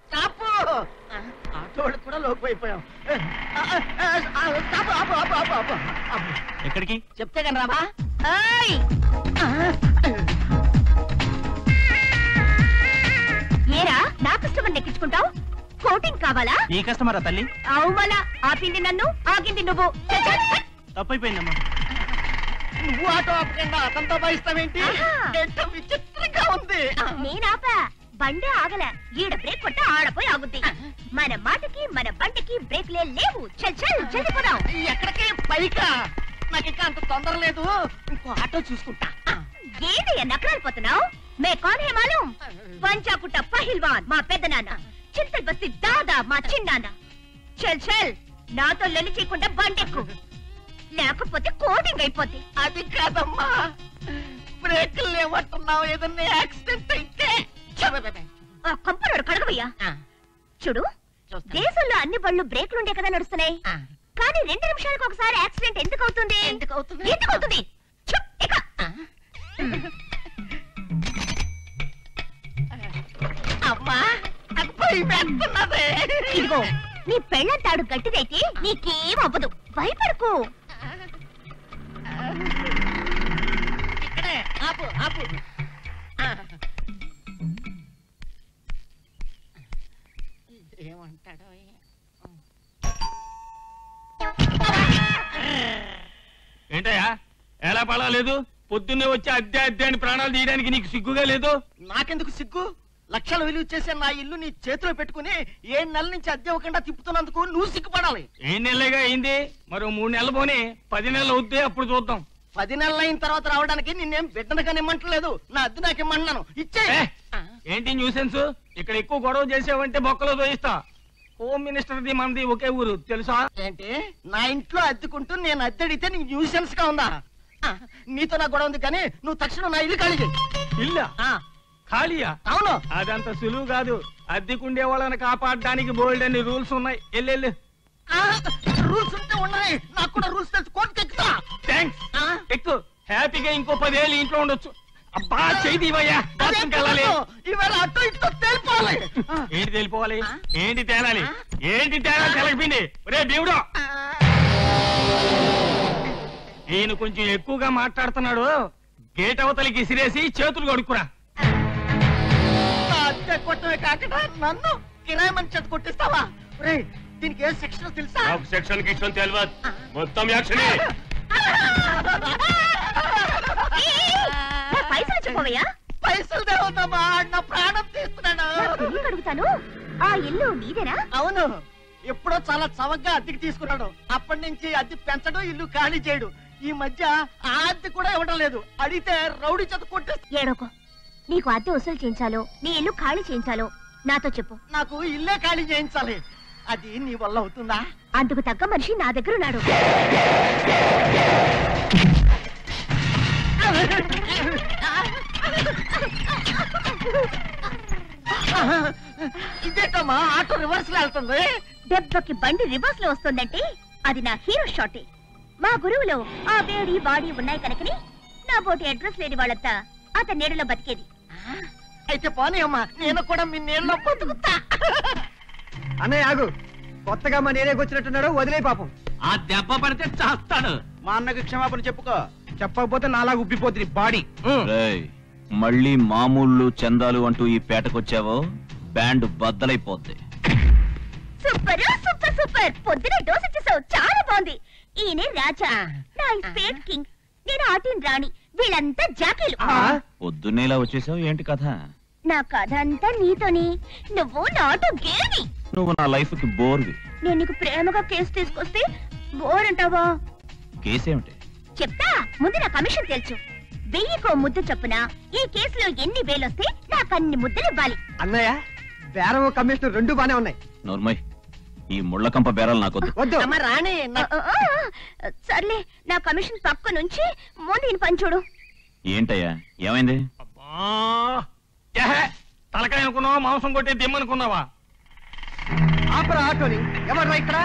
Stop auto వాళ్ళకి కూడా లోపు అయిపోయాం. ఎక్కడికి చెప్తే కానీ రాబా. ఏరా నా కస్టమర్ ఎక్కించుకుంటావు? కోటింగ్ కావాలా? ఈ కస్టమరా తల్లి? అవుమలా ఆపింది నన్ను, ఆగింది నువ్వు. తప్పైపోయిందమ్మా. నువ్వు ఆటో ఆపకుండా అతనితో భరిస్తావేంటి? విచిత్రంగా ఉంది. నేనాపా, బండే ఆగలే. ఈడ బ్రేక్ కొట్ట ఆడపోయి ఆగుద్ది. మన మాటకి మన బండికి బ్రేక్లే లేవు. చల్ చల్ చల్లిపోదాం. ఎక్కడికి? పైకా? నాకు ఇంకా అంత తొందర లేదు, ఇంకో ఆటో చూసుకుంటా. ఏంటయ్యా నకరాలిపోతున్నావు? మే కాన్ హే మాలూమ్? పంచాకుట్ట పహిల్వాన్ మా పెద్ద నాన్న, చింతల్ బస్తి దాదా మా చిన్నాన్న. చల్ చల్, నాతో లొల్లి చేయకుండా బండెక్కు, లేకపోతే కోటింగ్ అయిపోద్ది. అది కాదమ్మా, బ్రేకులు లేవట్టున్నావు. ఏదన్నా యాక్సిడెంట్ అయితే ఆ కంపనోడు కడగవయ్యా. చూడు, దేశంలో అన్ని బళ్ళు బ్రేకులుండే కదా నడుస్తున్నాయి. కానీ 2 నిమిషాలకు ఒకసారి యాక్సిడెంట్ ఎందుకు అవుతుంది? ఎందుకు అవుతుంది? అమ్మా, నాకు భయం వేస్తున్నది. ఇదిగో, నీ పెళ్ళం తాడు గట్టిదైతే నీకేం అవ్వదు, భయపడకు. ఇక్కడే ఆపు ఆపు. ఏమంటాడో. ఏంటయ్యా ఎలా పడలేదు? పొద్దున్నే వచ్చి అద్దె అద్దె అని ప్రాణాలు తీయడానికి నీకు సిగ్గుగా లేదు? నాకెందుకు సిగ్గు? లక్షలు విలువ చేసే నా ఇల్లు నీ చేతిలో పెట్టుకుని 7 నెలల నుంచి అద్దె ఇవ్వకుండా తిప్పుతున్నందుకు నువ్వు సిగ్గుపడాలి. 7 నెలలుగా అయింది, మరో 3 నెలలు పోనీ 10 నెలలు అవుద్ది, అప్పుడు చూద్దాం. 10 నెలలు అయిన తర్వాత రావడానికి నిన్నేం బిడ్డను కానీ ఇమ్మంటలేదు. నా అద్దె నాకు ఇమ్మన్నాను, ఇచ్చే. ఏంటి న్యూసెన్స్? ఇక్కడ ఎక్కువ గొడవ చేసావంటే బొక్కలో దోయిస్తా. హోమ్ మినిస్టర్ది మనది ఒకే ఊరు తెలుసా? ఏంటి, నా ఇంట్లో అద్దెకుంటూ నేను అద్దె అడిగితే నీకు న్యూసెన్స్ గా ఉందా? నీతో నా గొడవ ఉంది, కానీ నువ్వు తక్షణం నా ఇల్లు ఖాళీ చేయి. ఇల్లా? ఖాళీయా? అవును. అదంత సులువు కాదు. అద్దెకుండే వాళ్ళని కాపాడడానికి బోల్డ్ అన్ని రూల్స్ ఉన్నాయి. ఎల్లెళ్ళు. రూల్స్ ఉంటే ఉన్నాయి, నాకు కూడా రూల్స్ తెలుసు. కోర్టుకి ఎక్కుతా. థ్యాంక్స్, ఎక్కు. హ్యాపీగా ఇంకో 10 ఏళ్ళు ఇంట్లో ఉండొచ్చు. అబ్బా చేయివయ్యా, వెళ్ళాలి. ఇవాళ అటు ఇటు తేలిపోవాలి. ఏంటి తెలిపోవాలి? ఏంటి తేలాలి? ఏంటి తేలాలి? తెలగపిండి రే దేవుడు. ఈయన కొంచెం ఎక్కువగా మాట్లాడుతున్నాడు. గేట్ అవతలికి ఇసిరేసి చేతులు కడుక్కురా. అద్దె కొట్టమే కాకుండా నన్ను కిరాయి మనిషి చేత కొట్టిస్తావా? దీనికి ఏ సెక్షన్ తెలుసా? సెక్షన్ గిక్షన్ తెలియదు, మొత్తం యాక్షన్. పైసలు చెప్పవయ్యా. పైసలు దేవతమ్మా, నా ప్రాణం తీస్తున్నాను. అడుగుతాను, ఆ ఇల్లు నీదేనా? అవును, ఎప్పుడో చాలా చవకగా అద్దెకి తీసుకున్నాడు. అప్పటి నుంచి అద్దె పెంచడం, ఇల్లు ఖాళీ చేయడు. ఈ మధ్య ఆ అద్దె కూడా ఇవ్వడం లేదు. అడిగితే రౌడీ చేత కొట్టేస్తా. ఏడోకో, నీకు అద్దె వసూలు చేయించాలో నీ ఇల్లు ఖాళీ చేయించాలో నాతో చెప్పు. నాకు ఇల్లే ఖాళీ చేయించాలి. అది నీ వల్ల అవుతుందా? అందుకు తగ్గ మనిషి నా దగ్గర ఉన్నాడు. ఇదేటమ్మా, ఆటో రివర్స్ లో వెళ్తుంది. దెబ్బకి బండి రివర్స్ లో వస్తుందంటే అది నా హీరో షాటే. మా గురువులో ఆ వేడి బాడీ ఉన్నాయి కనుకని నా బోటి అడ్రస్ లేని వాళ్ళంతా అతని నీడలో బతికేది. అయితే పోనీ అమ్మా, నేను కూడా మీ నీళ్ళలో బతుకుతా. అన్నయ్య ఆగు, కొత్తగా మన ఏరియాకి వచ్చినట్టున్నాడు, వదిలే పాపం. ఆ దెబ్బ పడితే చేస్తాడు. మా అన్నకి క్షమాపణ చెప్పుకో, చెప్పకపోతే నాలాగా ఉబ్బిపోతుంది బాడీ. మళ్ళీ మామూళ్ళు చందాలు అంటూ ఈ పేటకొచ్చావో బ్యాండ్ బద్దలైపోద్ది. సూపర్ సూపర్ సూపర్, పొద్దున డోస్ ఇచ్చేసావు, చాలా బాగుంది. ఈయనే రాజా, నా స్టేట్ కింగ్. నేను ఆటిన్ రాణి, వీళ్ళంతా జాకీలు. పొద్దున్నేలా వచ్చేసావు, ఏంటి కథ? నా కథ అంతా నీతోని. నువ్వు నాతో గేని. నువ్వు నా లైఫ్ కి బోర్వి. నేను నీకు ప్రేమగా కేసు తీసుకొస్తే బోర్ అంటావా? కేసేమిటి చెప్తా, ముందు నా కమిషన్ తెలుసు. 1000కో ముద్దు చొప్పున ఈ కేసులో ఎన్ని వేలొస్తే నాకు అన్ని ముద్దలు ఇవ్వాలి. అన్నయ్య, బేరం కమిషన్ 2 బానే ఉన్నాయి. నోర్మయ్, ఈ ముళ్ళకంప బేరాలు నాకొద్దు. వద్దు. రాణి, సర్లే, నా కమిషన్ పక్క నుంచి ముందు పని చూడు. ఏంటయ్యా, ఏమైంది? తలకాయ అనుకున్నావా, మాంసం కొట్టే దిమ్మనుకున్నావా? ఆపరా ఆటోని. ఎవరు ఇక్కడ?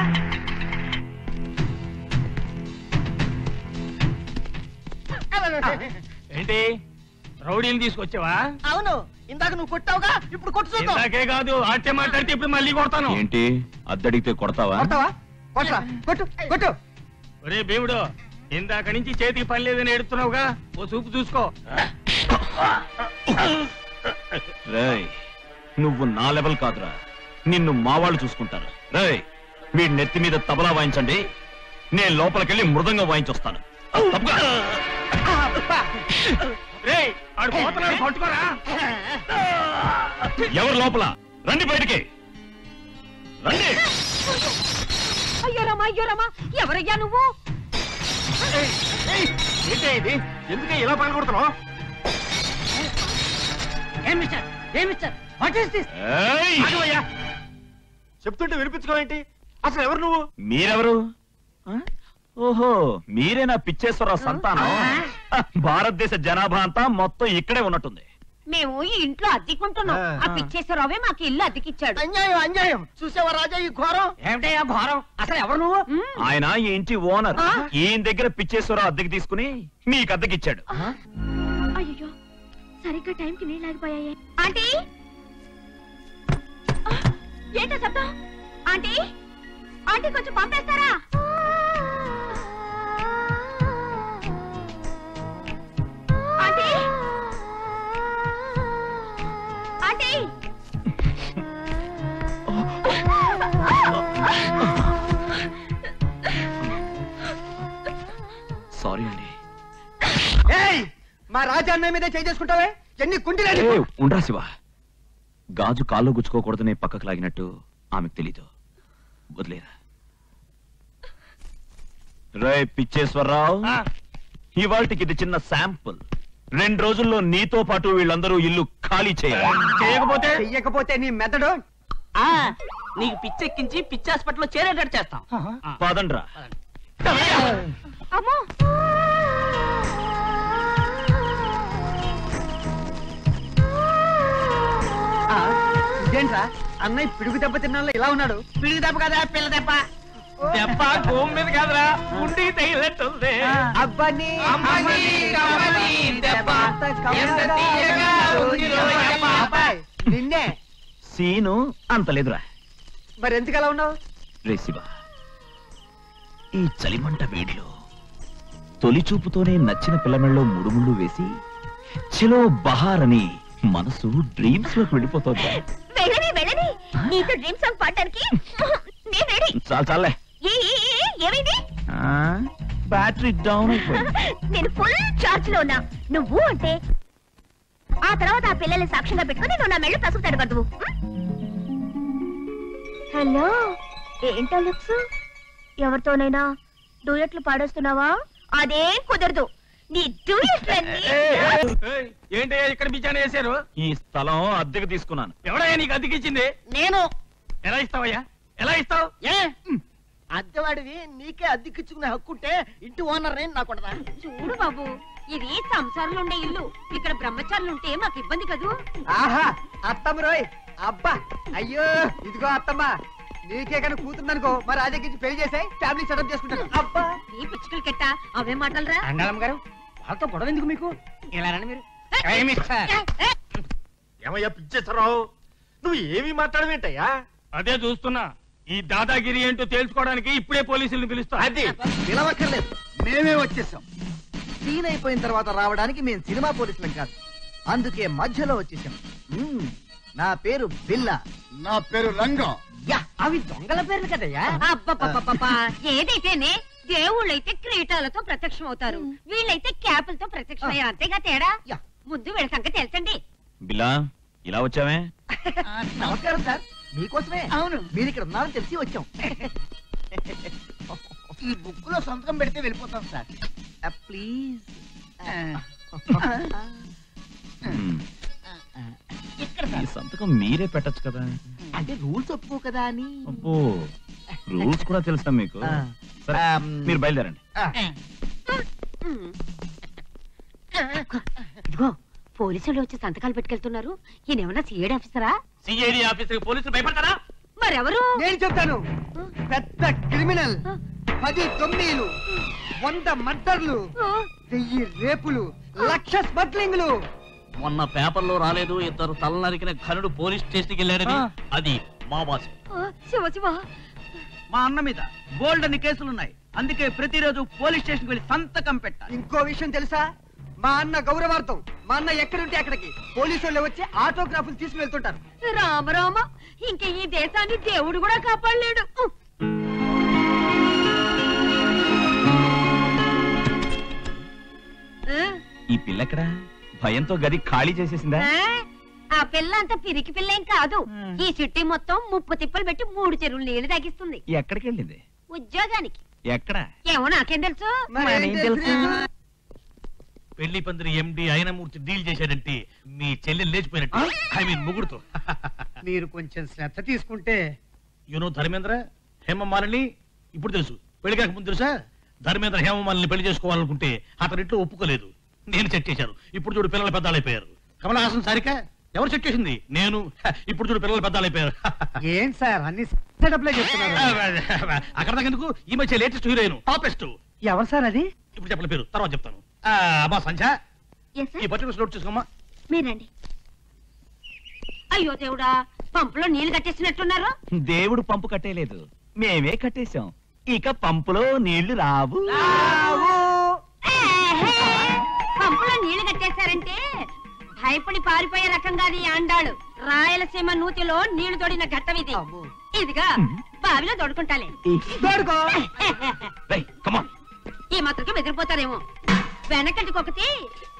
ఏంటి రౌడీని తీసుకొచ్చావా? అవును, ఇందాక నువ్వు కొట్టావుగా ఇప్పుడు కొట్టు చూద్దాం. ఇందాకే కాదు ఆటే మాట్లాడితే ఇప్పుడు మళ్ళీ కొడతాను. ఏంటి అద్దడిగితే కొడతావా? కొడతావా? కొట్టరా, కొట్టు కొట్టు. ఒరే భీముడు, ఇందాక నుంచి చేతికి పని లేదని ఎడుతున్నావుగా, ఓ చూపు చూసుకో. రేయ్ నువ్వు నా లెవెల్ కాదురా, నిన్ను మా వాళ్ళు చూసుకుంటారు. రేయ్ వీడి నెత్తి మీద తబలా వాయించండి, నేను లోపలికెళ్ళి మృదంగా వాయించొస్తాను. తప్పుగా. రేయ్ ఆడు పోతున్నాడు, పట్టుకోరా. ఎవరు లోపల? రండి బయటికి రండి. అయ్యో రమా ఎవరయ్యా నువ్వు? ఏంటి ఇది? ఎందుకే ఇలా పగలగొడుతున్నావు? ఏం మిస్టర్ వాట్ ఇస్ దిస్? ఏయ్! ఆగవయ్యా. చెప్తుంటే వినిపించుకోవేంటి? అసలు ఎవరు నువ్వు? మీరెవరు? ఆ? ఓహో మీరే నా పిచ్చేశ్వరరావు సంతానం. భారతదేశ జనాభా అంతా మొత్తం ఇక్కడే ఉన్నట్టుంది. మేము ఈ ఇంట్లో అద్దెకుంటున్నాం. ఆ పిచ్చేశ్వరరావే మాకు ఇల్లు అద్దెకిచ్చాడు. అన్యాయం చూసావా రాజా ఈ ఘోరం? ఏమిటయ్యా ఘోరం? అసలు ఎవరు నువ్వు? ఆయన ఈ ఇంటి ఓనర్. ఈయన దగ్గర పిచ్చేశ్వరరావు అద్దెకి తీసుకుని మీకు అద్దెకిచ్చాడు. అయ్యో సరిగ్గా టైంకి నీళ్ళు ఆగిపోయాయి. ఆంటీ ఏంటో శబ్దం? ఆంటీ ఆంటీ కొంచెం పంపేస్తారా? ఆంటీ ఆంటీ సారీ అండి. ఏయ్, మా రాజాన్న మీదే చేయి చేసుకుంటావే? ఎన్ని కుంటిలేదు. ఉండరా శివ, గాజు కాల్లో గుచ్చుకోకూడదని పక్కకు లాగినట్టు ఆమెకు తెలీదు. వదిలేరా. రే పిచ్చేశ్వరరావు, ఇవాళకి ఇది చిన్న శాంపుల్. 2 రోజుల్లో నీతో పాటు వీళ్ళందరూ ఇల్లు ఖాళీ చేయాలి. చేయకపోతే చెయ్యకపోతే నీ మెదడు నీకు పిచ్చెక్కించి పిచ్చి హాస్పిటల్లో చేరేటట్టు చేస్తాం. పదండ్రా. అమ్మో ఇదేంట్రా అన్నయ్య పిడుగు దెబ్బ తిన్నాళ్ళ ఇలా ఉన్నాడు? పిడిగి దెబ్బ కదా పిల్ల దెబ్బ. దెబ్బ గోం మీద కాదురా, గుండెకి తగిలినట్టుంది. అబ్బని అమ్మని, కమ్మని దెబ్బ. ఎంత తీయగా ఉంది రోయమ్మ. అబ్బాయ్, నిన్నే. సీను అంత లేదురా. మరి ఎందుకు అలా ఉన్నావు? రే శివ, ఈ చలిమంట వేడిలో తొలి చూపుతోనే నచ్చిన పిల్లమెళ్ళలో ముడుముళ్ళు వేసి చిలో బహార్ అని మనసు డ్రీమ్స్ లోకి వెళ్ళిపోతుంది. వెళ్ళని నీతో డ్రీమ్ సాంగ్ పాడడానికి నేను రెడీ. చాలే ఏమైంది? బ్యాటరీ డౌన్ అయిపోయింది. నేను ఫుల్ చార్జ్ లో ఉన్నా. నువ్వు అంటే ఆ తర్వాత ఆ పిల్లల్ని సాక్ష్యంగా పెట్టుకుని నువ్వు నా మెళ్ళు పసుపు తడగదు. హలో ఏంటో లుక్స్? ఎవరితోనైనా డూయట్లు పాడేస్తున్నావా? అదేం కుదరదు. నీ డూయట్లన్నీ ఏంటయ్యా ఇక్కడ బిచాన వేశారు? ఈ స్థలం అద్దెకు తీసుకున్నాను. ఎవడయ్యా నీకు అద్దెకిచ్చింది? నేను ఎలా ఇస్తావయ్యా? ఎలా ఇస్తావు? ఏ అద్దెవాడివి నీకే అద్దెకిచ్చుకునే హక్కుంటే ఇంటి ఓనర్ నేను నాకుండదా? చూడు బాబు, ఇది సంసారంలో ఉండే ఇల్లు. ఇక్కడ బ్రహ్మచారులు ఉంటే మాకు ఇబ్బంది కదూ. ఆహా అత్తమ్మ రోయ్. అబ్బా అయ్యో ఇదిగో అత్తమ్మ, నీకే కనుక కూతుందనుకో మరి రాజాకి పెళ్లి చేసాయి, ఫ్యామిలీ సెటప్ చేసుకుంటాను. అబ్బా ఈ పిచ్చుకలు కెట్ట అవే మాటలరా. అండాలమ్మ గారు వాళ్ళతో గొడవ ఎందుకు మీకు? ఇలా రండి మీరు. ఏమయ్యా పిచ్చేశ్వరరావు, నువ్వు ఏమీ మాట్లాడవేంటయ్యా? అదే చూస్తున్నా. ఈ దాదాగిరి ఏంటో తెలుసుకోవడానికి ఇప్పుడే పోలీసుల్ని పిలుస్తా. అది పిలవక్కర్లేదు, మేమే వచ్చేసాం. సీన్ అయిపోయిన తర్వాత రావడానికి మేము సినిమా పోలీసులం కాదు, అందుకే మధ్యలో వచ్చేసాం. నా పేరు బిల్లా. నా పేరు రంగం. యా, అవి దొంగల పేర్లు కదయ్యా. అబ్బబ్బబ్బబ్బా, ఏదైతేనే దేవుళ్ళైతే క్రీటాలతో ప్రత్యక్షం అవుతారు, వీళ్ళైతే క్యాపులతో ప్రత్యక్షమయ్యారు. అంతేగా తేడా. యా. ముందు వీళ్ళ సంగతి తెలుసండి. బిల్లా ఇలా వచ్చావే? నమస్కారం సార్, మీకోసమే. అవును. మీరు ఇక్కడ ఉన్నారని తెలిసి వచ్చాం. ఈ బుక్ లో సంతకం పెడితే వెళ్ళిపోతాం సార్. ప్లీజ్. హ్మ్. ఇక్కడ ఈ సంతకం మీరే పెట్టచ్చు కదా. అంటే రూల్స్ ఒప్పుకో కదా అని. అబ్బో, రూల్స్ కూడా తెలుసా మీకు? ఆ. సరే మీరు బయలుదేరండి. ఇదిగో పోలీసులు వచ్చి సంతకాలు పెట్టుకెళ్తున్నారు. ఈయనేమన్నా సిఐడి ఆఫీసరా? సిఐడి ఆఫీసర్ పోలీసులు భయపడతారా? మరెవరు? నేను చెప్తాను. పెద్ద క్రిమినల్. 10 దొంగలు, 100 మర్డర్లు, 1000 రేపులు, 1,00,000 స్మగ్లింగ్లు. మొన్న పేపర్లో రాలేదు, ఇద్దరు తల నరికిన ఘనుడు పోలీస్ స్టేషన్కి వెళ్ళాడని. అది మా బాస్. శివ శివ, మా అన్న మీద బోల్డ్ అన్ని కేసులున్నాయి, అందుకే ప్రతిరోజు పోలీస్ స్టేషన్ వెళ్ళి సంతకం పెట్టాలి. ఇంకో విషయం తెలుసా, మా అన్న గౌరవార్థం మా అన్న ఎక్కడుంటే అక్కడికి పోలీసు వాళ్ళు వచ్చి ఆటోగ్రాఫ్లు తీసుకుని వెళ్తుంటారు. రామ రామ, ఇంక ఈ దేశాన్ని దేవుడు కూడా కాపాడలేడు. ఈ పిల్లెక్కడా భయంతో గది ఖాళీ చేసేసిందా? ఆ పిల్ల అంత పిరికి పిల్లేం కాదు. ఈ సిటీ మొత్తం 30 తిప్పలు పెట్టి 3 చెరువులు నీళ్లు తాగిస్తుంది. ఎక్కడికి వెళ్ళింది? ఉద్యోగానికి. ఎక్కడ? ఏమో నాకేం తెలుసు. పెళ్లి పందిరి ఎండి అయినమూర్తి డీల్ చేశాడంటే మీ చెల్లెలు లేచిపోయినట్టు. I mean ముగ్గురుతో. మీరు కొంచెం శ్రద్ధ తీసుకుంటే. యునో ధర్మేంద్ర, హేమమాలిని ఇప్పుడు తెలుసు. పెళ్లి కాక ముందు తెలుసా, ధర్మేంద్ర హేమమాలిని పెళ్లి చేసుకోవాలనుకుంటే అతనిట్లో ఒప్పుకోలేదు. నేను సెట్ చేశాను. ఇప్పుడు చూడు పిల్లలు పెద్దాలైపోయారు. కమల్ హాసన్ సారిక ఎవరు సెట్ చేసింది? నేను. ఇప్పుడు చూడు పిల్లలు పెద్దాలైపోయారు. ఏం సార్ అన్ని సెటప్లే చెప్తున్నారు? అక్కడ దాకా ఎందుకు, ఈ మధ్య లేటెస్ట్ హీరోయిన్ టాపెస్ట్. ఎవరు సార్ అది? ఇప్పుడు చెప్పలే పేరు, తర్వాత చెప్తాను. అమ్మా సంధ్య, ఈ పర్టికులర్స్ నోట్ చేసుకోమ్మా. మీరండి. అయ్యో దేవుడా, పంపులో నీళ్లు కట్టేసినట్టున్నారు. దేవుడు పంపు కట్టేలేదు, మేమే కట్టేశాం. ఇక పంపులో నీళ్లు రావు. పంపులో నీళ్లు కట్టేశారంటే భయపడి పారిపోయే రకం కాదు ఈ ఆండాడు. రాయలసీమ నూతిలో నీళ్లు తోడిన ఘట్టం ఇది. ఇదిగా బావిలో తోడుకుంటాలే. ఈ మాత్రకి బెదిరిపోతారేమో. వెనకటికొకటి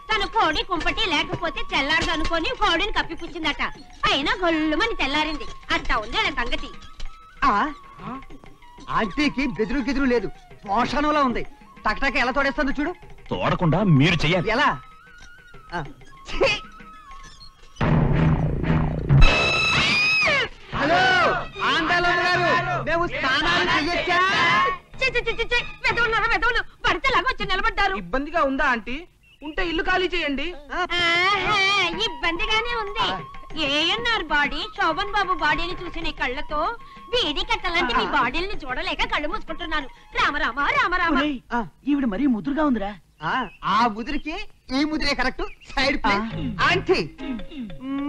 తన కోడి కుంపటి లేకపోతే తెల్లారదు అనుకొని కోడిని కప్పిపుచ్చిందట. అయినా గొల్లుమని తెల్లారింది. అట్టా ఉంది అలా సంగతి. ఆంటీకి బెదురు గిదురు లేదు, పోషణలో ఉంది. టక్టక ఎలా తోడేస్తుందో చూడు. తోడకుండా మీరు చెయ్యాలి. ఎలా? హలో ఆండాలమ్మ గారు, మేము స్నానాలు చెయ్యొచ్చా? వెదవులు పడితే లాగొచ్చి నిలబడ్డారు. ఇబ్బందిగా ఉందా ఆంటీ? ఉంటే ఇల్లు ఖాళీ చేయండి. ఇబ్బందిగానే ఉంది. ఏఎన్ఆర్ బాడీ, శోభన్ బాబు బాడీని చూసిన కళ్ళతో బీడీ కట్టాలంటే మీ బాడీని చూడలేక కళ్ళు మూసుకుంటున్నాను. రామరామ రామరామ. ఈవిడ మరీ ముదురుగా ఉందిరా. ఆ ముదురికి ఈ ముదిరే కరెక్ట్. Side play. ఆంటీ,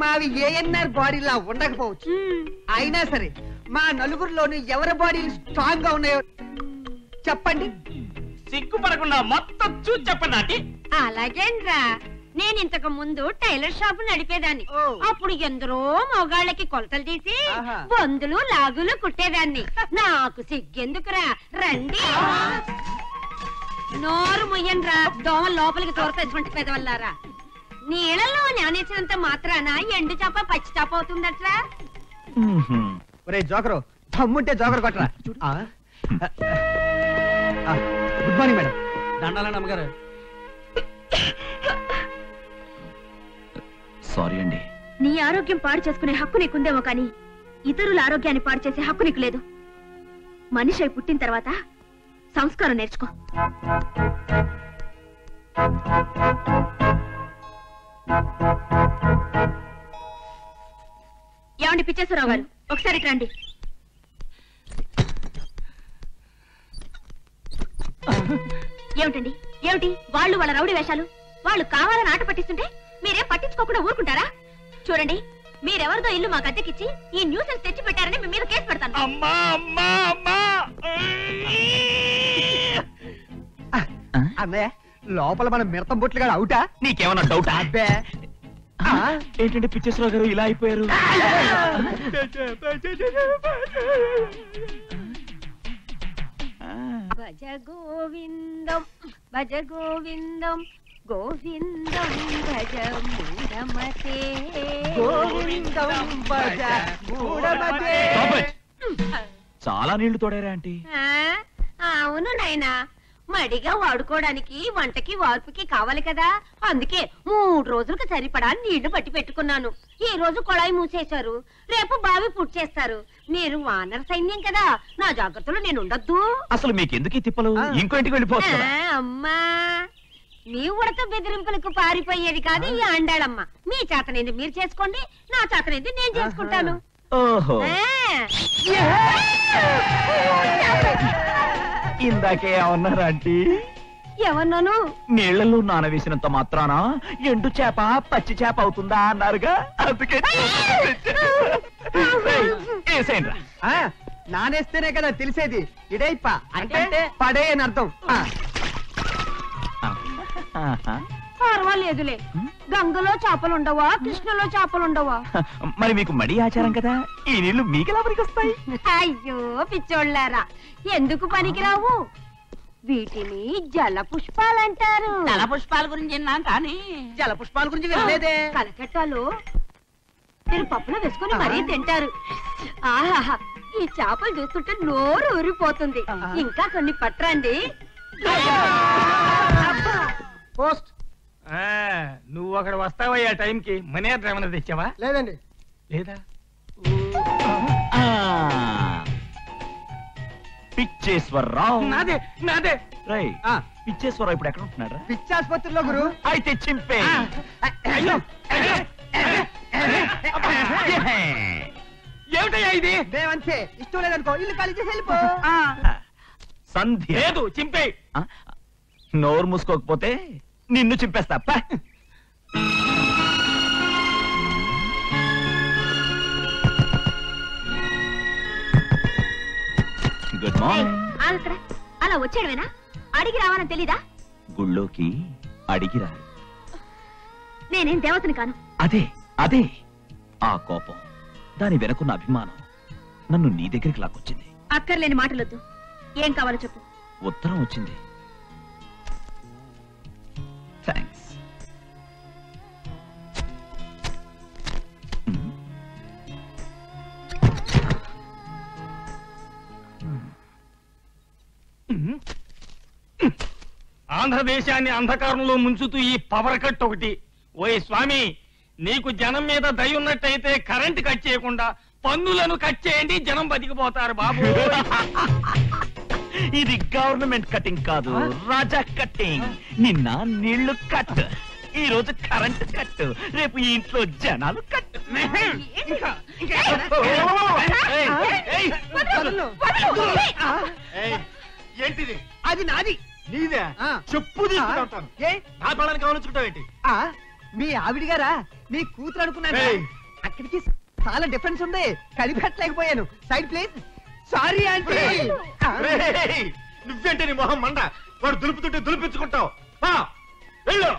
మావి ఏఎన్ఆర్ బాడీలా ఉండకపోవచ్చు, అయినా సరే మా నలుగురిలోని ఎవరి బాడీలు స్ట్రాంగ్ గా ఉన్నాయో చెప్పండి. సిగ్గుపడకుండా మొత్తం చూసి చెప్పండి ఆంటీ. అలాగేంట్రా, నేను ఇంతకు ముందు టైలర్ షాపు నడిపేదాన్ని. అప్పుడు ఎందరో మొగాళ్ళకి కొలతలు తీసి బొందులు లాగులు కుట్టేదాన్ని. నాకు సిగ్గెందుకురా, రండి. నోరు ముయ్యండ్రా, దోమ లోపలికి తోరతటువంటి పెదవల్లారా. నీళ్ళలో నానేసినంత మాత్రాన ఎండు చేప పచ్చి చేప అవుతుందట్రా. ఒరే జోకరు, దమ్ముంటే జోకరు కొట్టరా. Good morning madam. దండాలండి అమ్మగారు. సారీ అండి. నీ ఆరోగ్యం పాడు చేసుకునే హక్కు నీకుందేమో కానీ ఇతరుల ఆరోగ్యాన్ని పాడు చేసే హక్కు నీకు లేదు. మనిషి అయి పుట్టిన తర్వాత సంస్కారం నేర్చుకో. ఏమండి పిచ్చేశ్వరరావు గారు, ఒకసారి రండి. ఏమిటండి ఏమిటి వాళ్ళు వాళ్ళ రౌడీ వేషాలు? వాళ్ళు కావాలని ఆట పట్టిస్తుంటే మీరేం పట్టించుకోకుండా ఊరుకుంటారా? చూడండి, మీరెవరిదో ఇల్లు మాకు అద్దెకిచ్చి ఈ న్యూసెన్స్ తెచ్చి పెట్టారని మీ మీద కేసు పెడతాను. అమ్మా అమ్మా అమ్మా. అన్నయ్య, లోపల మన మిడతం బొట్లుగా అవుటా? నీకేమన్నా డౌట్? అబ్బే, ఏంటంటే పిచ్చేశ్వరరావు గారు ఇలా అయిపోయారు? భజ గోవిందం భజ గోవిందం గోవిందం భజ మూఢమతే గోవిందం భజ మూఢమతే. చాలా నీళ్లు తోడారా ఆంటీ? అవును నాయనా, మడిగా వాడుకోవడానికి వంటకి వార్పుకి కావాలి కదా. అందుకే 3 రోజులకు సరిపడా నీళ్లు పట్టి పెట్టుకున్నాను. ఈ రోజు కొళాయి మూసేశారు, రేపు బావి పుట్టేస్తారు. మీరు వానర సైన్యం కదా, నా జాగ్రత్తలో నేను ఉండొద్దు. అసలు మీకెందుకు ఈ తిప్పలు? ఇంకో ఇంటికి వెళ్ళిపోవచ్చు. అమ్మా, మీ ఉడత బెదిరింపులకు పారిపోయేది కాదు ఈ ఆండాళమ్మ. మీ చేతనేది మీరు చేసుకోండి, నా చేతనేది నేను చేసుకుంటాను. ఓహో, ఇందాకే ఏమన్నారు ఆంటీ? ఏమన్నాను? నీళ్లలో నానవేసినంత మాత్రాన ఎండు చేప పచ్చి చేప అవుతుందా అన్నారుగా, అందుకే వేసేయండి రా. నానేస్తేనే కదా తెలిసేది. ఇడైప అంటే పడే అని అర్థం. పర్వాలేదులే. గంగలో చేపలుండవా, కృష్ణలో చేపలుండవా? మరి మీకు మడి ఆచారం కదా, ఈ నీళ్లు మీకెలా పనికొస్తాయి? అయ్యో పిచ్చోళ్ళారా, ఎందుకు పనికిరావు? వీటిని జల పుష్పాలంటారు. జల పుష్పాల గురించి విన్నాం కానీ జల పుష్పాల గురించి వినలేదే. కలకట్టాలో మీరు పప్పులో వేసుకుని మరీ తింటారు. ఆహాహా, ఈ చేపలు చూస్తుంటే నోరు ఊరిపోతుంది. ఇంకా కొన్ని పట్టరండి. పోస్ట్. నువ్వు అక్కడ వస్తావయ్యా టైంకి. మనీ ఆర్డర్ ఏమైనా తెచ్చావా? లేదండి. లేదా? పిచ్చేశ్వరరావు. నాదే నాదే. రై, పిచ్చేశ్వరరావు ఇప్పుడు ఎక్కడ ఉంటున్నాడు? పిచ్చాసుపత్రిలో గురు. అయితే చింపే. అయ్యో, ఏమిటయ్యా ఇది? మేమంతే. ఇష్టం లేదనుకో ఇల్లు ఖాళీ చేసి వెళ్ళిపో. సంధ్య లేదు, చింపే. నోరు మూసుకోకపోతే నిన్ను చింపేస్తా. Good morning. ఆగక్కడ, అలా వచ్చాడువేనా? అడిగి రావాలని తెలీదా? గుళ్ళోకి అడిగిరా. నేనేం దేవతని కాను. అదే అదే ఆ కోపం, దాని వెనకున్న అభిమానం నన్ను నీ దగ్గరికి లాక్కొచ్చింది. అక్కర్లేని మాటలొద్దు. ఏం కావాలో చెప్పు. ఉత్తరం వచ్చింది. థ్యాంక్స్. ఆంధ్రదేశాన్ని అంధకారంలో ముంచుతూ ఈ పవర్ కట్ ఒకటి. ఓయ్ స్వామి, నీకు జనం మీద దయ ఉన్నట్టయితే కరెంట్ కట్ చేయకుండా పన్నులను కట్ చేయండి, జనం బతికిపోతారు బాబు. ఇది గవర్నమెంట్ కటింగ్ కాదు, రాజా కటింగ్. నిన్న నీళ్లు కట్, ఈ రోజు కరెంట్ కట్, రేపు ఈ ఇంట్లో జనాలు కట్. ఏంటిది? అది నాది. నీదే? చెప్పు తీసుకుంటాను. ఏ నా పిల్లలకి గమనించుకుంటావేంటి? మీ ఆవిడ గారా? నీ కూతురు అనుకున్నాను. ఏయ్. అక్కడికి చాలా డిఫరెన్స్ ఉంది, కలిపెట్టలేకపోయాను. Side please. Sorry aunty. రేయ్, నువ్వేంటి నీ మొహం మండ? వాడు దులుపుతుంటే దులిపించుకుంటావు. వెళ్ళు,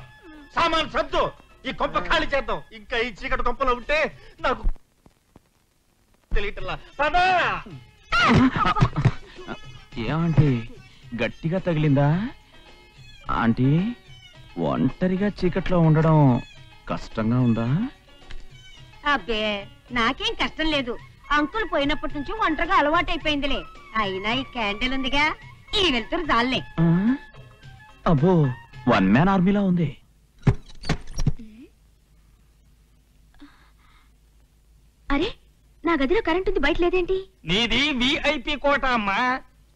సామాన్ సర్దు, ఈ కొంప ఖాళీ చేద్దాం. ఇంకా ఈ చీకటి కొంపలో ఉంటే నాకు తెలియటల్లా. పదా. ఏమంటే గట్టిగా తగిలిందా? ఆంటీ, ఒంటరిగా చీకట్లో ఉండడం కష్టంగా ఉందా? అబ్బే, నాకేం కష్టం లేదు. అంకుల్ పోయినప్పటి నుంచి ఒంటరిగా అలవాటైపోయిందిలే. అయినా ఈ క్యాండిల్ ఉందిగా, ఈ వెళ్తురు జాలే. ఆ? అబ్బో, వన్ మ్యాన్ ఆర్మీలా ఉంది. అరే, నా గదిలో కరెంట్ ఉంది, బయట లేదేంటి? నీది విఐపి కోట అమ్మా.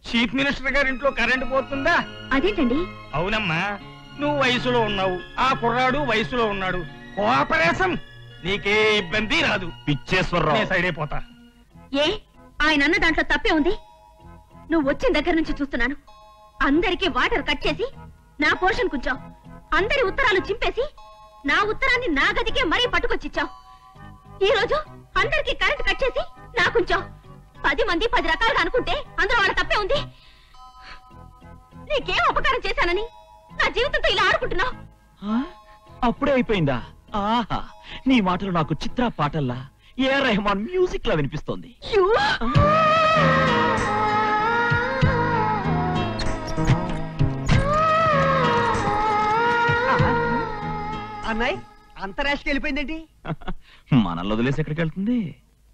చీఫ్ మినిస్టర్ గారి ఇంట్లో కరెంట్ పోతుందా? అదేంటండి? అవునమ్మా, నువ్వు వయసులో ఉన్నావు, ఆ కుర్రాడు వయసులో ఉన్నాడు. కోఆపరేషన్, నీకే ఇబ్బంది రాదు. పిచ్చేశ్వరరావు. సైడ్ అయిపోతా. ఏ, ఆయన అన్న దాంట్లో తప్పే ఉంది. నువ్వు వచ్చిన దగ్గర నుంచి చూస్తున్నాను. అందరికీ వాటర్ కట్ చేసి నా పోర్షన్ కూర్చావు. అందరి ఉత్తరాలు చింపేసి నా ఉత్తరాన్ని నా గదికే మరీ పట్టుకొచ్చిచ్చావు. ఈ రోజు అందరికీ కరెంట్ కట్ చేసి నాకుంచావు. 10 మంది 10 రకాలుగా అనుకుంటే అందులో వాళ్ళ తప్పే ఉంది. నీకేం ఉపకారం చేశానని నా జీవితంతో ఇలా ఆడుకుంటున్నావు? అప్పుడే అయిపోయిందా? ఆహా, నీ మాటలు నాకు చిత్ర పాటల్లా, ఏ రెహమాన్ మ్యూజిక్ లా వినిపిస్తోంది. అన్నాయ్, అంతరాష్ట్రకి వెళ్ళిపోయిందేంటి? మనల్ని వదిలేసి ఎక్కడికి వెళ్తుంది?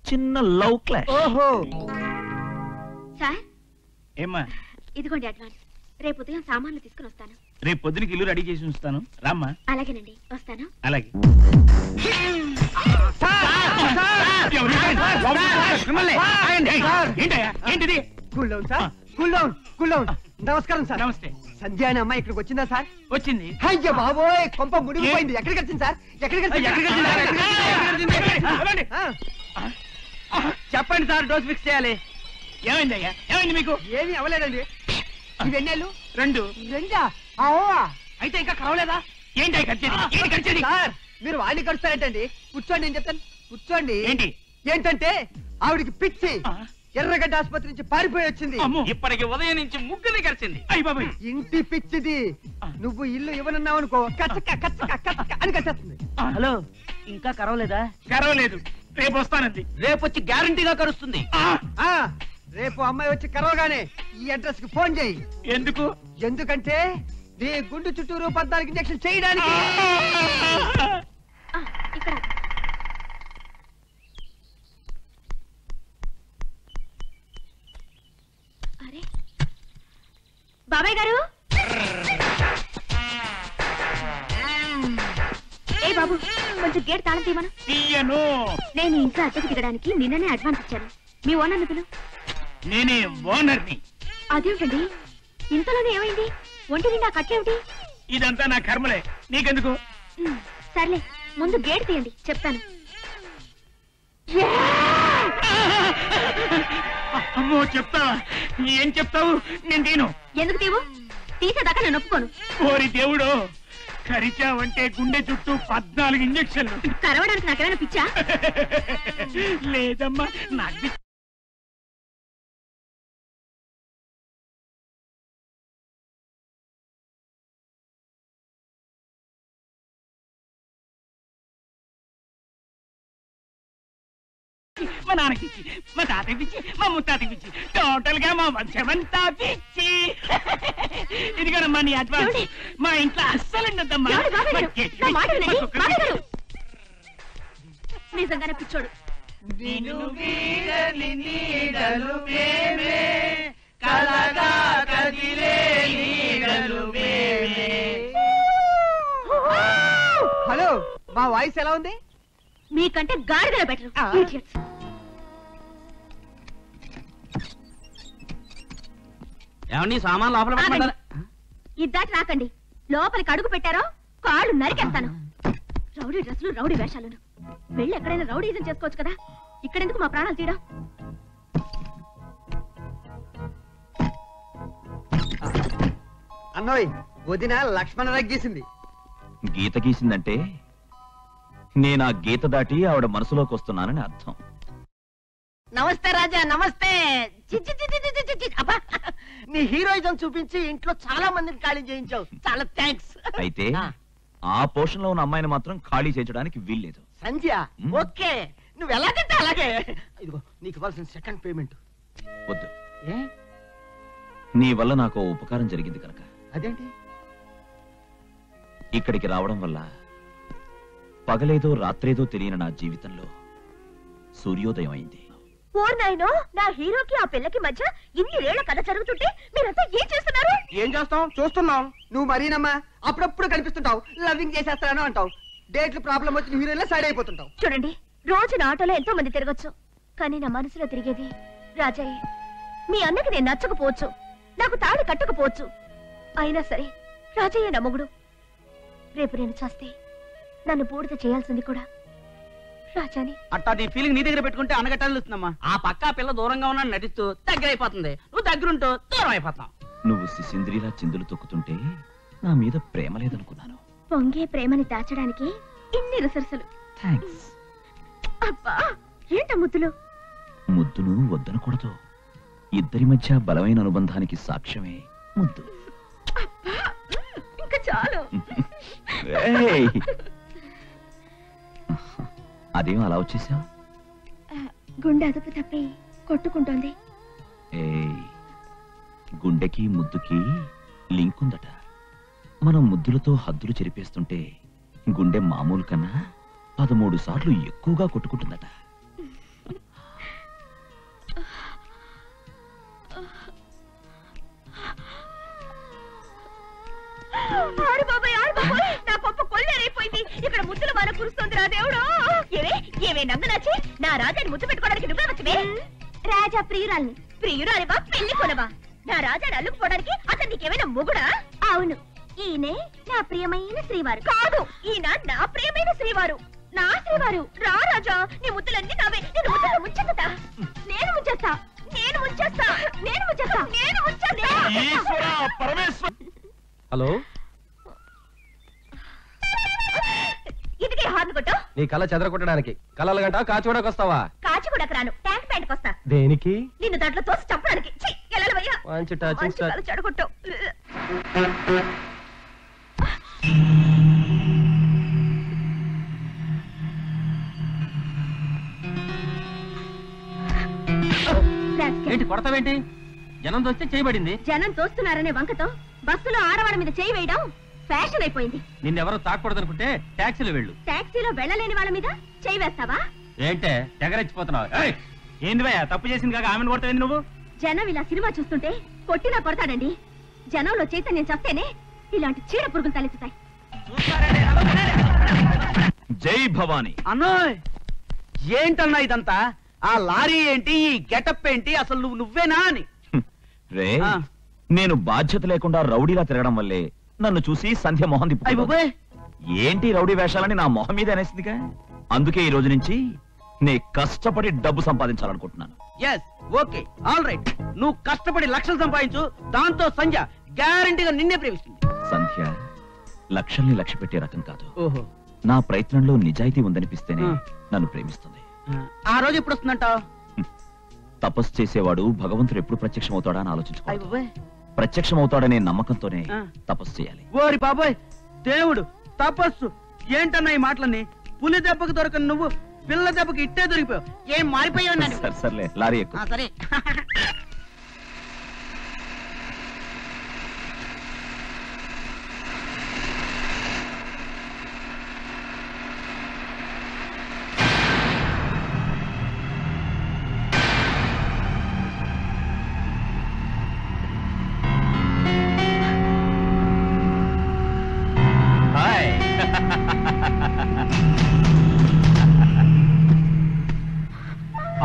చిన్న లవ్ క్లాష్. ఓహో. సార్, ఏమ్మా, ఇదిగోండి అడ్వాన్స్. రేపు ఉదయం సామాన్లు తీసుకుని వస్తాను. రేపు పొద్దునకి ఇల్లు రెడీ చేసి ఉంచుతాను, రామ్మా. అలాగేనండి, వస్తాను. అలాగే. ఏంటిది? Cool down sir, cool down, cool down. నమస్కారం సార్. నమస్తే. సంధ్య అనే అమ్మాయి ఇక్కడికి వచ్చిందా సార్? వచ్చింది. అయ్యో బాబోయ్, కొంప మునిగిపోయింది. ఎక్కడికి వచ్చింది సార్? ఎక్కడికి చెప్పండి సార్, డోస్ ఫిక్స్ చేయాలి. ఏమైందయ్యా? ఏమైంది మీకు? ఏమీ అవ్వలేదండి. ఇవెన్నెళ్ళు? 2. రెండా? అయితే ఇంకా కరవలేదా? ఏంటి ఖర్చేది? ఏంటి ఖర్చేది? సార్ మీరు వాడిని కడుస్తారేంటండి? కూర్చోండి, నేను చెప్తాను. కూర్చోండి. ఏంటి? ఏంటంటే ఆవిడికి పిచ్చి ఎర్రగడ్డ ఆసుపత్రి నుంచి పారిపోయి వచ్చింది. ఇప్పటికి ఉదయం నుంచి ముగ్గుని కరిచింది. అయ్యి బాబాయ్, ఇంటి పిచ్చిది. నువ్వు ఇల్లు ఇవ్వనన్నావు అనుకో కచ్చక కచ్చక కచ్చక అని కచ్చేస్తుంది. హలో, ఇంకా కరవలేదా? కరవలేదు, రేపు వస్తానంది. రేపు వచ్చి గ్యారంటీగా కరుస్తుంది. ఆ రేపు అమ్మాయి వచ్చి కరవగానే ఈ అడ్రస్ కి ఫోన్ చేయి. ఎందుకు? ఎందుకంటే నీ గుండు చుట్టూరు 14 ఇంజెక్షన్ చేయడానికి. ఇక్కడ అరే బాబాయ్ గారు. ఏ బాబు, కొంచెం గేట్ తాళం తీయమను. తీయను. నేను ఇంట్లో అద్దెకు దిగడానికి నిన్ననే అడ్వాన్స్ ఇచ్చాను. మీ ఓనర్ నిధులు. నేనే ఓనర్ని. అదేమిటండి, ఇంతలోనే ఏమైంది? ఒంటి నిండా కట్టేమిటి? ఇదంతా నా కర్మలే, నీకెందుకు? సర్లే, ముందు గేట్ తీయండి, చెప్తాను. అమ్మో, చెప్తావా? ఏం చెప్తావు? నేను తీను. ఎందుకు తీవు? తీసేదాకా నేను ఒప్పుకోను. ఓరి దేవుడు, కరిచావంటే గుండె చుట్టూ 14 ఇంజక్షన్లు. కరవడానికి నాకేమైనా పిచ్చా? లేదమ్మా, నాకు మా నాన్నకిచ్చి, మా తాతకిచ్చి, మా ముత్తాతకిచ్చి, టోటల్ గా మా వంశమంతా పిచ్చి. ఇదిగోనమ్మా నీ అడ్వాన్స్. మా ఇంట్లో అస్సలు ఉండద్దమ్మా. ఎవరు బాబాయ్ గారు? నా మాట వినండి, బాబాయ్ గారు. నిజంగానే పిచ్చోడు. హలో, మా వాయిస్ ఎలా ఉంది? మీకంటే గాడిదల బెటర్. ఏమండి, సామాన్ లోపల ఆగండి. ఇద్దాటి రాకండి. లోపలికి అడుగు పెట్టారో కాళ్ళు నరికేస్తాను. రౌడీ డ్రెస్సులు, రౌడీ వేషాలను. వెళ్ళి ఎక్కడైనా రౌడీజం చేసుకోవచ్చు కదా, ఇక్కడెందుకు మా ప్రాణాలు తీయడం? అన్నోయ్, వదిన లక్ష్మణ రగ్గేసింది. గీత గీసిందంటే నేను ఆ గీత దాటి ఆవిడ మనసులోకి వస్తున్నానని అర్థం. నమస్తే రాజా, నమస్తే. చి, చి, చి, చి, చి, చి, చి. అబ్బా, నీ హీరోయిజం చూపించి ఇంట్లో చాలా మందిని ఖాళీ చేయించావు. చాలా థ్యాంక్స్. అయితే ఆ పోర్షన్ లో ఉన్న అమ్మాయిని మాత్రం ఖాళీ చేయించడానికి వీల్లేదు. సంధ్య, ఓకే, నువ్వు ఎలాగంటే అలాగే. ఇదిగో నీకు ఇవ్వాల్సిన సెకండ్ పేమెంట్. వద్దు, ఏ? నీ వల్ల నాకు ఓ ఉపకారం జరిగింది కనుక. అదేంటి? ఇక్కడికి రావడం వల్ల పగలేదో రాత్రేదో తెలియని నా జీవితంలో సూర్యోదయం అయింది. ఓర్నాయనో, నా హీరోకి ఆ పిల్లకి మధ్య ఇన్ని ఏళ్ల కథ జరుగుతుంటే మీరంతా ఏం చేస్తున్నారు? ఏం చేస్తాం? చూస్తున్నాం. నువ్వు మరీనమ్మా అప్పుడప్పుడు కనిపిస్తుంటావు, లవ్వింగ్ చేసేస్తాను అంటావు. డేట్లు ప్రాబ్లం వచ్చిన హీరోయిన్ సైడ్ అయిపోతుంటావు. చూడండి, రోజు నా ఆటోలో ఎంతో మంది తిరగచ్చు, కానీ నా మనసులో తిరిగేది రాజయ్య. మీ అన్నకి నేను నచ్చకపోవచ్చు, నాకు తాళి కట్టకపోవచ్చు, అయినా సరే రాజయ్య నా మొగుడు. రేపు నేను చేస్తే నన్ను బూడిద చేయాల్సింది కూడా రాజాని. అట్టా నీ ఫీలింగ్ నీ దగ్గర పెట్టుకుంటే అనగట్టాలుస్తున్నామ్మా. ఆ పక్క పిల్ల దూరంగా ఉన్నా నటిస్తూ దగ్గర అయిపోతుంది, నువ్వు దగ్గరుంటూ దూరం అయిపోతావు. నువ్వు శిశింద్రిలా చిందులు తొక్కుతుంటే నా మీద ప్రేమ లేదనుకున్నాను. పొంగే ప్రేమని దాచడానికి ఇన్ని రిసర్సలు. థ్యాంక్స్. అబ్బా, ఏంట ముద్దులు? ముద్దును వద్దనకూడదు. ఇద్దరి మధ్య బలమైన అనుబంధానికి సాక్ష్యమే ముద్దు. ఇంకా చాలు. ఏయ్! అదేం అలా వచ్చేసావు? గుండె అదుపు తప్పి కొట్టుకుంటోంది. ఏయ్, గుండెకి ముద్దుకి లింక్ ఉందట. మనం ముద్దులతో హద్దులు చెరిపేస్తుంటే గుండె మామూలు కన్నా 13 సార్లు ఎక్కువగా కొట్టుకుంటుందట. నా పప్పు కొల్లేరైపోయింది. ఇక్కడ ముద్దుల వాన కురుస్తోంది రా దేవుడు. ఏవే నంగనాచి, నా రాజాని ముద్దు పెట్టుకోవడానికి నువ్వే వచ్చే రాజా ప్రియురాల్ని. ప్రియురాలివా, పెళ్లి కొనవా? నా రాజాని అల్లుకుపోవడానికి అతను నీకేమైనా మొగుడా? అవును, ఈయనే నా ప్రియమైన శ్రీవారు. కాదు, ఈయన నా ప్రియమైన శ్రీవారు. నా శ్రీవారు. రా రాజా, నీ ముద్దులన్నీ నావే. నేను ముద్దులో ముంచెత్తా, నేను ముంచేస్తా, నేను ముంచేస్తా, నేను ముంచేస్తా, నేను ముంచేస్తా. ఈశ్వర పరమేశ్వర. హలో, నీ కళ చెదరగొట్టడానికి. కళలు గంట కాచిగూడకు వస్తావా? కాచిగూడకు రాను, ట్యాంక్ ప్యాంట్కి వస్తా. దేనికి? నిన్ను దాంట్లో తోసి చంపడానికి. ఛీ, ఎల్లెలవయ్యా. మంచి టచింగ్ స్టార్. చెడగొట్టావు. ఏంటి కొడతావేంటి? జనం దోస్తే చేయబడింది. జనం తోస్తున్నారనే వంకతో బస్సులో ఆడవాళ్ళ మీద చేయి వేయడం ఫ్యాషన్ అయిపోయింది. నిన్నెవరో తాకూడదనుకుంటే టాక్సీలో వెళ్ళు. టాక్సీలో వెళ్ళలేని వాళ్ళ మీద చేయి వేస్తావా? ఏంటే తెగరెచ్చిపోతున్నావు? ఏంది భయ తప్పు చేసింది కాక ఆమెను కొడతావేంది నువ్వు? జనం ఇలా సినిమా చూస్తుంటే కొట్టినా కొడతాడండి. జనంలో చైతన్యం చస్తేనే ఇలాంటి చీడ పురుగులు తలెత్తుతాయి. జై భవానీ. అన్నోయ్, ఏంటన్నా ఇదంతా? ఆ లారీ ఏంటి, ఈ గెటప్ ఏంటి? అసలు నువ్వేనా అని. రే, నేను బాధ్యత లేకుండా రౌడీలా తిరగడం వల్లే నన్ను చూసి సంధ్య మొహం తిప్పు. ఏంటి రౌడీ వేషాలని నా మొహం మీద అనేసిందిగా. అందుకే ఈ రోజు నుంచి నే కష్టపడి డబ్బు సంపాదించాలనుకుంటున్నాను. Yes, okay, all right. నువ్వు కష్టపడి లక్షలు సంపాదించు, దాంతో సంధ్య గ్యారంటీగా నిన్నే ప్రేమిస్తుంది. సంధ్య లక్షల్ని లక్ష్య పెట్టే రకం కాదు. ఓహో, నా ప్రయత్నంలో నిజాయితీ ఉందనిపిస్తేనే నన్ను ప్రేమిస్తుంది. ఆ రోజు ఎప్పుడు వస్తుందంటావు? తపస్సు చేసేవాడు భగవంతుడు ఎప్పుడు ప్రత్యక్షమవుతాడా అని ఆలోచించుకో. ప్రత్యక్షమవుతాడనే నమ్మకంతోనే తపస్సు చేయాలి. ఓరి బాబోయ్, దేవుడు, తపస్సు ఏంటన్నా ఈ మాటలన్నీ? పులి దెబ్బకు దొరకని నువ్వు పిల్ల దెబ్బకి ఇట్టే దొరికిపోయావు. ఏం మారిపోయావు? సర్లే, లారీ ఎక్కువ. సరే.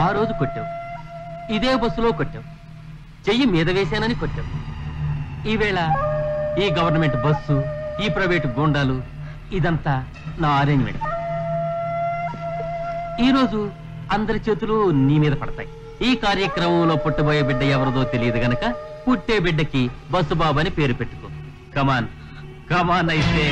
ఆ రోజు కొట్టావు, ఇదే బస్సులో కొట్టావు, చెయ్యి మీద వేశానని కొట్టావు. ఈవేళ ఈ గవర్నమెంట్ బస్సు, ఈ ప్రైవేటు గూండాలు, ఇదంతా నా అరేంజ్మెంట్. ఈరోజు అందరి చేతులు నీ మీద పడతాయి. ఈ కార్యక్రమంలో పుట్టబోయే బిడ్డ ఎవరిదో తెలియదు గనక పుట్టే బిడ్డకి బస్సు బాబు అని పేరు పెట్టుకో. కమాన్ కమాన్ అయితే.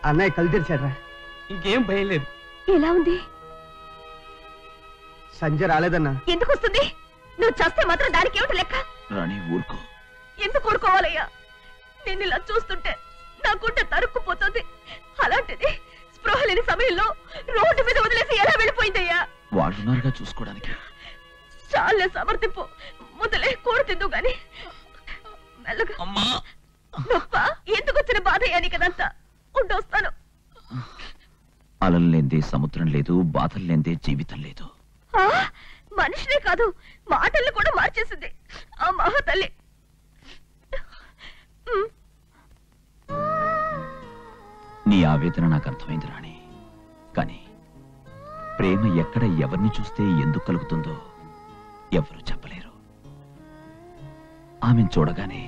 అన్నయ్య కళ్ళు తెరిచాడ్రా. ఇంకేం భయం లేదు. ఎలా ఉంది? సంజయ్ రాలేదన్నా. ఎందుకు వస్తుంది? నువ్వు చస్తే మాత్రం దానికి ఏమిటి లెక్క? రాణి ఊరుకో. ఎందుకు ఊరుకోవాలయ్యా? నేను ఇలా చూస్తుంటే నా గుండె తరుక్కుపోతుంది. అలాంటిది స్పృహ లేని సమయంలో రోడ్డు మీద వదిలేసి ఎలా వెళ్ళిపోయిందయ్యా? వాళ్ళున్నారుగా చూసుకోవడానికి. చాలే సమర్థింపు. మొదలే కూడ తిందు గాని మెల్లగా. నొప్ప ఎందుకు వచ్చిన బాధయ్యా నీకదంతా? ఉండొస్తాను. అలలు లేందే సముద్రం లేదు, బాధలు లేందే జీవితం లేదు. మనిషినే కాదు మాటల్ని కూడా మార్చేసింది ఆ మహాతల్లి. నీ ఆవేదన నాకు అర్థమైంది రాణి. కానీ ప్రేమ ఎక్కడ ఎవరిని చూస్తే ఎందుకు కలుగుతుందో ఎవరు చెప్పలేరు. ఆమెను చూడగానే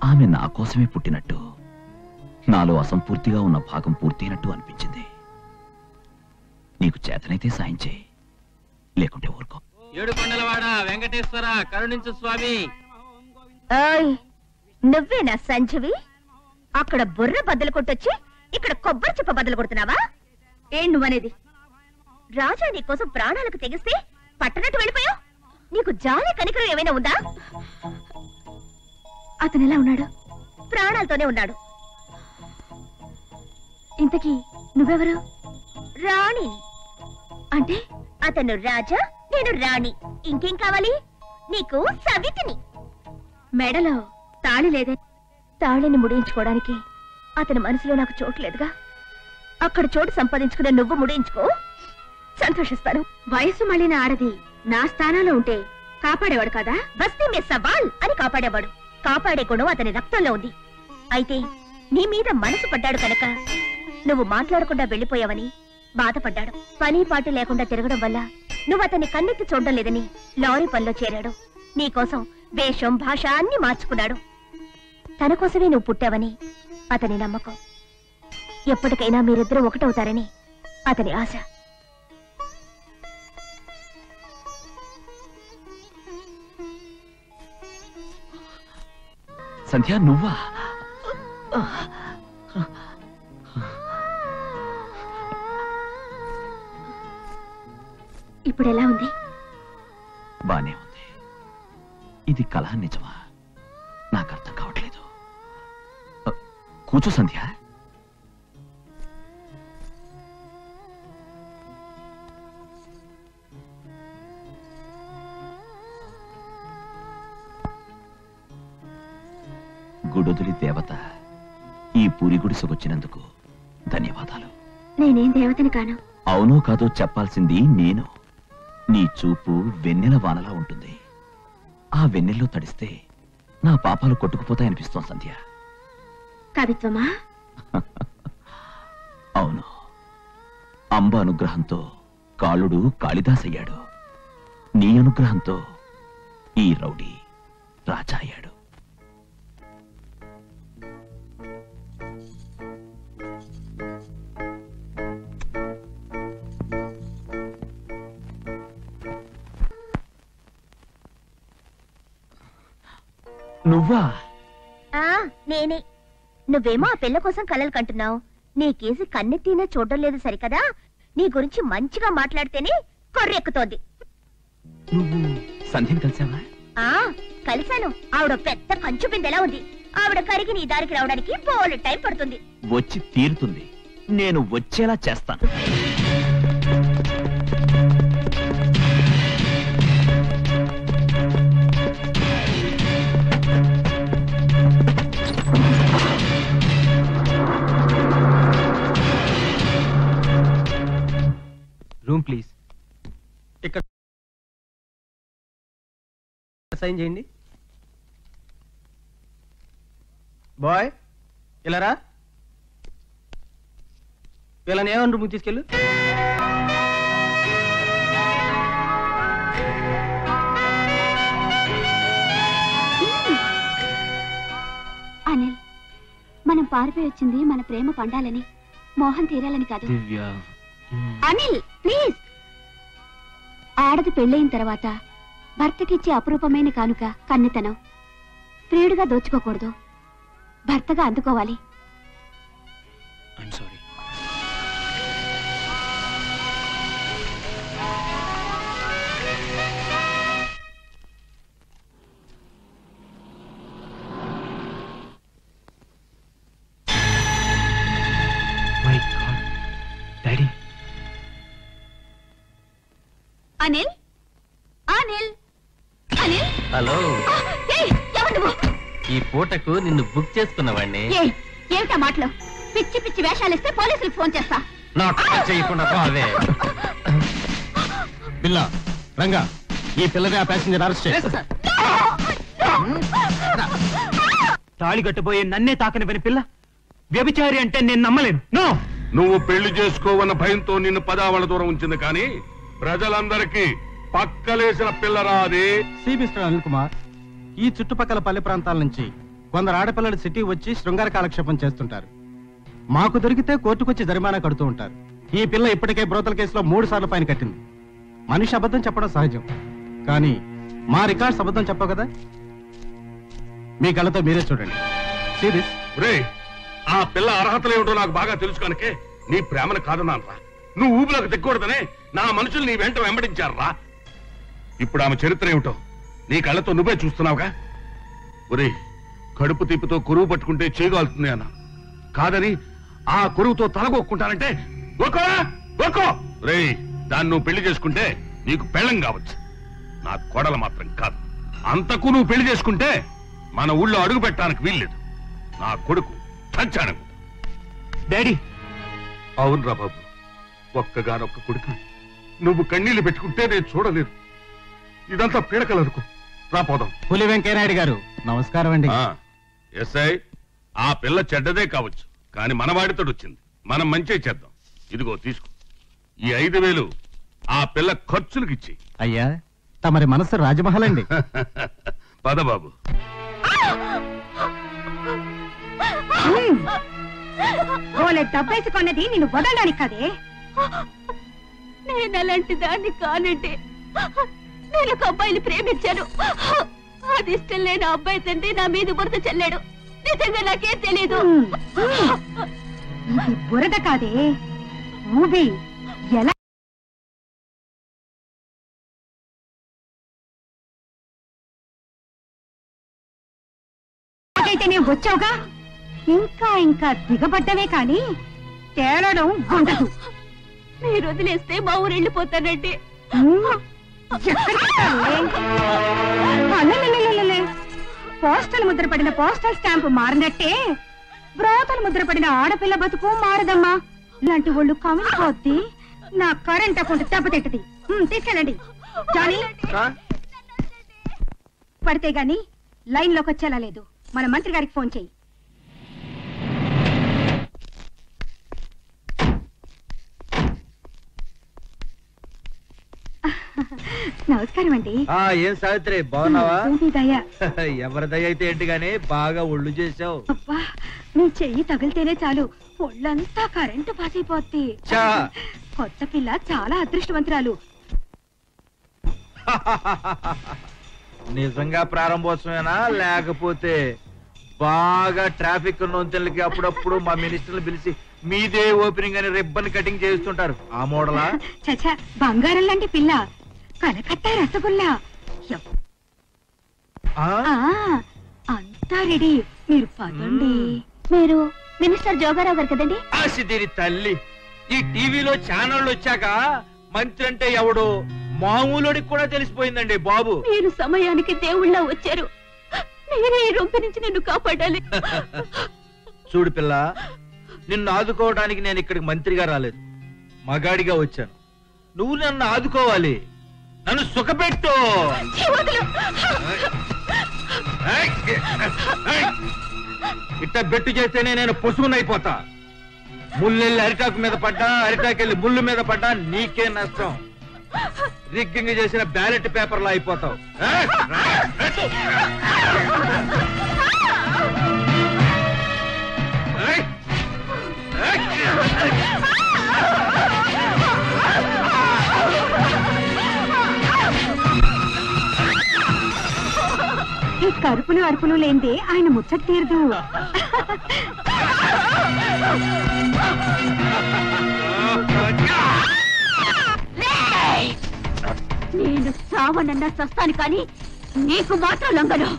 ఆమె నా కోసమే పుట్టినట్టు, నాలో అసంపూర్తిగా ఉన్న భాగం పూర్తయినట్టు అనిపించింది. నీకు చేతనైతే సాయం చేయి, లేకుంటే ఊరుకో. ఏడుకొండలవాడ వెంకటేశ్వర కరుణించు స్వామి. నువ్వేనా సంజీవి? అక్కడ బుర్ర బద్దలు కొట్టొచ్చి ఇక్కడ కొబ్బరి చెప్ప బద్దలు కొడుతున్నావా? ఏం నువ్వనేది? రాజా నీ కోసం ప్రాణాలకు తెగిస్తే పట్టనట్టు వెళ్ళిపోయావు. నీకు జాలి కనికరం ఏమైనా ఉందా? అతను ఎలా ఉన్నాడు? ప్రాణాలతోనే ఉన్నాడు. ఇంతకీ నువ్వెవరు? రాణి. అంటే అతను రాజా, నేను రాణి. ఇంకేం కావాలి నీకు? సవితిని. మెడలో తాళి లేదే. తాళిని ముడించుకోవడానికి అతని మనసులో నాకు చోటు లేదుగా. అక్కడ చోటు సంపాదించుకున్న నువ్వు ముడించుకో, సంతోషిస్తాను. వయసు మళ్ళిన ఆడది నా స్థానంలో ఉంటే కాపాడేవాడు కదా. బస్తీ మే సవాల్ అని కాపాడేవాడు. కాపాడే గుణం అతని రక్తంలో ఉంది. అయితే నీ మీద మనసు పడ్డాడు కనుక నువ్వు మాట్లాడకుండా వెళ్ళిపోయావని బాధపడ్డాడు. పని పాటు లేకుండా తిరగడం వల్ల నువ్వు అతన్ని కన్నెత్తి చూడడం లేదని లారీ పనిలో చేరాడు. నీకోసం వేషం భాష అన్ని మార్చుకున్నాడు. తన కోసమే నువ్వు పుట్టావని అతని నమ్మకం. ఎప్పటికైనా మీరిద్దరూ ఒకటవుతారని అతని ఆశ. సంధ్య నువ్వా? ఇప్పుడు ఎలా ఉంది? బానే ఉంది. ఇది కళ నిజమా నాకు అర్థం కావట్లేదు. కూర్చో సంధ్య. గుడొదిలి దేవత ఈ పూరి గుడిసెకొచ్చినందుకు ధన్యవాదాలు. నేనేం దేవతని కాను. అవునో కాదో చెప్పాల్సింది నేను. నీ చూపు వెన్నెల వానలా ఉంటుంది. ఆ వెన్నెల్లో తడిస్తే నా పాపాలు కొట్టుకుపోతాయనిపిస్తోంది సంధ్య. కవిత్వమా? అవును. అంబ అనుగ్రహంతో కాళుడు కాళిదాసయ్యాడు. నీ అనుగ్రహంతో ఈ రౌడీ రాజా అయ్యాడు. నువ్వా? నేనే. నువ్వేమో ఆ పిల్ల కోసం కలలు కంటున్నావు. నీ కేసు కన్నెత్తినే చూడడం లేదు సరికదా. నీ గురించి మంచిగా మాట్లాడితేనే కొర్రెక్కుతోంది. నువ్వు సంధ్యని కలిసావా? కలిశాను. ఆవిడ పెద్ద కంచు బిందెలా ఉంది. ఆవిడ కరిగి నీ దారికి రావడానికి బోలెడు టైం పడుతుంది. వచ్చి తీరుతుంది. నేను వచ్చేలా చేస్తాను. Room please. ఇక్కడ సైన్ చేయండి. బాయ్ ఇలా రా. వీళ్ళని ఏమని రూమ్కి తీసుకెళ్ళు. అనిల్, మనం పారిపోయి వచ్చింది మన ప్రేమ పండాలని, మోహన్ తీరాలని కాదు. అనిల్ ప్లీజ్. ఆడది పెళ్ళయిన తర్వాత భర్తకిచ్చే అపురూపమైన కానుక కన్నెతనం. ప్రియుడిగా దోచుకోకూడదు, భర్తగా అందుకోవాలి. అనిల్ అనిల్ అనిల్ హలో ఎవరు నువ్వు? ఈ పూటకు నిన్ను బుక్ చేసుకున్నవాడిని. ఏమిటా మాటలు? పిచ్చి పిచ్చి వేషాలు ఇస్తే పోలీసులకు ఫోన్ చేస్తా. నా చేయకుండా అవే పిల్ల రంగా ఈ పిల్లనే ఆ ప్యాసింజర్ అరెస్ట్ చేయి. తాళి కట్టబోయే నన్నే తాకనివని పిల్ల వ్యభిచారి అంటే నేను నమ్మలేను. నో, నువ్వు పెళ్లి చేసుకోవన్న భయంతో నిన్ను పదావళ దూరం ఉంచింది కానీ ప్రజలందరికీ పక్కలేసిన పిల్లరా అది. సి మిస్టర్ అనిల్ కుమార్, ఈ చుట్టుపక్కల పల్లె ప్రాంతాల నుంచి కొందరు ఆడపిల్లలు సిటీ వచ్చి శృంగార కాలక్షేపం చేస్తుంటారు. మాకు దొరికితే కోర్టుకొచ్చి జరిమానా కడుతూ ఉంటారు. ఈ పిల్ల ఇప్పటికే బ్రోతల కేసులో 3 సార్లు ఫైన్ కట్టింది. మనిషి అబద్ధం చెప్పడం సహజం, కానీ మా రికార్డ్స్ అబద్ధం చెప్పవు కదా. మీ కళ్ళతో మీరే చూడండి. సీరియస్ రే, ఆ పిల్ల అర్హతలు ఏమిటో నాకు బాగా తెలుసు కనుకే నీ ప్రేమను కాదన్నానరా. నువ్వు ఊపిలోకి దిక్కకూడదనే నా మనుషులు నీ వెంట వెంబడించారా. ఇప్పుడు ఆమె చరిత్ర ఏమిటో నీ కళ్ళతో నువ్వే చూస్తున్నావుగా. ఒరే, కడుపు తిప్పుతో కురువు పట్టుకుంటే చేయగలుగుతుంది అన్న, కాదని ఆ కురువుతో తలగొక్కుంటానంటే ఒక్కో రే, దాన్ని నువ్వు పెళ్లి చేసుకుంటే నీకు పెళ్ళం కావచ్చు, నా కోడలు మాత్రం కాదు. అంతకు నువ్వు పెళ్లి చేసుకుంటే మన ఊళ్ళో అడుగు పెట్టడానికి వీల్లేదు. నా కొడుకు చచ్చాను. డాడీ. అవునరా బాబు, ఒక్కగానొక్క కొడుకు నువ్వు కన్నీళ్లు పెట్టుకుంటే నేను చూడలేదు. ఇదంతా పీడకలనుకో. రాపోదాం. పులి వెంకయ్యనాయుడు గారు నమస్కారం అండి. ఎస్ఐ, ఆ పిల్ల చెడ్డదే కావచ్చు, కానీ మనవాడితో వచ్చింది. మనం మంచి చేద్దాం. ఇదిగో తీసుకో, ఈ 5,000 ఆ పిల్ల ఖర్చులకు ఇచ్చి. అయ్యా, తమరి మనసు రాజమహల్ అండి. పద బాబు. డబ్బేసుకున్నది నిన్ను వదలడానికి కదే. నేను అలాంటి దాన్ని కానండి. నేను ఒక అబ్బాయిని ప్రేమించాను. అది ఇష్టం లేని అబ్బాయి తండ్రి నా మీద బురద చల్లాడు. నిజంగా నాకేం తెలీదు. బురద కాదే, ఊబి. ఎలా అయితే నేను వచ్చావుగా, ఇంకా ఇంకా దిగబడ్డవే కాని తేలడం ఉండదు. మీరు వదిలేస్తే మా ఊరు వెళ్ళిపోతానండి. పోస్టల్ ముద్ర పడిన పోస్టల్ స్టాంపు మారినట్టే బ్రోతలు ముద్ర పడిన ఆడపిల్ల బతుకు మారదమ్మా. ఇలాంటి ఒళ్ళు కమిలిపోద్ది. నా కరెంట్ అకౌంట్ దెబ్బతింటది. తీసుకెళ్ళండి. జానీ, పడితే గాని లైన్ లోకి వచ్చేలా లేదు. మన మంత్రి గారికి ఫోన్ చెయ్యి. నమస్కారం అండి. ఏం సావిత్రి, బాగున్నావా? దయ. ఎవరి దయ అయితే ఏంటి గానీ బాగా ఒళ్ళు చేసావు. అబ్బా, నీ చెయ్యి తగిలితేనే చాలు ఒళ్ళంతా కరెంటు పాస్ అయిపోద్ది. కొత్త పిల్ల చాలా అదృష్టవంతురాలు. నిజంగా ప్రారంభోత్సవమేనా, లేకపోతే బాగా ట్రాఫిక్ నొంతలకి అప్పుడప్పుడు మా మినిస్టర్లు పిలిచి మీదే ఓపెనింగ్ అని రిబ్బన్ కటింగ్ చేస్తుంటారు, ఆ మోడలా? చచ్చా, బంగారం లాంటి పిల్ల, కనకట్ట రసగుల్లా. అంతా రెడీ, మీరు పదండి. మీరు మినిస్టర్ జోగారావు గారు కదండి? దీని తల్లి, ఈ టీవీలో ఛానళ్ళు వచ్చాక మంత్రి అంటే ఎవడు మామూలుడికి కూడా తెలిసిపోయిందండి బాబు. మీరు సమయానికి దేవుళ్ళ వచ్చారు. మీరే ఈ రొంపి నుంచి నిన్ను కాపాడాలి. చూడు పిల్ల, నిన్ను ఆదుకోవడానికి నేను ఇక్కడికి మంత్రిగా రాలేదు, మగాడిగా వచ్చాను. నువ్వు నన్ను ఆదుకోవాలి, నన్ను సుఖపెట్టు. ఇట్ట బెట్టు చేస్తేనే నేను పొసుగునైపోతా. ముళ్ళెళ్ళి అరిటాకు మీద పడ్డా, అరిటాకెళ్ళి ముళ్ళు మీద పడ్డా నీకే నష్టం. రిగ్గింగ్ చేసిన బ్యాలెట్ పేపర్లో అయిపోతావు. ఈ కరుపులు అరుపులు లేందే ఆయన ముచ్చట తీరదు. నేను సావనన్నా చస్తాను కానీ నీకు మాత్రం లొంగను.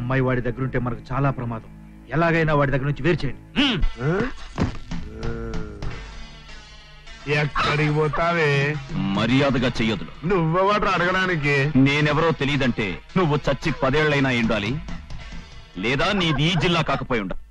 అమ్మాయి వాడి దగ్గర ఉంటే మనకు చాలా ప్రమాదం. ఎలాగైనా వాడి దగ్గర నుంచి వేరు చేయండి. ఎక్కడికి పోతావే? మర్యాదగా చెయ్యదు. నువ్వెవరు అడగడానికి? నేనెవరో తెలియదంటే నువ్వు చచ్చి 10 ఏళ్లైనా ఉండాలి, లేదా నీది ఈ జిల్లా కాకపోయి ఉండాలి.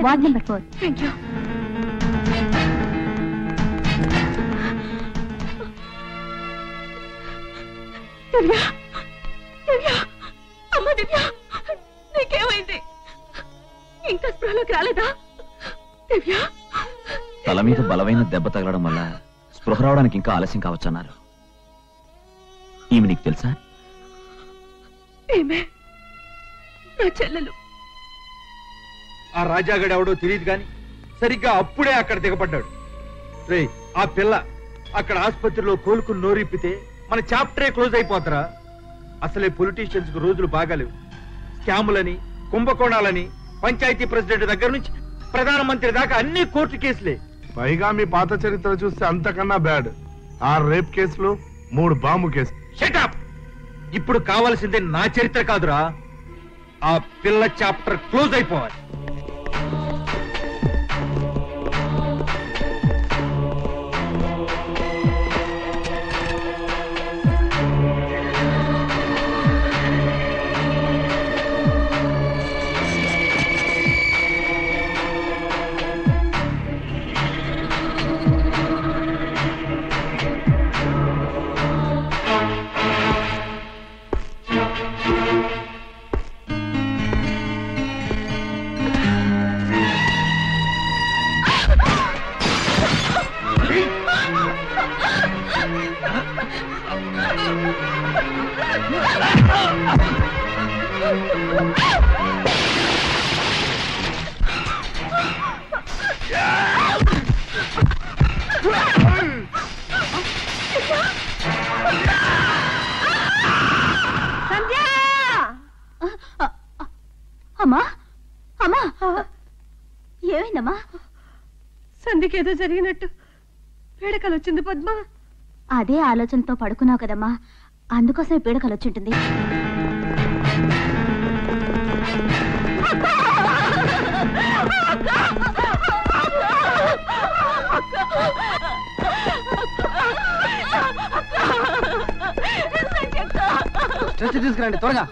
Ward number 4. Thank you. Divya, Divya, అమ్మ దివ్య, నీకేమైంది? ఇంకా స్పృహలోకి రాలేదా? దివ్య, తల మీద బలమైన దెబ్బ తగలడం వల్ల స్పృహ రావడానికి ఇంకా ఆలస్యం కావచ్చన్నారు. ఈమె నీకు తెలుసా? ఏమే, నా చెల్లెలు. ఆ రాజాగడు ఎవడో తెలియదు గాని సరిగ్గా అప్పుడే అక్కడ దిగబడ్డాడు. రే, ఆ పిల్ల అక్కడ ఆసుపత్రిలో కోలుకుని నోరిప్పితే మన చాప్టరే క్లోజ్ అయిపోతారా? అసలే పొలిటీషియన్స్ కు రోజులు బాగాలేవు. స్కాములని, కుంభకోణాలని, పంచాయతీ ప్రెసిడెంట్ దగ్గర నుంచి ప్రధానమంత్రి దాకా అన్ని కోర్టు కేసులే. పైగా మీ పాత చరిత్ర చూస్తే అంతకన్నా బ్యాడ్. 6 రేప్ కేసులు, 3 బాంబు కేసులు. షటప్! ఇప్పుడు కావాల్సిందే నా చరిత్ర కాదురా, ఆ పిల్ల చాప్టర్ క్లోజ్ అయిపోవాలి. అమ్మా, అమ్మా, ఏమైందమ్మా? సంధికేదో జరిగినట్టు పీడకలు వచ్చింది పద్మ. అదే ఆలోచనతో పడుకున్నావు కదమ్మా, అందుకోసమే పీడకలు వచ్చింటుంది. స్ట్రెచ్ తీసుకురండి త్వరగా.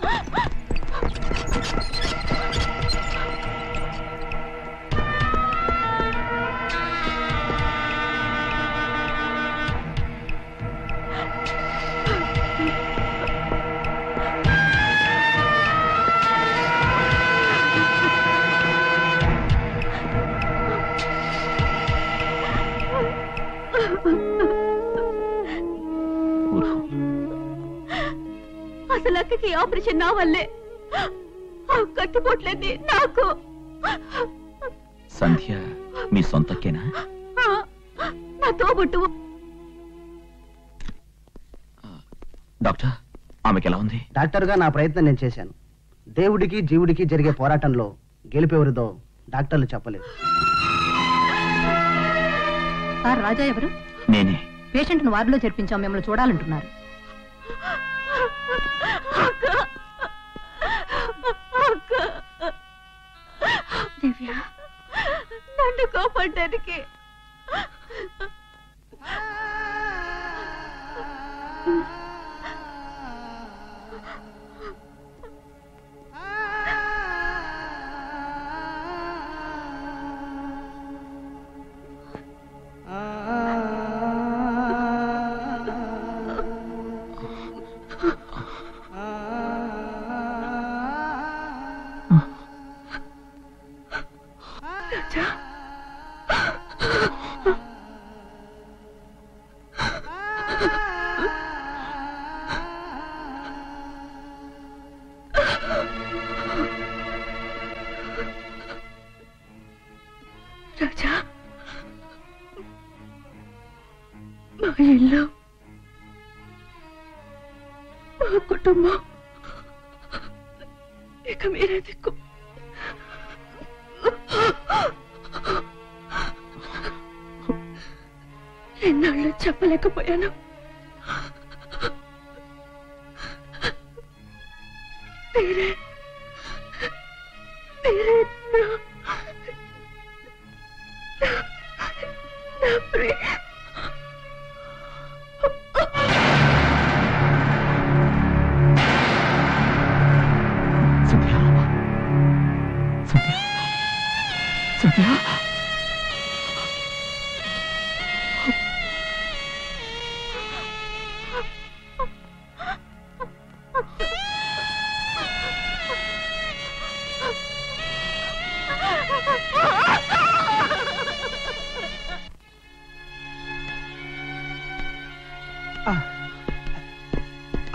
అసలు అక్కకి ఆపరేషన్ నా వల్లే. కట్టుకోవట్లేదు నాకు. సంధ్య మీ సొంతకేనా? నా తోబుట్టు. డాక్టర్, ఆమెకి ఎలా ఉంది? డాక్టర్గా నా ప్రయత్నం నేను చేశాను. దేవుడికి జీవుడికి జరిగే పోరాటంలో గెలిపేవరిదో డాక్టర్లు చెప్పలేదు. సార్ రాజా ఎవరు? నేనే. పేషెంట్ ను వార్డులో చేర్పించాం, మిమ్మల్ని చూడాలంటున్నారు. దివ్య, నన్ను కాపాడడానికి రాజా, మా ఇల్లు, మా కుటుంబం ఇక మీరే దిక్కు. ఎన్నాళ్ళు చెప్పలేకపోయాను. తీరే తీరే నా ప్రియ. సంధ్య, సంధ్య, సంధ్య.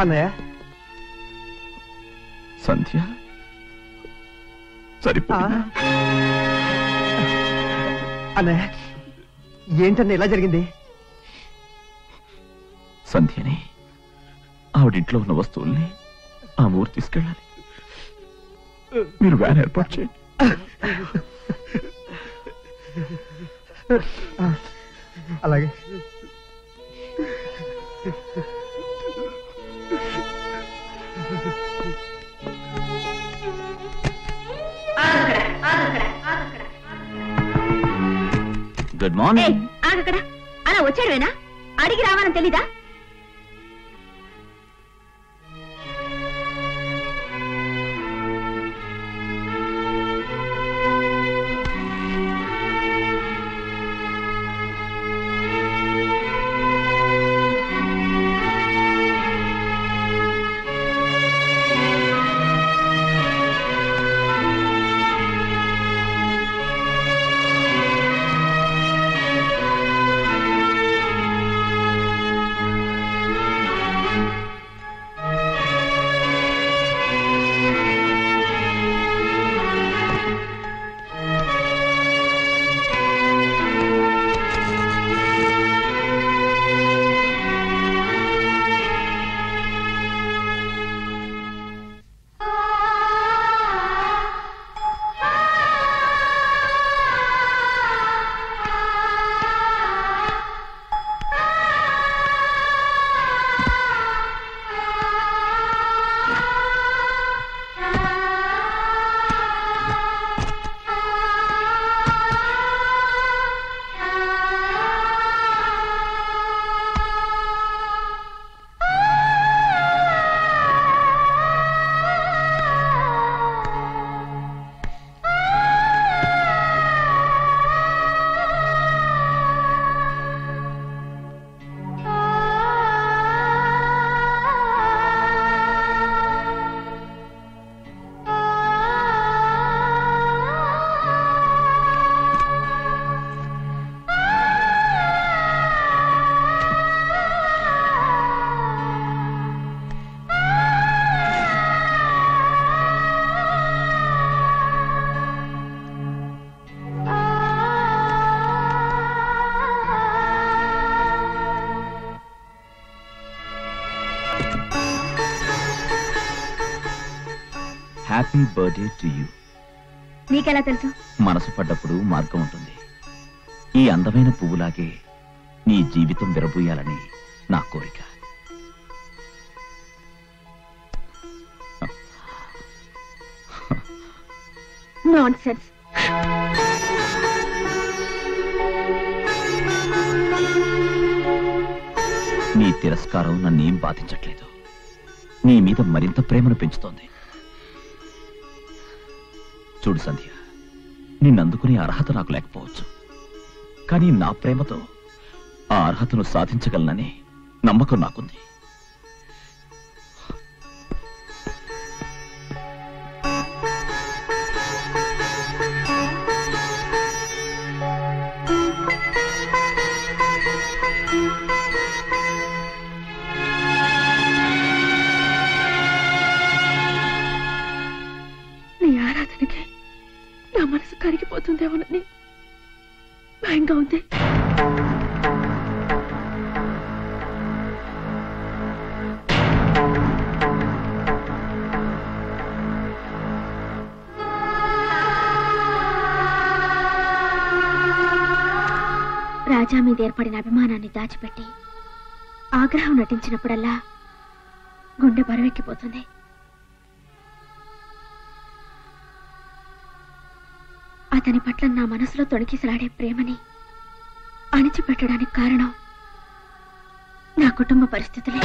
అన్నయ్య, సంధ్య సరిపోయిందా? అన్నయ్య, ఏంటన్నా ఇలా జరిగింది? సంధ్యని, ఆవిడింట్లో ఉన్న వస్తువుల్ని ఆ ఊరు తీసుకెళ్ళాలి. మీరు వ్యాన్ ఏర్పాటు చేయండి. అలాగే. Good morning. ఆగక్కడ, అలా వచ్చాడువేనా? అడిగి రావాలని తెలీదా? Happy birthday to you. నీకెలా తెలుసు? మనసు పడ్డప్పుడు మార్గం ఉంటుంది. ఈ అందమైన పువ్వులాగే నీ జీవితం విరబూయాలని నా కోరిక. నాన్సెన్స్. నీ తిరస్కారం నన్నేం బాధించట్లేదు. నీ మీద మరింత ప్రేమను పెంచుతోంది. చూడు సంధ్య, నిన్నందుకునే అర్హత నాకు లేకపోవచ్చు, కానీ నా ప్రేమతో ఆ అర్హతను సాధించగలనని నమ్మకం నాకుంది. నీ ఆరాధనకి నా మనసు కరిగిపోతుందేమోనని భయంగా ఉంది. రాజా మీద ఏర్పడిన అభిమానాన్ని దాచిపెట్టి ఆగ్రహం నటించినప్పుడల్లా గుండె బరువెక్కిపోతుంది. అతని పట్ల నా మనసులో తొణికిసలాడే ప్రేమని అణిచిపెట్టడానికి కారణం నా కుటుంబ పరిస్థితులే.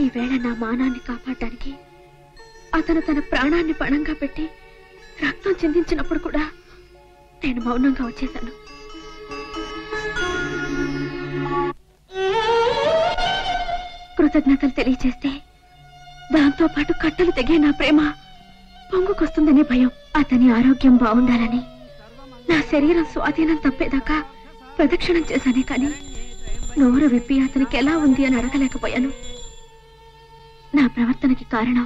ఈవేళ నా మానాన్ని కాపాడడానికి అతను తన ప్రాణాన్ని పణంగా పెట్టి రక్తం చిందించినప్పుడు కూడా నేను మౌనంగా వచ్చేశాను. కృతజ్ఞతలు తెలియచేస్తే దాంతో పాటు కట్టలు తెగే నా ప్రేమ పొంగుకొస్తుందనే భయం. అతని ఆరోగ్యం బాగుండాలని నా శరీరం స్వాధీనం తప్పేదాకా ప్రదక్షిణం చేశానే కానీ నోరు విప్పి అతనికి ఎలా ఉంది అని అడగలేకపోయాను. నా ప్రవర్తనకి కారణం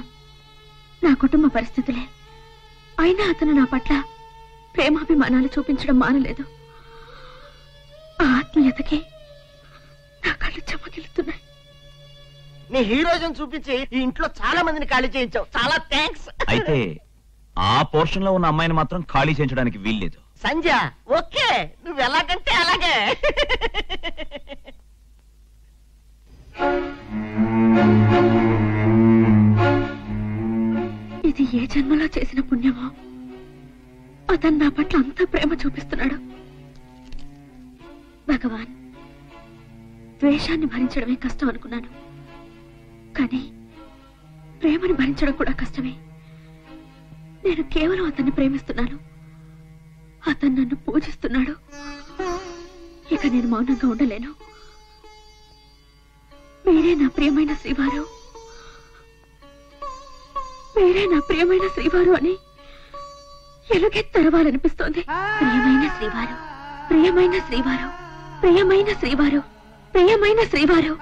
నా కుటుంబ పరిస్థితులే. అయినా అతను నా పట్ల ప్రేమాభిమానాలు చూపించడం మానలేదు. ఆ ఆత్మీయతకి నా కళ్ళు చెమ్మగిలుతున్నాయి. నీ హీరోజన్ చూపించి ఈ ఇంట్లో చాలా మందిని ఖాళీ చేయించావు. చాలా థ్యాంక్స్. అయితే ఆ పోర్షన్ లో ఉన్న అమ్మాయిని మాత్రం ఖాళీ చేయించడానికి వీల్లేదు. సంధ్య ఓకే, నువ్వు ఎలాగంటే అలాగే. ఇది ఏ జన్మలో చేసిన పుణ్యమో అతను నా పట్ల అంత ప్రేమ చూపిస్తున్నాడు. భగవాన్, ద్వేషాన్ని భరించడమే కష్టం అనుకున్నాను, కానీ ప్రేమని భరించడం కూడా కష్టమే. నేను కేవలం అతన్ని ప్రేమిస్తున్నాను, అతను నన్ను పూజిస్తున్నాడు. ఇక నేను మౌనంగా ఉండలేను. మీరే నా ప్రియమైన శ్రీవారు, మీరే నా ప్రియమైన శ్రీవారు అని ఎలుగెత్తరవాలనిపిస్తోంది. ప్రియమైన శ్రీవారు, ప్రియమైన శ్రీవారు, ప్రియమైన శ్రీవారు, ప్రియమైన శ్రీవారు.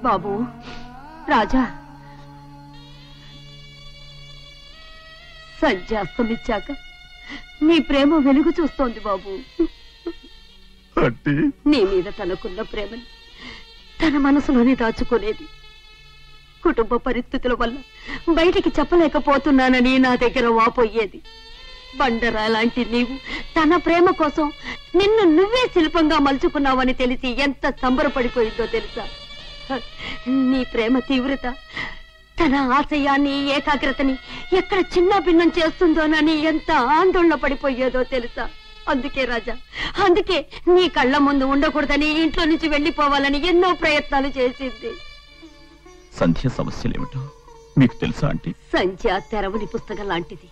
బాబు రాజా, సంధ్యాస్తమిచ్చాక నీ ప్రేమ వెలుగు చూస్తోంది బాబు. నీ మీద తనకున్న ప్రేమని తన మనసులోనే దాచుకునేది. కుటుంబ పరిస్థితుల వల్ల బయటికి చెప్పలేకపోతున్నానని నా దగ్గర వాపోయేది. బండరా లాంటి నీవు తన ప్రేమ కోసం నిన్ను నువ్వే శిల్పంగా మలుచుకున్నావని తెలిసి ఎంత సంబరపడిపోయిందో తెలుసా? నీ ప్రేమ తీవ్రత తన ఆశయాన్ని, ఏకాగ్రతని ఎక్కడ చిన్న భిన్నం చేస్తుందోనని ఎంత ఆందోళన పడిపోయేదో తెలుసా? అందుకే రాజా, అందుకే నీ కళ్ళ ముందు ఉండకూడదని, ఇంట్లో నుంచి వెళ్లిపోవాలని ఎన్నో ప్రయత్నాలు చేసింది. సంధ్య సమస్యలేమిటో మీకు తెలుసా ఆంటీ? సంధ్య తెరవని పుస్తకం లాంటిది.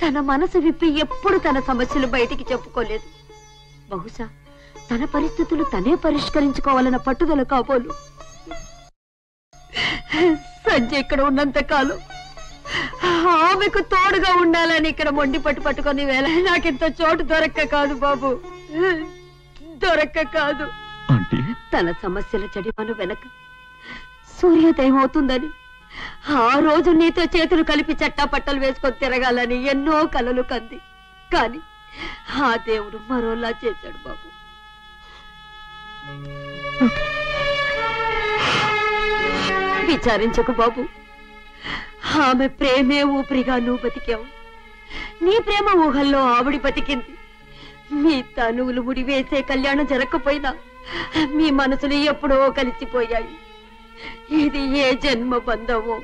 తన మనసు విప్పి ఎప్పుడు తన సమస్యలు బయటికి చెప్పుకోలేదు. బహుశా తన పరిస్థితులు తనే పరిష్కరించుకోవాలన్న పట్టుదల కాబోలు. సంధ్య ఇక్కడ ఉన్నంత కాలం ఆమెకు తోడుగా ఉండాలని ఇక్కడ మొండి పట్టుకొని వేళ నాకింత చోటు దొరక్క కాదు బాబు, దొరక్క కాదు. తన సమస్యల చడివాను వెనక సూర్యోదయం అవుతుందని, ఆ రోజు నీతో చేతులు కలిపి చట్టాపట్టలు వేసుకొని తిరగాలని ఎన్నో కలలు కంది. కాని ఆ దేవుడు మరోలా చేశాడు బాబు. విచారించకు బాబు, ఆమె ప్రేమే ఊపిరిగా నువ్వు బతికావు. నీ ప్రేమ ఊహల్లో ఆవిడి బతికింది. మీ తనువులు ముడివేసే కళ్యాణం జరగకపోయినా మీ మనసులు ఎప్పుడో కలిసిపోయాయి. ఇది ఏ జన్మ బంధమో.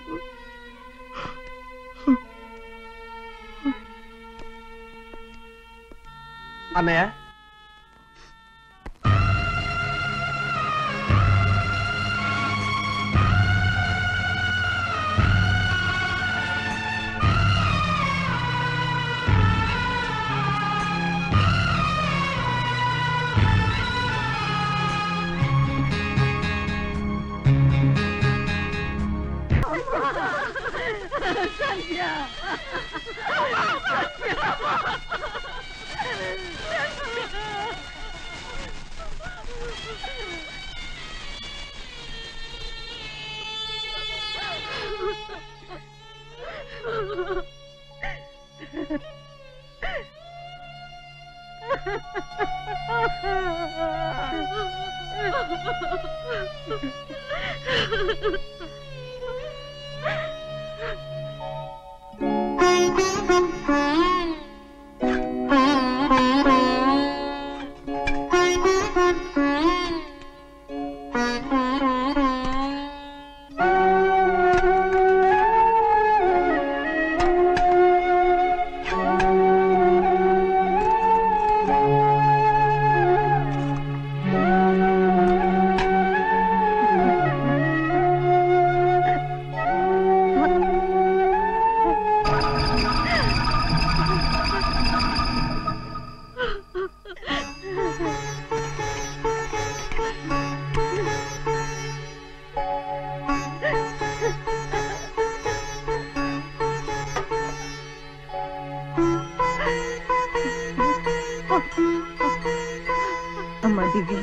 అన్నయ్య, అమ్మా దివ్య,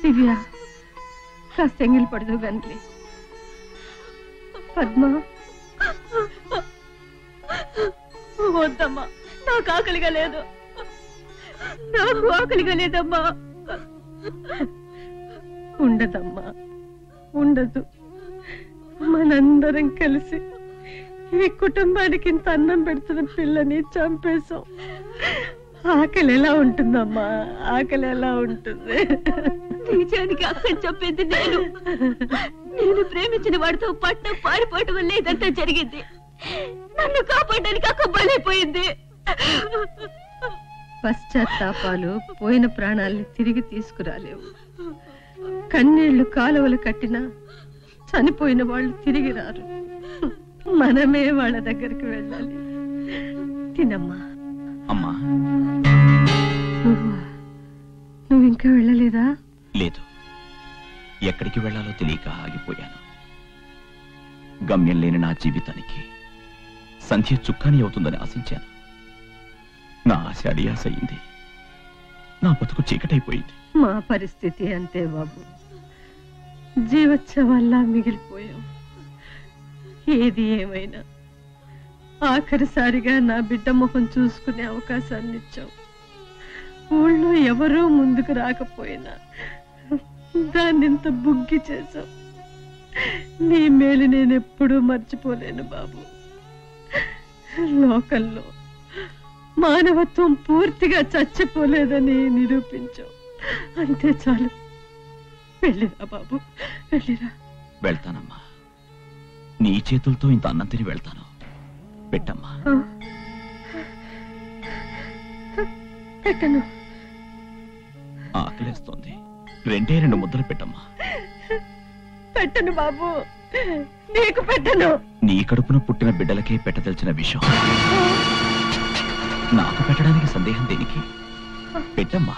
దివ్య కాస్త ఎంగిలి పడదు గంట్లే. పద్మ, వద్దమ్మా, నాకు ఆకలిగా లేదు, నాకు ఆకలిగా లేదమ్మా. ఉండదమ్మా, ఉండదు. మనందరం కలిసి ఈ కుటుంబానికి ఇంత అన్నం పెడుతున్న పిల్లని చంపేశాం. ఆకలి ఎలా ఉంటుందమ్మా, ఆకలి ఎలా ఉంటుంది? నిజానికి అక్కని చెప్పింది నేను. నేను ప్రేమించిన వాడితో పట్నం పారిపోవటం వల్ల ఇదంతా జరిగింది. నన్ను కాపాడడానికి అక్క బలైపోయింది. పశ్చాత్తాపాలు పోయిన ప్రాణాల్ని తిరిగి తీసుకురాలేవు. కన్నీళ్లు కాలువలు కట్టినా చనిపోయిన వాళ్ళు తిరిగి రారు. మనమే వాళ్ళ దగ్గరికి వెళ్ళాలి. తినమ్మా. అమ్మా, నువ్వు ఇంకా వెళ్ళలేదా? లేదు, ఎక్కడికి వెళ్ళాలో తెలియక ఆగిపోయాను. గమ్యం లేని నా జీవితానికి సంధ్య చుక్కాని అవుతుందని ఆశించాను. నా ఆశ అడియాస అయింది. నా బతుకు చీకటైపోయింది. మా పరిస్థితి అంతే బాబు, జీవోత్సవాల్లా మిగిలిపోయాం. ఏది ఏమైనా ఆఖరిసారిగా నా బిడ్డ మొహం చూసుకునే అవకాశాన్ని ఇచ్చావు. ఊళ్ళో ఎవరూ ముందుకు రాకపోయినా దాన్నింత బుగ్గి చేశావు. నీ మేలు నేనెప్పుడూ మర్చిపోలేను బాబు. లోకంలో మానవత్వం పూర్తిగా చచ్చిపోలేదని నిరూపించావు. అంతే చాలు. వెళ్ళిరా బాబు, వెళ్ళిరా. వెళ్తానమ్మా, నీ చేతులతో ఇంత అన్నం తిని వెళ్తాను. పెట్టమ్మా. పెట్టను. ఆకలేస్తోంది. 2 ముద్దలు పెట్టమ్మా. పెట్టను బాబు. నీకు పెట్టను. నీ కడుపున పుట్టిన బిడ్డలకే పెట్టదలిచిన విషయం నాకు పెట్టడానికి సందేహం దేనికి? పెట్టమ్మా.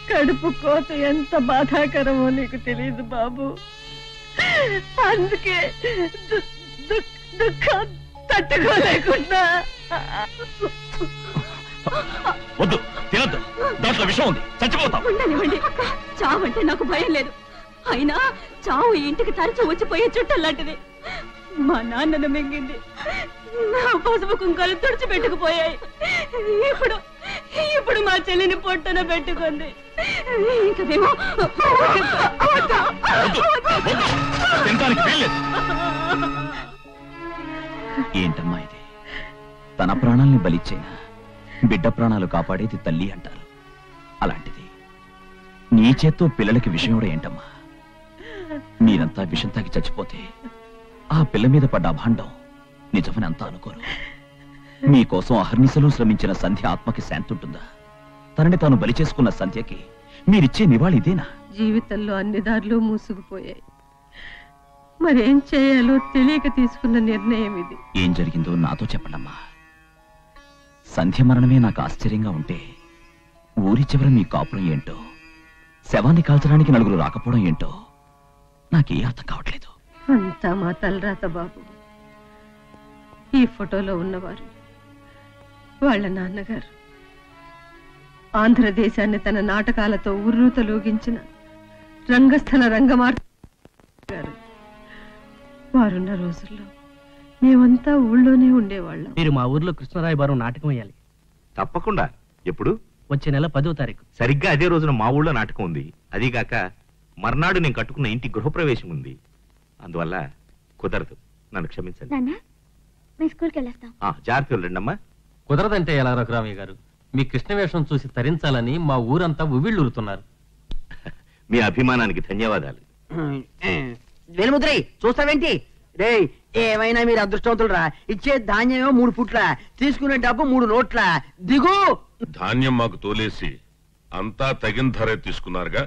కడుపు కోత ఎంత బాధాకరమో నీకు తెలియదు బాబు. అందుకే దుఃఖం తట్టుకోలేకుండా. వద్దు, తినద్దు, దాంట్లో విషయం ఉంది, చచ్చిపోతాం. ఉండనివ్వండి, చావంటే నాకు భయం లేదు. అయినా చావు ఇంటికి తరచూ వచ్చిపోయే చుట్టలాంటిది. మా నాన్నను మింగింది, నా పసుపు కుంకాలు తుడిచిపెట్టుకుపోయాయి. ఇప్పుడు మా చెల్లిని పొట్టన పెట్టుకుంది. ఇంక మేము ఏంటమ్మా ఇది? తన ప్రాణాల్ని బలిచ్చేనా బిడ్డ ప్రాణాలు కాపాడేది తల్లి అంటారు. అలాంటిది నీ చేత్తో పిల్లలకి విషయం కూడా ఏంటమ్మా? మీరంతా విషం తాగి చచ్చిపోతే ఆ పిల్ల మీద పడ్డ అభాండం నిజమని అంతా అనుకోరు. మీకోసం అహర్నిశలు శ్రమించిన సంధ్య ఆత్మకి శాంతి ఉంటుందా? తనని తాను బలి చేసుకున్న సంధ్యకి మీరిచ్చే నివాళి ఇదేనా? జీవితంలో అన్ని దారులు మూసుకుపోయాయి. మరేం చేయాలో తెలియక తీసుకున్న నిర్ణయం ఇది. ఏం జరిగిందో నాతో చెప్పండమ్మా. సంధ్య మరణమే నాకు ఆశ్చర్యంగా ఉంటే ఊరి చివర మీ కాపురం ఏంటో, శవాన్ని కాల్చడానికి నలుగురు రాకపోవడం ఏంటో నాకే అర్థం కావట్లేదు. అంతా మా తలరాత బాబు. ఈ ఫోటోలో ఉన్నవారు వాళ్ళ నాన్నగారు. ఆంధ్రదేశాన్ని తన నాటకాలతో ఉర్రూతలూగించిన రంగస్థల రంగమార్గారు. వారున్న రోజుల్లో మేమంతా ఊళ్ళోనే ఉండేవాళ్ళం. మీరు మా ఊర్లో కృష్ణరాయబారం నాటకం వేయాలి. తప్పకుండా. ఎప్పుడు? వచ్చే నెల 10వ తారీఖు. సరిగ్గా అదే రోజున మా ఊళ్ళో నాటకం ఉంది. అదీగాక మర్నాడు నేను కట్టుకున్న ఇంటి గృహప్రవేశం ఉంది. అందువల్ల కుదరదు, నన్ను క్షమించండి. జాగ్రత్తలు రండమ్మా. కుదరదంటే ఎలా రఘురామయ్య గారు? మీ కృష్ణ వేషం చూసి తరించాలని మా ఊరంతా ఉవ్విళ్ళూరుతున్నారు. మీ అభిమానానికి ధన్యవాదాలు. వేలుముద్రై చూస్తావేంటి? రే, ఏమైనా మీరు అదృష్టవంతులరా. ఇచ్చే ధాన్యమేమో 3 ఫుట్ల, తీసుకునే డబ్బు 3 నోట్ల. దిగు. ధాన్యం మాకు తోలేసి అంతా తగిన ధరే తీసుకున్నారుగా,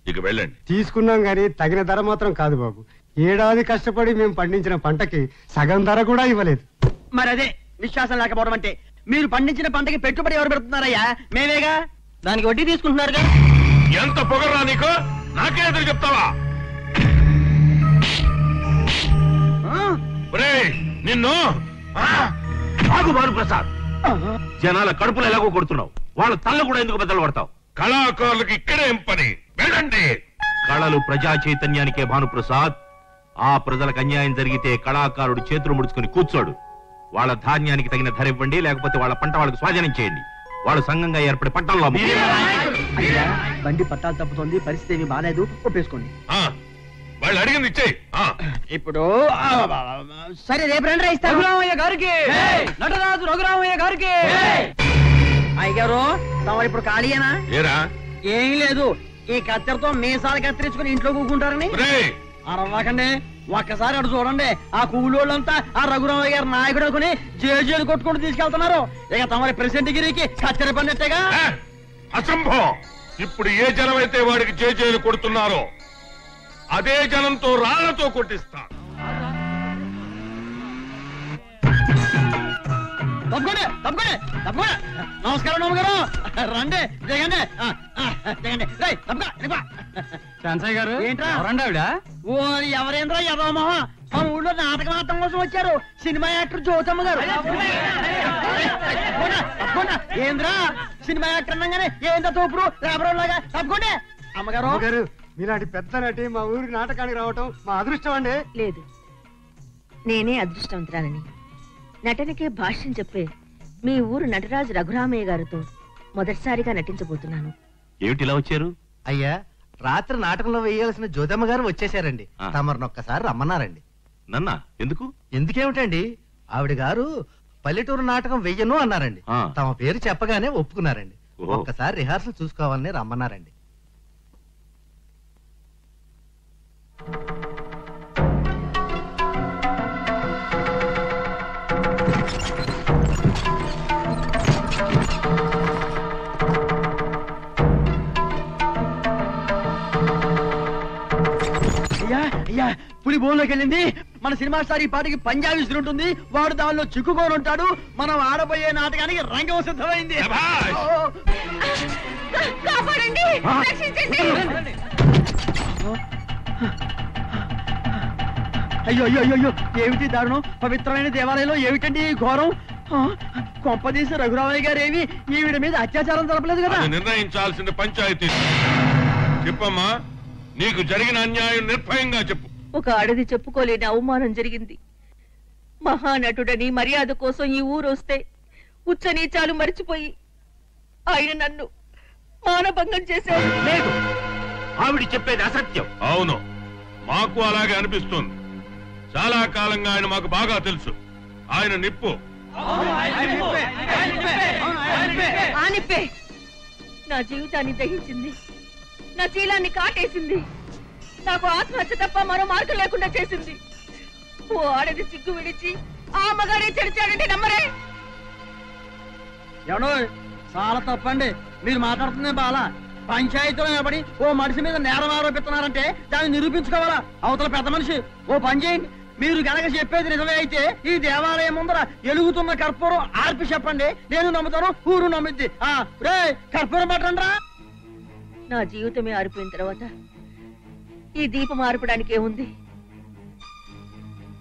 ఇక వెళ్ళండి. తీసుకున్నాం గాని తగిన ధర మాత్రం కాదు బాబు. ఏడాది కష్టపడి మేము పండించిన పంటకి సగం ధర కూడా ఇవ్వలేదు. మరి అదే విశ్వాసం లేకపోవడం అంటే. మీరు పండించిన పంటకి పెట్టుబడి ఎవరు పెడుతున్నారయ్యా? మేమేగా. దానికి వడ్డీ తీసుకుంటున్నారుగా. ఎంత పొగరా నీకు? నాకే ఎదురు చెప్తావా? నిన్ను ఆగు భానుప్రసాద్. జనాల కడుపులు ఎలాగో కొడుతున్నావు, వాళ్ళ తల్ల కూడా ఎందుకు బద్దలు పడతావు? కళాకారులకు ఇక్కడే ఏం పని? వెళ్ళండి. కళలు ప్రజా చైతన్యానికే భానుప్రసాద్. ఆ ప్రజలకు అన్యాయం జరిగితే కళాకారుడు చేతులు ముడుచుకుని కూర్చోడు. వాళ్ళ ధాన్యానికి తగిన ధర ఇవ్వండి, లేకపోతే వాళ్ళ పంట వాళ్ళకి స్వాధీనం చేయండి. వాళ్ళు సంఘంగా ఏర్పడి పట్టాల్లో బండి పట్టాలు తప్పుతోంది, పరిస్థితి ఏమి బాలేదు, ఒప్పేసుకోండి. వాళ్ళు అడిగింది ఇచ్చేయి. ఇప్పుడు సరే, రేపు రండి. రఘురామయ్య గారికి, నటరాజు రఘురామయ్య గారికి. అయ్యగారు, తమరు ఇప్పుడు ఖాళీయేనా? ఏం లేదు, ఈ కత్తెరతో మీసాలు కత్తిరించుకుని ఇంట్లో కూకుంటారని అరవకండి. ఒక్కసారి అటు చూడండి, ఆ కూలోళ్ళంతా ఆ రఘురామయ్య గారు నాయకుడు అనుకుని జేజేలు కొట్టుకుంటూ తీసుకెళ్తున్నారు. ఇక తమరి ప్రెసిడెంట్ గిరికి కత్తెర పన్నట్టేగా. అసంభవం. ఇప్పుడు ఏ జనం అయితే వాడికి జేజేలు కొడుతున్నారో అదే జనంతో రాళ్లతో కొట్టిస్తా. తప్పకుండా తప్పకుండా తప్పకుండా. నమస్కారం నమ్మగారు, రండి, దిగండి దిగండి. శాంతయ్య గారు ఏంట్రా? ఆవిడ? ఓ ఎవరేంద్రా యదోమోహ, మన ఊళ్ళో నాటకం ఆడటం కోసం వచ్చారు. సినిమా యాక్టర్ జ్యోతమ్మ గారు. తప్పకుండా. ఏంద్రా సినిమా యాక్టర్ అనగానే ఏందో తోపురు లేబరం లాగా. తప్పకుండా. అమ్మగారు, మీలాంటి పెద్ద నటి మా ఊరి నాటకానికి రావటం మా అదృష్టం అండి. లేదు, నేనే అదృష్టవంతురాలని. నటనకే భాష్యం చెప్పే మీ ఊరు నటరాజు రఘురామయ్య గారితో మొదటిసారిగా నటించబోతున్నాను. ఏమిటి ఇలా వచ్చారు? అయ్యా, రాత్రి నాటకంలో వేయాల్సిన జ్యోతమ్మ గారు వచ్చేసారండి. తమరినొక్కసారి రమ్మన్నారండి. నన్నా? ఎందుకు? ఎందుకేమిటండి, ఆవిడ గారు పల్లెటూరు నాటకం వెయ్యను అన్నారండి. తమ పేరు చెప్పగానే ఒప్పుకున్నారండి. ఒక్కసారి రిహార్సల్ చూసుకోవాలని రమ్మన్నారండి. అయ్యా, భూమిలోకి వెళ్ళింది. మన సినిమా స్టార్ ఈ పాటికి పంజాబీ ఉంటుంది, వాడు దానిలో చిక్కుకొని ఉంటాడు. మనం ఆడబోయే నాటకానికి రంగం సిద్ధమైంది. కాపాడండి, రక్షించండి. అయ్యో అయ్యో అయ్యో, ఏమిటి దారుణం! పవిత్రమైన దేవాలయంలో ఏమిటండి ఈ ఘోరం? కొంపదీసి రఘురామయ్య గారు ఏమి ఈవిడ మీద అత్యాచారం జరపలేదు కదా? నిర్ణయించాల్సిన పంచాయతీ. చెప్పమ్మా, నీకు జరిగిన అన్యాయం నిర్భయంగా చెప్పు. ఒక ఆడది చెప్పుకోలేని అవమానం జరిగింది. మహానటుడని మర్యాద కోసం ఈ ఊరు వస్తే ఉచ్చ నీచాలు మర్చిపోయి ఆయన నన్ను మానభంగం చేశాడు. లేదు, ఆవిడ చెప్పేది అసత్యం. అవును, మాకు అలాగే అనిపిస్తుంది. చాలా కాలంగా ఆయన మాకు బాగా తెలుసు. ఆయన నిప్పు. ఆనిప్పే నా జీవితాన్ని దహించింది, నా శీలాన్ని కాటేసింది, నాకు ఆత్మహత్య తప్ప మరో మార్గం లేకుండా చేసింది. ఓ ఆడది సిగ్గు విడిచి ఆ మగాడే చెడిచాడంటే నమ్మరే? ఎవడో చాలా తప్పండి మీరు మాట్లాడుతుందే బాలా. పంచాయతీలో నిలబడి ఓ మనిషి మీద నేరం ఆరోపిస్తున్నారంటే దాన్ని నిరూపించుకోవాలా? అవతల పెద్ద మనిషి ఓ పని చేయండి, మీరు గనక చెప్పేది నిజమే అయితే ఈ దేవాలయం ముందర ఎలుగుతున్న కర్పూరం ఆర్పి చెప్పండి, నేను నమ్ముతాను, ఊరు నమ్మిద్ది. రే కర్పూరం పట్టండి రా. నా జీవితమే ఆరిపోయిన తర్వాత ఈ దీపం ఆర్పడానికి ఏముంది?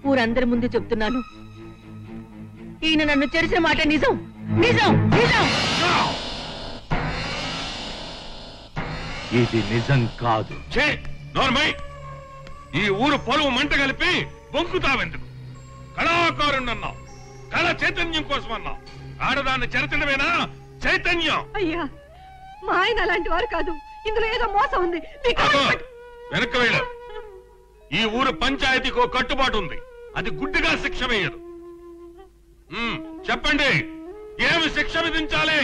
ఊరందరి ముందు చెప్తున్నాను, ఈయన నన్ను చెరిచిన మాట నిజం నిజం నిజం. ఇది నిజం కాదు. ఈ ఊరు పొలవు మంట కలిపి బొంకుతావెందుకు? కళాకారుణ్ణన్నావు, కళ చైతన్యం కోసం అన్నావు. ఆడదాన్ని చెరచడమేనా చైతన్యం? అయ్యా, మా ఆయన అలాంటి వారు కాదు, ఇందులో ఏదో మోసం ఉంది. వెనక్కి వెళ్ళు. ఈ ఊరు పంచాయతీకి ఒక కట్టుబాటు ఉంది, అది గుడ్డిగా శిక్ష వేయదు. చెప్పండి, ఏమి శిక్ష విధించాలి?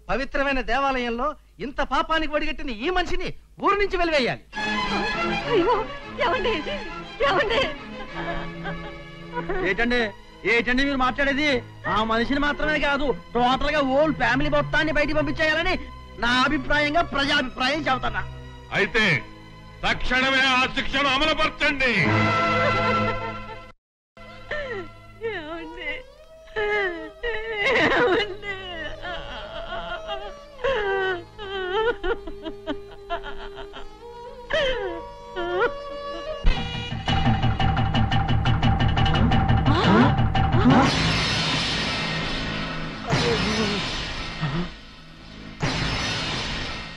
పవిత్రమైన దేవాలయంలో ఇంత పాపానికి వడిగట్టిన ఈ మనిషిని ఊరు నుంచి వెలివేయాలి. ఏంటండి ఏంటండి మీరు మాట్లాడేది? ఆ మనిషిని మాత్రమే కాదు, టోటల్ గా ఓల్డ్ ఫ్యామిలీ మొత్తాన్ని బయటికి పంపించేయాలని నా అభిప్రాయంగా ప్రజాభిప్రాయం చెబుతున్నా. అయితే తక్షణమే ఆ శిక్షను అమలుపరచండి.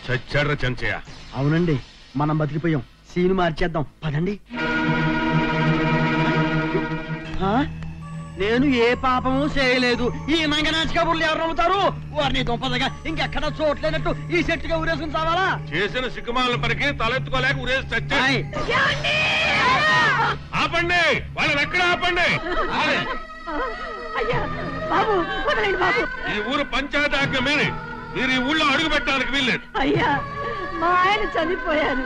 చచ్చాడ్ర చెంచయ్య. అవునండి, మనం బతికిపోయాం. సీను మార్చేద్దాం పదండి. నేను ఏ పాపము చేయలేదు. ఈ మంగనాచి కబుర్లు ఎవరు నమ్ముతారు? వారిని దుంపదగా ఇంకెక్కడ చోట్లేనట్టు ఈ చెట్టుగా ఊరేసుకుని చావాలా? చేసిన సిగ్గుమాల పనికి తలెత్తుకోలేక ఊరేసి చచ్చాయి. ఆపండి, వాళ్ళని ఎక్కడ ఆపండి. ఈ ఊరు పంచాయతీ ఆజ్ఞ మీరి మీరు ఈ ఊళ్ళో అడుగు పెట్టడానికి వీల్లేదు. అయ్యా, మా ఆయన చనిపోయారు,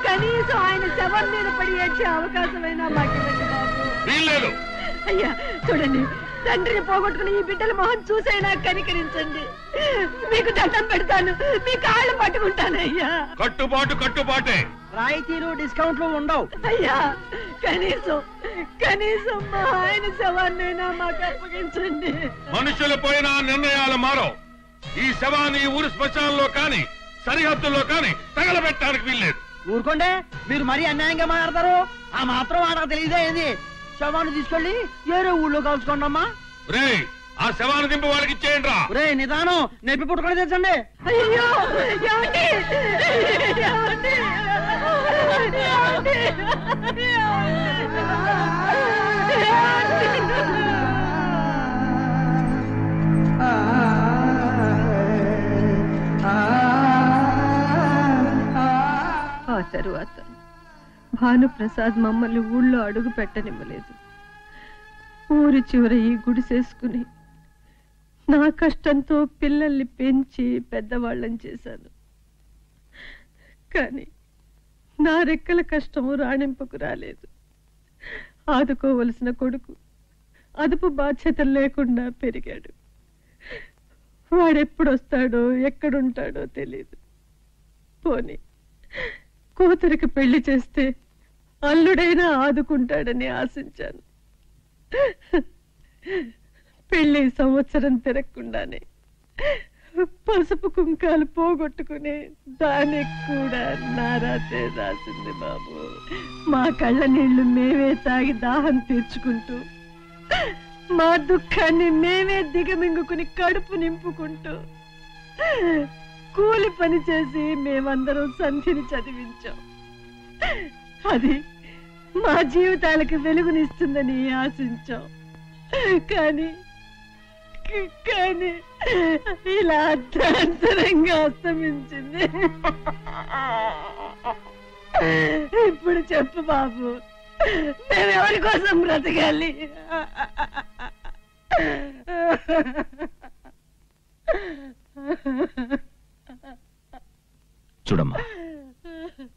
కనీసం ఆయన శవం మీద పడి ఏడ్చే అవకాశమైనా మాకు వీల్లేదు. అయ్యా చూడండి, తండ్రిని పోగొట్టుకుని ఈ బిడ్డల మొహం చూసైనా కనికరించండి. మీకు దండం పెడతాను, మీ కాళ్ళు పట్టుకుంటాను. అయ్యా, కట్టుబాటే. రాయితీలు డిస్కౌంట్లు ఉండవు. అయ్యా, కనీసం మా ఆయన శవాన్నైనా మాకు అప్పగించండి. మనుషులు పోయినా నిర్ణయాలు మారో. ఈ శవాన్ని ఊరు శ్మశానంలో కాని సరిహద్దుల్లో కాని తగలబెట్టడానికి వీల్లేదు. ఊరుకోండి, మీరు మరీ అన్యాయంగా మాట్లాడతారు. ఆ మాత్రం ఆడకు తెలియదే ఏంది? శవాన్ని తీసుకెళ్లి ఏరే ఊళ్ళో కాల్చుకోండి అమ్మా. రే, ఆ శవాన్ని దింపి వాళ్ళకి ఇచ్చేయండి రా. రే, నిదానం, నెప్పి పుట్టుకొని తెచ్చండి. అయ్యో, ఏమండి? ఏమండి? ఆ తరువాత భానుప్రసాద్ మమ్మల్ని ఊళ్ళో అడుగు పెట్టనివ్వలేదు. ఊరి చివర ఈ గుడిసేసుకుని నా కష్టంతో పిల్లల్ని పెంచి పెద్దవాళ్ళని చేశాను. కానీ నా రెక్కల కష్టము రాణింపుకు రాలేదు. ఆదుకోవలసిన కొడుకు అదుపు బాధ్యతలు లేకుండా పెరిగాడు. వాడెప్పుడొస్తాడో ఎక్కడుంటాడో తెలీదు. పోనీ కూతురికి పెళ్లి చేస్తే అల్లుడైనా ఆదుకుంటాడని ఆశించాను. పెళ్లి సంవత్సరం తిరగకుండానే పసుపు కుంకాలు పోగొట్టుకుని దానికి కూడా నారాసే రాసింది బాబు. మా కళ్ళ నీళ్లు మేమే తాగి దాహం తీర్చుకుంటూ, మా దుఃఖాన్ని మేమే దిగమింగుకుని కడుపు నింపుకుంటూ కూలి పని చేసి మేమందరం సంధిని చదివించాం. అది మా జీవితాలకు వెలుగునిస్తుందని ఆశించాం. కానీ ఇలా అర్ధాంతరంగా అస్తమించింది. ఇప్పుడు చెప్పు బాబు, మేమెవరి కోసం బ్రతకాలి? చూడమ్మా,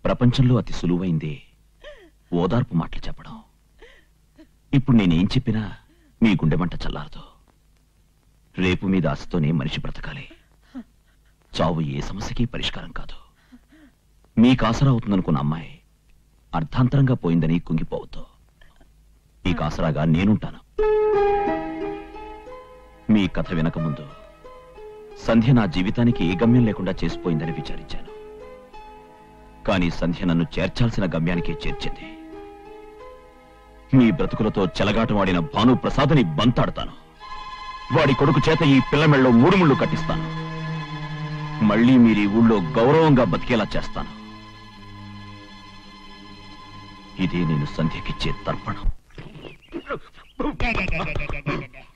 ప్రపంచంలో అతి సులువైందే ఓదార్పు మాటలు చెప్పడం. ఇప్పుడు నేనేం చెప్పినా మీ గుండె మంట చల్లారదు. రేపు మీద ఆశతోనే మనిషి బ్రతకాలి. చావు ఏ సమస్యకి పరిష్కారం కాదు. మీకు ఆసరా అవుతుందనుకున్న అమ్మాయి అర్ధాంతరంగా పోయిందని కుంగిపోవద్దు. మీకు ఆసరాగా నేనుంటాను. మీ కథ వినకముందు సంధ్య నా జీవితానికి ఏ గమ్యం లేకుండా చేసిపోయిందని విచారించాను. కానీ సంధ్య నన్ను చేర్చాల్సిన గమ్యానికే చేర్చింది. మీ బ్రతుకులతో చెలగాటమాడిన భానుప్రసాద్ని బంతాడతాను. వాడి కొడుకు చేత ఈ పిల్ల మెళ్ళలో 3 ముళ్ళు కట్టిస్తాను. మళ్ళీ మీరు ఈ ఊళ్ళో గౌరవంగా బతికేలా చేస్తాను. ఇదే నేను సంధ్యకిచ్చే తర్పణం.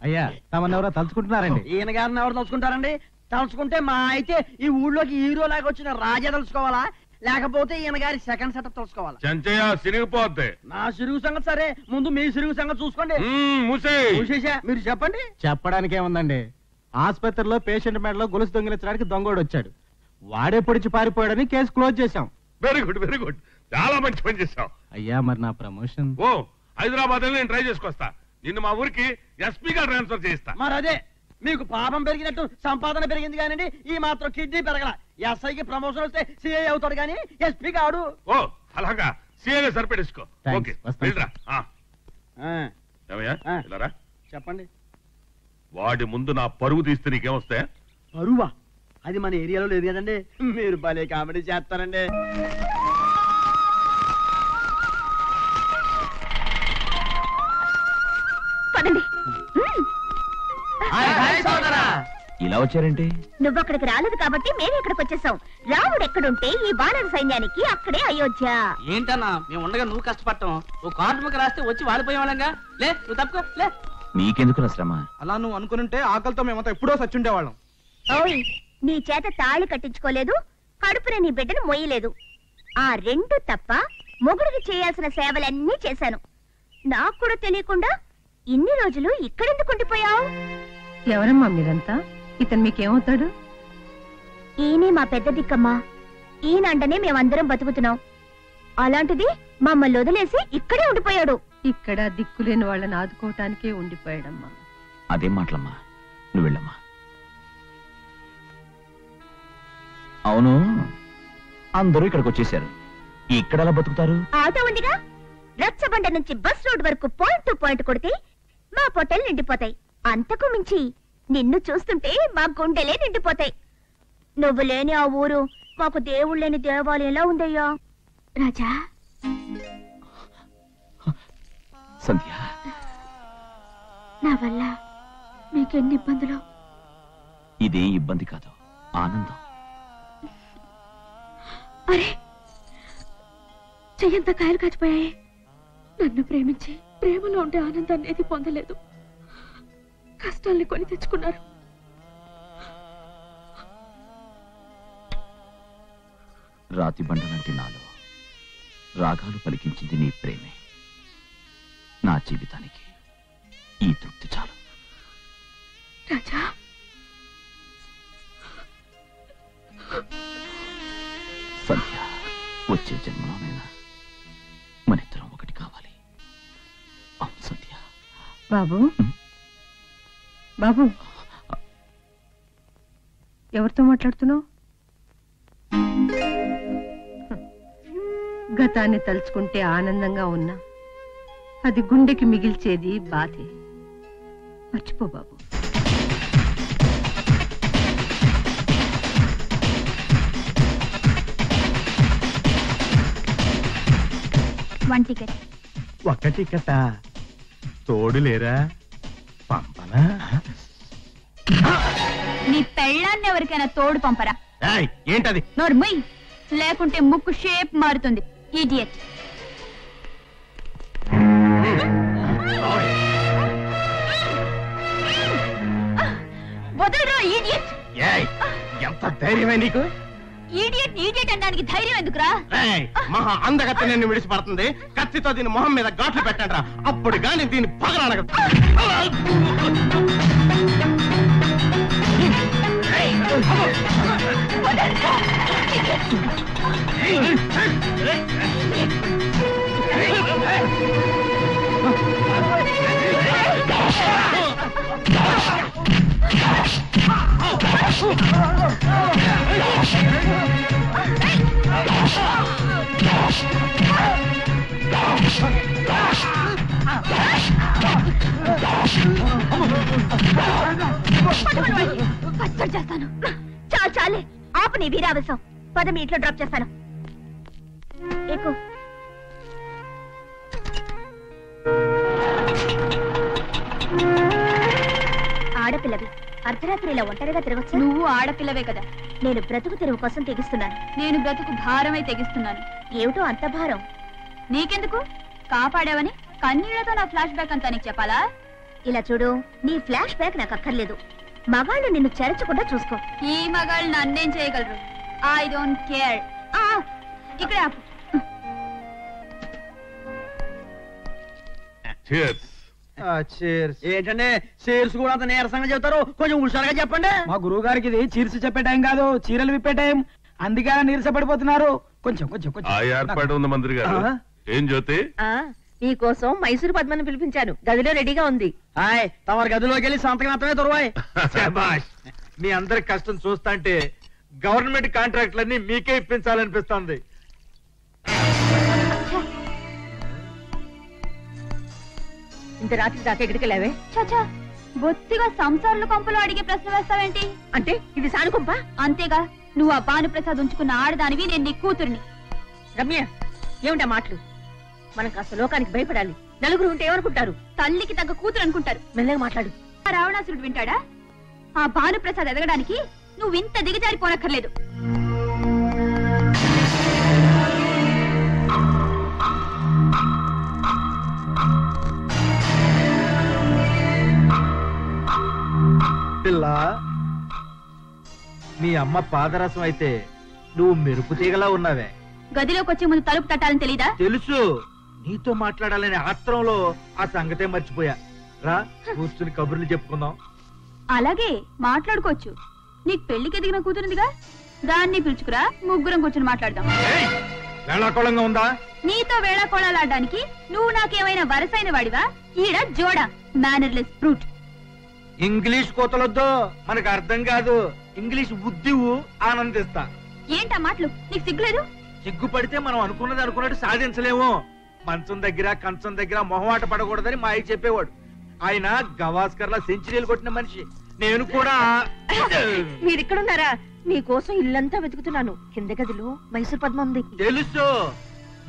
అయ్యా, తమన్నెవరో తలుచుకుంటున్నారండి. ఈయన గారిని ఎవరు తలుచుకుంటారండి? తలుచుకుంటే మా అయితే ఈ ఊళ్ళోకి హీరో లాగా వచ్చిన రాజా తలుచుకోవాలా, లేకపోతే ఈయన గారి సెకండ్ సెటప్ తలుచుకోవాలా? చెంచయ్య సిరిగిపోద్ది. నా సిరుగు సంగతి సరే, ముందు మీ సిరుగు సంగతి చూసుకోండి. మూసేసా, మీరు చెప్పండి. చెప్పడానికి ఏముందండి, ఆసుపత్రిలో పేషెంట్ మెడలో గొలుసు దొంగిలించడానికి దొంగోడు వచ్చాడు. వాడే పొడిచి పారిపోయాడని కేసు క్లోజ్ చేశాం. Very good, very good. చాలా మంచి పని చేశావు. అయ్యా, మరి నా ప్రమోషన్? ఓ, హైదరాబాద్ నేను ట్రై చేసుకొస్తా. నిన్ను మా ఊరికి ఎస్పీగా ట్రాన్స్ఫర్ చేయిస్తా. మరి అదే, మీకు పాపం పెరిగినట్టు సంపాదన పెరిగింది కానివ్వండి, ఈ మాత్రం కిడ్నీ పెరగల. ఎస్ఐకి ప్రమోషన్ వస్తే సిఐ అవుతాడు కానీ ఎస్పీ కాడు. ఓ, అలాగా సీఏగా సరిపెట్టేసుకో. ఓకే, వెళ్ళరా. ఏమయ్యా, వెళ్ళరా. చెప్పండి. వాడి ముందు నా పరువు తీస్తే నీకేమొస్తాయా? పరువా? అది మన ఏరియాలో లేదు కదండి. మీరు భలే కామెడీ చేస్తారండి. ఇలా వచ్చారేంటి? నువ్వు అక్కడికి రాలేదు కాబట్టి మేము ఇక్కడికి వచ్చేసాం. రాముడు ఎక్కడుంటే ఈ వానర సైన్యానికి అక్కడే అయోధ్య. ఏంటన్నా మేము ఉండగా నువ్వు కష్టపడటం? ఓ కార్డుముక్క రాస్తే వచ్చి వాడిపోయే వాళ్ళంగా. లే, నువ్వు తప్పుకో, లే. నీకెందుకు శ్రమ? అలా నువ్వు అనుకునుంటే ఆకలితో మేమంతా ఎప్పుడో సచ్చుండేవాళ్ళం. ఓయ్, నీ చేత తాళి కట్టించుకోలేదు, కడుపున నీ బిడ్డను మొయ్యలేదు. ఆ 2 తప్ప మొగుడికి చేయాల్సిన సేవలన్నీ చేశాను. నాకు కూడా తెలియకుండా ఇన్ని రోజులు ఇక్కడెందుకు ఉండిపోయావు? ఎవరమ్మా మీరంతా? ఇతను మీకేమవుతాడు? ఈయనే మా పెద్ద దిక్కమ్మా. ఈయనంటనే మేమందరం బతుకుతున్నాం. అలాంటిది మమ్మల్ని వదిలేసి ఇక్కడే ఉండిపోయాడు. ఇక్కడ దిక్కులేని వాళ్ళని ఆదుకోవటానికే ఉండిపోయాడమ్మా. అదేం మాటలమ్మా, నువ్వు వెళ్ళమ్మా. అవును, అందరూ ఇక్కడికి వచ్చేసారు. ఇక్కడ ఎలా బతుకుతారు? ఆటో ఉందిగా. రచ్చబండ నుంచి బస్ రోడ్ వరకు పాయింట్ టు పాయింట్ కొడితే మా పొట్టలు నిండిపోతాయి. అంతకు మించి నిన్ను చూస్తుంటే మా గుండెలే నిండిపోతాయి. నువ్వు లేని ఆ ఊరు మాకు దేవుడు లేని దేవాలయంలా ఉందయ్యా. రాజా, సంధ్య, నా వల్ల మీకెన్ని ఇబ్బందులు. ఇదే ఇబ్బంది కాదు, ఆనందం. అరే, చెయ్యంత కాయలు కాచిపోయాయి. నన్ను ప్రేమించి ప్రేమలో ఉండే ఆనందాన్ని ఏది పొందలేదు. కష్టాల్ని కొని తెచ్చుకున్నారు. రాతి బండలంటి నాలో రాగాలు పలికించింది నీ ప్రేమే. నా జీవితానికి ఈ తృప్తి చాలు. రాజా, సంధ్య, వచ్చే జన్మలోనైనా మనిద్దరం ఒకటి కావాలి. అవును సంధ్య. బాబు, బాబు, ఎవరితో మాట్లాడుతున్నావు? గతాన్ని తలుచుకుంటే ఆనందంగా ఉన్నా అది గుండెకి మిగిల్చేది బాధే. మర్చిపో బాబు. ఒక టికెట్ తోడు లేరా? పంపనా? నీ పెళ్ళాన్ని ఎవరికైనా తోడు పంపరా? ఏంటది? నోర్మయ్, లేకుంటే ముక్కు షేప్ మారుతుంది. ఇడియట్. వదలరా ఇడియట్. ఎంత ధైర్యమే నీకు? ఇడియట్ ఇడియట్ అనడానికి ధైర్యం ఎందుకురా? మహా అందగత్త నిన్ను విడిచిపడుతుంది. కత్తితో దీని మొహం మీద ఘాట్లు పెట్టండి, అప్పుడు గాని దీన్ని పగలనగ. చేస్తాను. చాలు చాలే, ఆపు నీ వీరావేశం. పద, మీ ఇంట్లో డ్రాప్ చేస్తాను. ఎక్కువ ఆడపిల్లవి అర్ధరాత్రి ఇలా ఒంటరిగా తిరగచ్చు? నువ్వు ఆడపిల్లవే కదా. నేను బ్రతుకు తెరువు కోసం తెగిస్తున్నాను. నేను బ్రతుకు భారమై తెగిస్తున్నాను. ఏమిటో అంత భారం? నీకెందుకు? కాపాడావని కన్నీళ్లతో నా ఫ్లాష్ బ్యాక్ అంతా నీకు చెప్పాలా? ఇలా చూడు, నీ ఫ్లాష్ బ్యాక్ నాకు అక్కర్లేదు. మగాళ్ళు నిన్ను చెరచకుండా చూసుకో. ఈ మగాళ్ళు నన్నేం చేయగలరు? I don't care. ఇక్కడ ఆపు. ఏంటంటే చీర్స్ కూడా అంత నీరసంగా చెప్తారు? కొంచెం హుషారుగా చెప్పండి. మా గురువు గారికి ఇది చీర్స్ చెప్పే టైం కాదు, చీరలు విప్పే టైం. అందుకే నీరస పడిపోతున్నారు. కొంచెం కొంచెం కొంచెం ఆ ఏర్పాటు ఉంది మంత్రి గారు. ఏం జ్యోతి? నీకోసం మైసూరు పద్మని పిలిపించాను. గదిలో రెడీగా ఉంది. హాయ్, తమరి గదిలోకి వెళ్ళి సంతకం మాత్రమే దొరవాయి. శభాష్. మీ అందరి కష్టం చూస్తాంటే గవర్నమెంట్ కాంట్రాక్ట్లన్నీ మీకే ఇప్పించాలనిపిస్తుంది. ఇంత రాత్రి దాకా ఎక్కడికి వెళ్ళావే? చాచా, బొత్తిగా సంసారంలో కొంపలో అడిగే ప్రశ్న వేస్తావేంటి? అంటే ఇది సానుకుంప? అంతేగా, నువ్వు ఆ భానుప్రసాద్ ఉంచుకున్న ఆడదానివి, నేను నీ కూతుర్ని. రమ్య, ఏమిటా మాటలు? మనం కాస్త లోకానికి భయపడాలి. నలుగురు ఉంటే ఏమనుకుంటారు? తల్లికి తగ్గ కూతురు అనుకుంటారు. మెల్లగా మాట్లాడు. ఆ రావణాసురుడు వింటాడా? ఆ భానుప్రసాద్ ఎదగడానికి నువ్వు ఇంత దిగజారిపోనక్కర్లేదు. పిల్ల, మీ అమ్మ పాదరసం అయితే నువ్వు మెరుపు తీగలా ఉన్నావే. గదిలోకి వచ్చే ముందు తలుపు తట్టాలని తెలీదా? తెలుసు. నీతో మాట్లాడాలనే ఆత్రంలో ఆ సంగతే మర్చిపోయా. రా, కూర్చుని కబుర్లు చెప్పుకుందాం. అలాగే మాట్లాడుకోవచ్చు. నీకు పెళ్లికి ఎదిగిన కూతురుందిగా, దాన్ని పిలుచుకురా, ముగ్గురం కూర్చుని మాట్లాడదాం. వేళాకోళంగా ఉందా? నీతో వేళాకోళాలాడడానికి నువ్వు నాకేమైనా వరసైన వాడివా? ఈడ జోడా, మేనర్లెస్ ఫ్రూట్. ఇంగ్లీష్ కోతలొద్దు, మనకు అర్థం కాదు. ఇంగ్లీష్ బుద్ధివు ఆనందిస్తా. ఏంటా మాటలు? నీకు సిగ్గులేదు? సిగ్గుపడితే మనం అనుకున్నది అనుకున్నట్టు సాధించలేము. మంచం దగ్గర కంచం దగ్గర మొహమాట పడకూడదని మా అయ్య చెప్పేవాడు. ఆయన గవాస్కర్లా సెంచరీలు కొట్టిన మనిషి. నేను కూడా. మీరిక్కడున్నారా? మీకోసం ఇల్లంతా వెతుకుతున్నాను. కింద గదిలో మైసూర్ పద్మ ఉంది. తెలుసు.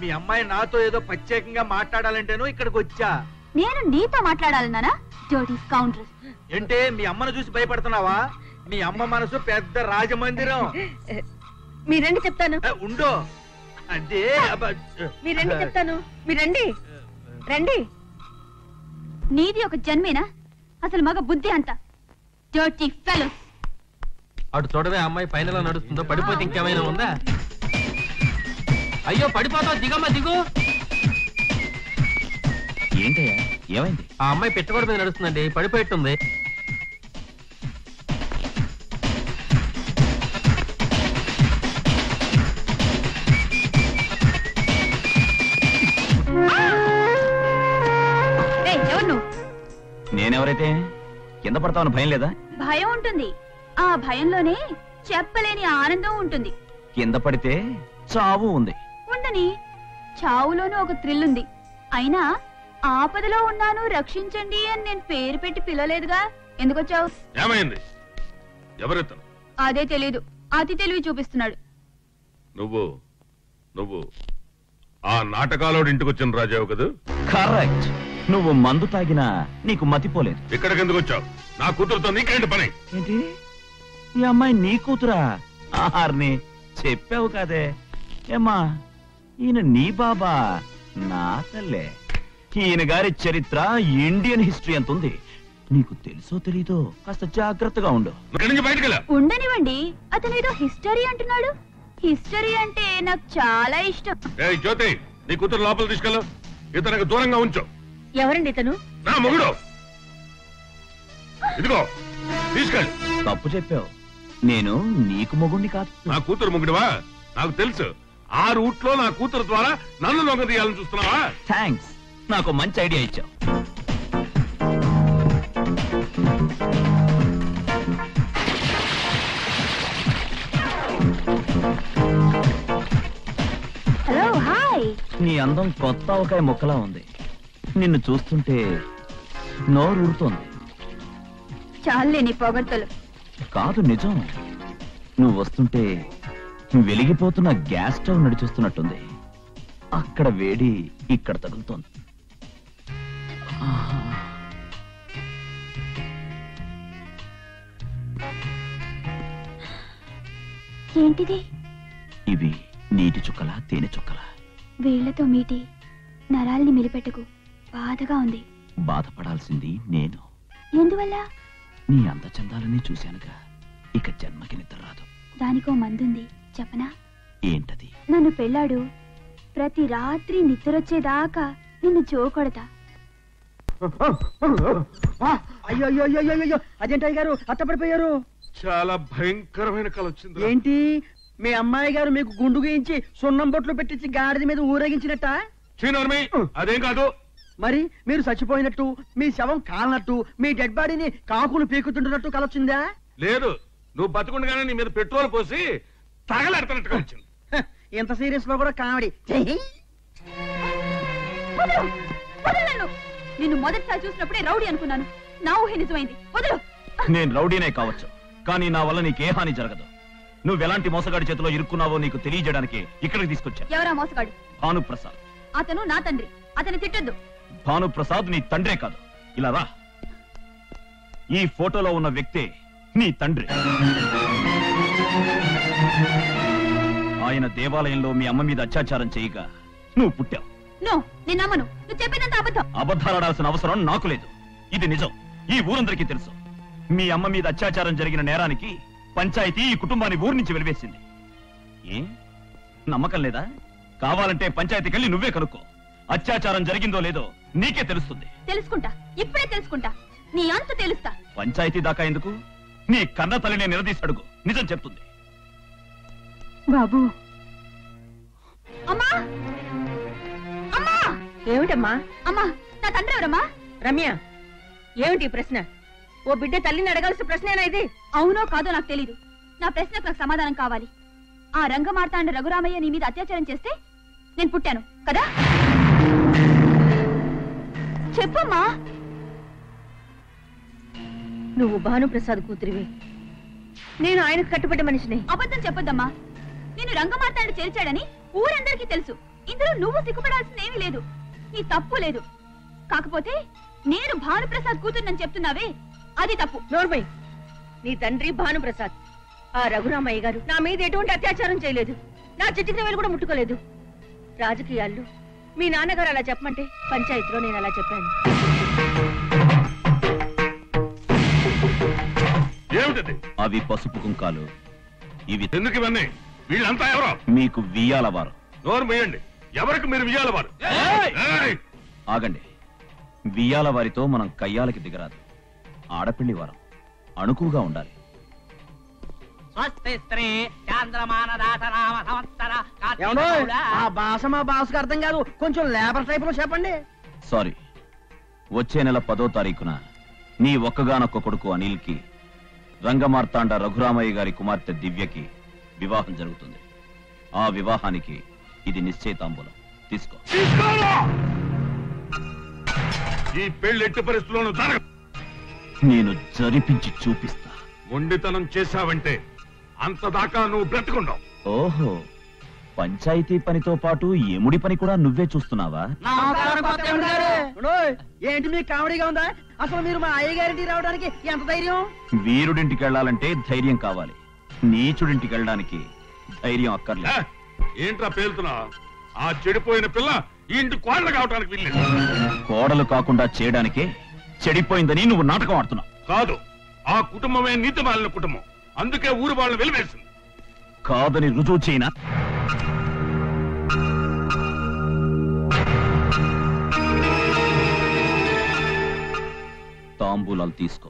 మీ అమ్మాయి నాతో ఏదో ప్రత్యేకంగా మాట్లాడాలంటేను ఇక్కడికి వచ్చా. నేను నీతో మాట్లాడాలన్నానా? Dirty scoundrel. ఏంటే, మీ అమ్మను చూసి భయపడుతున్నావా? మీ అమ్మ మనసు పెద్ద రాజమందిరం. మీరండి చెప్తాను. ఉండో. అదే మీరండి చెప్తాను. మీరండి, రండి. నీది ఒక జన్మేనా? అసలు మగ బుద్ధి అంత డర్టీ ఫెలోస్. అటు చూడవే, అమ్మాయి పైన నడుస్తుందో, పడిపోతే ఇంకేమైనా ఉందా? అయ్యో, పడిపోతావు, దిగమ్మా, దిగు. ఏంటయ్యా, ఏమైంది? ఆ అమ్మాయి పెట్టగొడ మీద నడుస్తుందండి, పడిపోయిట్టుంది. నేనెవరైతే కింద పడతామని భయం లేదా? భయం ఉంటుంది. ఆ భయంలోనే చెప్పలేని ఆనందం ఉంటుంది. కింద పడితే చావు ఉంది. ఉండని, చావులోనూ ఒక థ్రిల్ ఉంది. అయినా ఆపదలో ఉన్నాను రక్షించండి అని నేను పేరు పెట్టి పిలవలేదుగా. ఎందుకొచ్చావు? ఏమైంది? ఎవరెత్తను? అదే తెలీదు. అతి తెలివి చూపిస్తున్నాడు. నువ్వు ఆ నాటకాలోడి ఇంటికి వచ్చిన రాజావు కదా? కరెక్ట్. నువ్వు మందు తాగినా నీకు మతిపోలేదు. ఇక్కడికి ఎందుకు వచ్చావు? నా కూతురుతో నీకేంటి పని? ఏంటి? ఈ అమ్మాయి నీ కూతురా? ఆర్ని చెప్పావు కదే. ఏమ్మా, ఈయన నీ బాబా? నా తల్లే. ఈయన గారి చరిత్ర ఇండియన్ హిస్టరీ అంత ఉంది. నీకు తెలుసో తెలీదో కాస్త జాగ్రత్తగా ఉండు. ఉండనివ్వండి. అతను ఏదో హిస్టరీ అంటున్నాడు. హిస్టరీ అంటే నాకు చాలా ఇష్టం. జ్యోతి, నీ కూతురు లోపల తీసుకెళ్ళు. ఇతనికి దూరంగా ఉంచు. ఎవరండి ఇతను? నా మొగుడు. ఇదిగో తీసుకెళ్ళి. తప్పు చెప్పావు. నేను నీకు మొగుడిని కాదు. నా కూతురు మొగుడివా? నాకు తెలుసు. ఆ రూట్ లో నా కూతురు ద్వారా నన్ను లొంగ తీయాలని చూస్తున్నావా? థ్యాంక్స్, నాకు మంచి ఐడియా ఇచ్చావు. Hello, hi. నీ అందం కొత్త ఆవకాయ మొక్కలా ఉంది. నిన్ను చూస్తుంటే నోరు ఊరుతోంది. చాలే నీ పొగడ్తలు. కాదు, నిజం. నువ్వు వస్తుంటే వెలిగిపోతున్న గ్యాస్ స్టవ్ నడిచొస్తున్నట్టుంది. అక్కడ వేడి ఇక్కడ తగులుతోంది. ఏంటిది? ఇవి నీటి చుక్కల, తేనె చుక్కల. వేళ్లతో మీటి నరాల్ని మెలిపెట్టకు. బాధగా ఉంది. బాధపడాల్సింది నేను. ఎందువల్ల? నీ అందచందాలని చూశానుగా. ఇక జన్మకి నిద్ర రాదు. దానికో మందుంది, చెప్పనా? ఏంటది? నన్ను పెళ్ళాడు. ప్రతి రాత్రి నిద్రొచ్చేదాకా నిన్ను జోకొడతా. అయ్యో అదేంటి గారు అత్తపడిపోయారు? చాలా భయంకరమైన కళ వచ్చింది. ఏంటి, మీ అమ్మాయి గారు మీకు గుండు గీయించి సున్నం బొట్లు పెట్టించి గాడిద మీద ఊరేగించినట్ట? అదేం కాదు. మరి మీరు చచ్చిపోయినట్టు, మీ శవం కాలనట్టు, మీ డెడ్ బాడీని కాకులు పీకుతుంటున్నట్టు కలొచ్చిందా? లేదు, నువ్వు బతుకుండగానే నీ మీద పెట్రోల్ పోసి తగలెడతానట్టుగా వచ్చింది. ఇంత సీరియస్ లో కూడా కామెడీ. నిన్ను మొదటిసారి చూసినప్పుడే రౌడీ అనుకున్నాను. నా ఊహ నిజమైంది. వదలు. నేను రౌడీనే కావచ్చు, కానీ నా వల్ల నీకే హాని జరగదు. నువ్వెలాంటి మోసగాడి చేతిలో ఇరుక్కున్నావో నీకు తెలియజేయడానికి ఇక్కడికి తీసుకొచ్చా. ఎవరా మోసగాడు? భానుప్రసాద్. అతను నా తండ్రి. అతని తిట్టొద్దు. భానుప్రసాద్ నీ తండ్రే కాదు. ఇలా రా. ఈ ఫోటోలో ఉన్న వ్యక్తే నీ తండ్రి. ఆయన దేవాలయంలో మీ అమ్మ మీద అత్యాచారం చేయగా నువ్వు పుట్టావు. నో, నేను నమ్మను. నువ్వు చెప్పినంత అబద్ధం. అబద్ధాలాడాల్సిన అవసరం నాకు లేదు. ఇది నిజం. ఈ ఊరందరికీ తెలుసు. మీ అమ్మ మీద అత్యాచారం జరిగిన నేరానికి పంచాయతీ ఈ కుటుంబాన్ని ఊరి నుంచి వెలివేసింది. ఏ నమ్మకం లేదా? కావాలంటే పంచాయతీకి వెళ్ళి నువ్వే కనుక్కో. అత్యాచారం జరిగిందో లేదో నీకే తెలుస్తుంది. తెలుసుకుంటా, ఇప్పుడే తెలుసుకుంటా. నీ అంత తెలుస్తా. పంచాయతీ దాకా ఎందుకు? నీ కన్న తల్లినే నిలదీసి అడుగు, నిజం చెప్తుంది. బాబు. అమ్మా, అమ్మా. ఏమిటమ్మా? అమ్మా, నా తండ్రి ఎవరమ్మా? రమ్య, ఏమిటి ఈ ప్రశ్న? ఓ బిడ్డ తల్లిని అడగాల్సిన ప్రశ్నేనా ఇది? అవునో కాదో నాకు తెలీదు. నా ప్రశ్నకు నాకు సమాధానం కావాలి. ఆ రంగమార్తాండ రఘురామయ్య నీ మీద అత్యాచారం చేస్తే నేను పుట్టాను కదా? చెప్పమ్మా. నువ్వు భానుప్రసాద్ కూతురివి. నేను ఆయనకు కట్టుబడ్డ మనిషిని. అబద్ధం చెప్పొద్దమ్మా. నేను రంగమార్తాండ చేర్చాడని ఊరందరికీ తెలుసు. ఇందులో నువ్వు సిగ్గుపడాల్సిందేమీ లేదు. నీ తప్పు లేదు. కాకపోతే నేను భానుప్రసాద్ కూతురునని చెప్తున్నావే, అది తప్పు. నోర్మై, నీ తండ్రి భానుప్రసాద్. ఆ రఘురామయ్య గారు నా మీద ఎటువంటి అత్యాచారం చేయలేదు. నా చిటికిన వేలు కూడా ముట్టుకోలేదు. రాజకీయాల్లో మీ నాన్నగారు అలా చెప్పమంటే పంచాయతీలో నేను అలా చెప్పాను. ఏమిటది? అవి పసుపు కుంకాలు. ఇవి ఎందుకు ఇవన్నీ? వీళ్ళంతా ఎవరో? మీకు వియ్యాల వారు. నోరు మూయండి. ఎవరికి మీరు వియ్యాల వారు? ఆగండి. వియ్యాల వారితో మనం కయ్యాలకి దిగరాదు. ఆడపిల్లి వారం అణుకుగా ఉండాలి. ఆ భాష మా భాషకు అర్థం కాదు. కొంచెం లేబర్ టైప్ లో చెప్పండి. సారీ. వచ్చే నెల 10వ తారీఖున నీ ఒక్కగానొక్క కొడుకు అనిల్ కి రంగమార్తాండ రఘురామయ్య గారి కుమార్తె దివ్యకి వివాహం జరుగుతుంది. ఆ వివాహానికి ఇది నిశ్చయితాంబూలం. తీసుకో. ఈ పెళ్లి ఎట్టి పరిస్థితుల్లోనూ జరగదు. నేను జరిపించి చూపిస్తా. మొండితనం చేశావంటే అంతదాకా నువ్వు బ్రతుకుంటావు. ఓహో, పంచాయతీ పనితో పాటు ఎముడి పని కూడా నువ్వే చూస్తున్నావా? ఏంటి మీకు కామెడీగా ఉందా? అసలు మీరు మా అయ్యగారింటికి రావడానికి ఎంత ధైర్యం? వీరుడింటికి వెళ్ళాలంటే ధైర్యం కావాలి, నీచుడింటికి వెళ్ళడానికి ధైర్యం అక్కర్లేదు. ఏంట్రా పేలుతున్నా? ఆ చెడిపోయిన పిల్ల ఈ ఇంటి కోడలు కావడానికి వీల్లేదు. కోడలు కాకుండా చేయడానికే చెడిపోయిందని నువ్వు నాటకం ఆడుతున్నావు. కాదు, ఆ కుటుంబమే నీతి మాలిన కుటుంబం, అందుకే ఊరు వాళ్ళని వెలివేసింది. కాదని రుజువు చేయనా? తాంబూలాలు తీసుకో.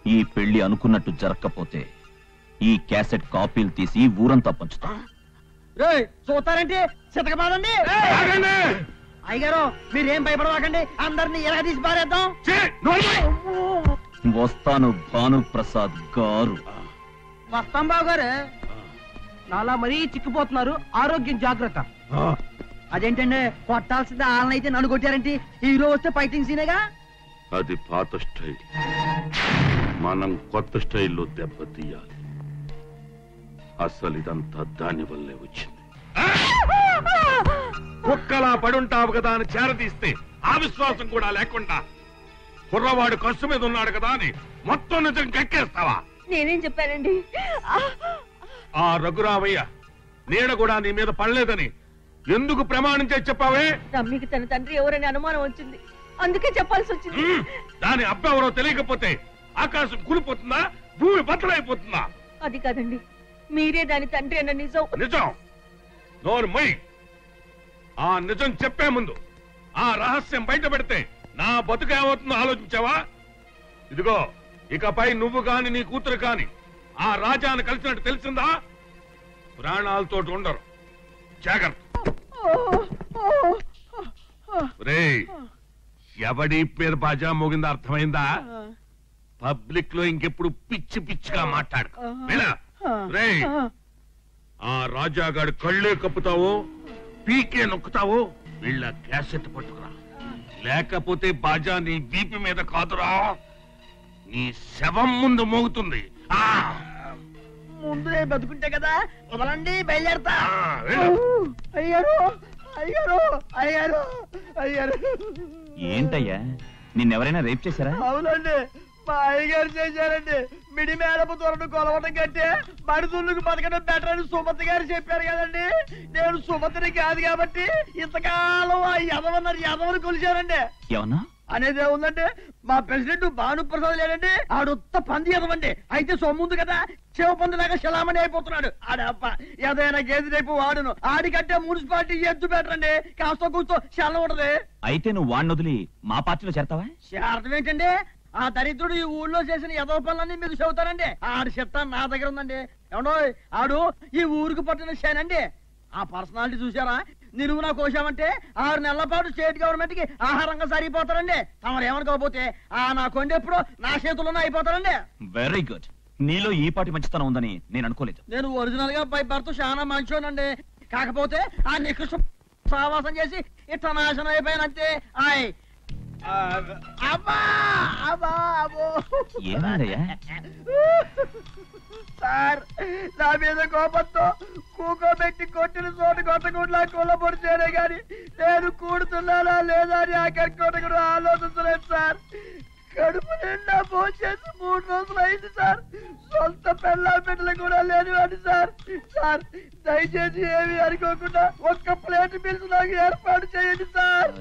ఈ పెళ్లి అనుకున్నట్టు జరగకపోతే ఈ క్యాసెట్ కాపీలు తీసి ఊరంతా పంచుతా. చూస్తారంటే చితకబాదండి. అయ్యగారు మీరేం భయపడవాకండి, అందరినీ ఎలా తీసి పారేద్దాం. వస్తాను భానుప్రసాద్ గారు. వస్తాం బాబు గారు. నాలా మరీ చిక్కిపోతున్నారు, ఆరోగ్యం జాగ్రత్త. అదేంటండి, కొట్టాల్సింది వాళ్ళనైతే నన్ను కొట్టారంటే హీరో వస్తే ఫైటింగ్ సీనేగా. అది పాత స్టైల్, మనం కొత్త స్టైల్లో దెబ్బతీయాలి. అసలు ఇదంతా దాని వల్లే వచ్చింది. కుక్కలా పడుంటావు కదా అని చేరదీస్తే ఆ విశ్వాసం కూడా లేకుండా కుర్రవాడు కసు మీద ఉన్నాడు కదా అని మొత్తం నిజం కక్కేస్తావా? నేనేం చెప్పానండి? ఆ రఘురామయ్య నీడ కూడా నీ మీద పడలేదని ఎందుకు ప్రమాణం చేసి చెప్పావే? రమ్మికి తన తండ్రి ఎవరని అనుమానం వచ్చింది, అందుకే చెప్పాల్సి వచ్చింది. దాని అబ్బ ఎవరో తెలియకపోతే ఆకాశం కూలిపోతుందా, భూమి బద్దలైపోతుందా? అది కాదండి, మీరే దాని తండ్రి అన్న నిజం. నిజం నోరు మొయ్. ఆ నిజం చెప్పే ముందు ఆ రహస్యం బయట పెడితే నా బతుకు ఏమవుతుందో ఆలోచించావా? ఇదిగో, ఇకపై నువ్వు కాని నీ కూతురు కాని ఆ రాజాను కలిసినట్టు తెలిసిందా, ప్రాణాలతో ఉండరు. జాగ్రత్త. రేయ్, ఎవడి పేరు బాజా మోగిందా అర్థమైందా? పబ్లిక్ లో ఇంకెప్పుడు పిచ్చి పిచ్చిగా మాట్లాడు. రేయ్, ఆ రాజాగాడు కళ్ళే కప్పుతావో పీకే నొక్కుతావో వీళ్ళ క్యాసెట్ పట్టుకురా, లేకపోతే బాజా నీ వీపి మీద కాదురా, నీ శవం ముందు మోగుతుంది. ముందు నేను బతుకుంటే కదా, వదలండి, బయలుదేరతా. అయ్యారు అయ్యారు అయ్యారు అయ్యారు. ఏంటయ్యా, నిన్నెవరైనా రేప్ చేశారా? అవునండి, మా అయ్యగారు చేశారండి. మిడి మేడపు త్వరను కొలవడం కంటే బడిదుళ్ళకు బతకడం బెటర్ అని సుమతి గారు చెప్పారు కదండి. నేను సుమతిని కాదు కాబట్టి ఇంతకాలం ఆ యదవని కొలిచానండి. ఏమన్నా అనేది ఏముందంటే, మా ప్రెసిడెంట్ భానుప్రసాద్ లేడండి, ఆడొత్త పంది ఎదవండి. అయితే సొమ్ముంది కదా, శివపందిలాగా శలామణి అయిపోతున్నాడు. ఆడప్ప ఏదైనా గేదె రేపు వాడును, ఆడికంటే మున్సిపాలిటీ ఎద్దు బెటరండి, కాస్త కూర్చో శలం ఉండదు. అయితే నువ్వు వాడిని వదిలి మా పార్టీలో చేరతావా? అర్థం ఏంటండి, ఆ దరిద్రుడు ఈ ఊళ్ళో చేసిన ఎదవ పనులన్నీ మీకు చెబుతారండి. ఆడి చెత్త నా దగ్గర ఉందండి. ఏమో, ఆడు ఈ ఊరికి పట్టిన షేనండి. ఆ పర్సనాలిటీ చూసారా, నిలువునా కోసామంటే 6 నెలల పాటు స్టేట్ గవర్నమెంట్ కి ఆహారంగా సరిపోతారండి. తమరు ఏమనుకోకపోతే నా కొండ ఎప్పుడు నా చేతుల్లోనే అయిపోతారండి. Very good. నీలో ఈ పాటి మంచితనం ఉందని నేను అనుకోలేదు. నేను ఒరిజినల్ గా పై భర్త చాలా మంచోనండి, కాకపోతే ఆ నికృష్ట సావాసం చేసి ఇట్లా నాశనం అయిపోయానంతే. ఆయ్ సార్, నా మీద కోపంతో కూకోబెట్టి కొట్టిన చోటు కొట్టకుండా కూలబొడిచేనే గాని నేను కూడుతున్నానా లేదా అని ఆఖరి కూడా ఆలోచించలేదు సార్. కడుపు నిండా భోంచేసి 3 రోజులు అయింది సార్. సొంత పెళ్ళ బిడ్డలు కూడా లేనివాడి సార్. సార్, దయచేసి ఏమి అనుకోకుండా ఒక్క ప్లేట్ బిల్స్ నాకు ఏర్పాటు చేయండి సార్.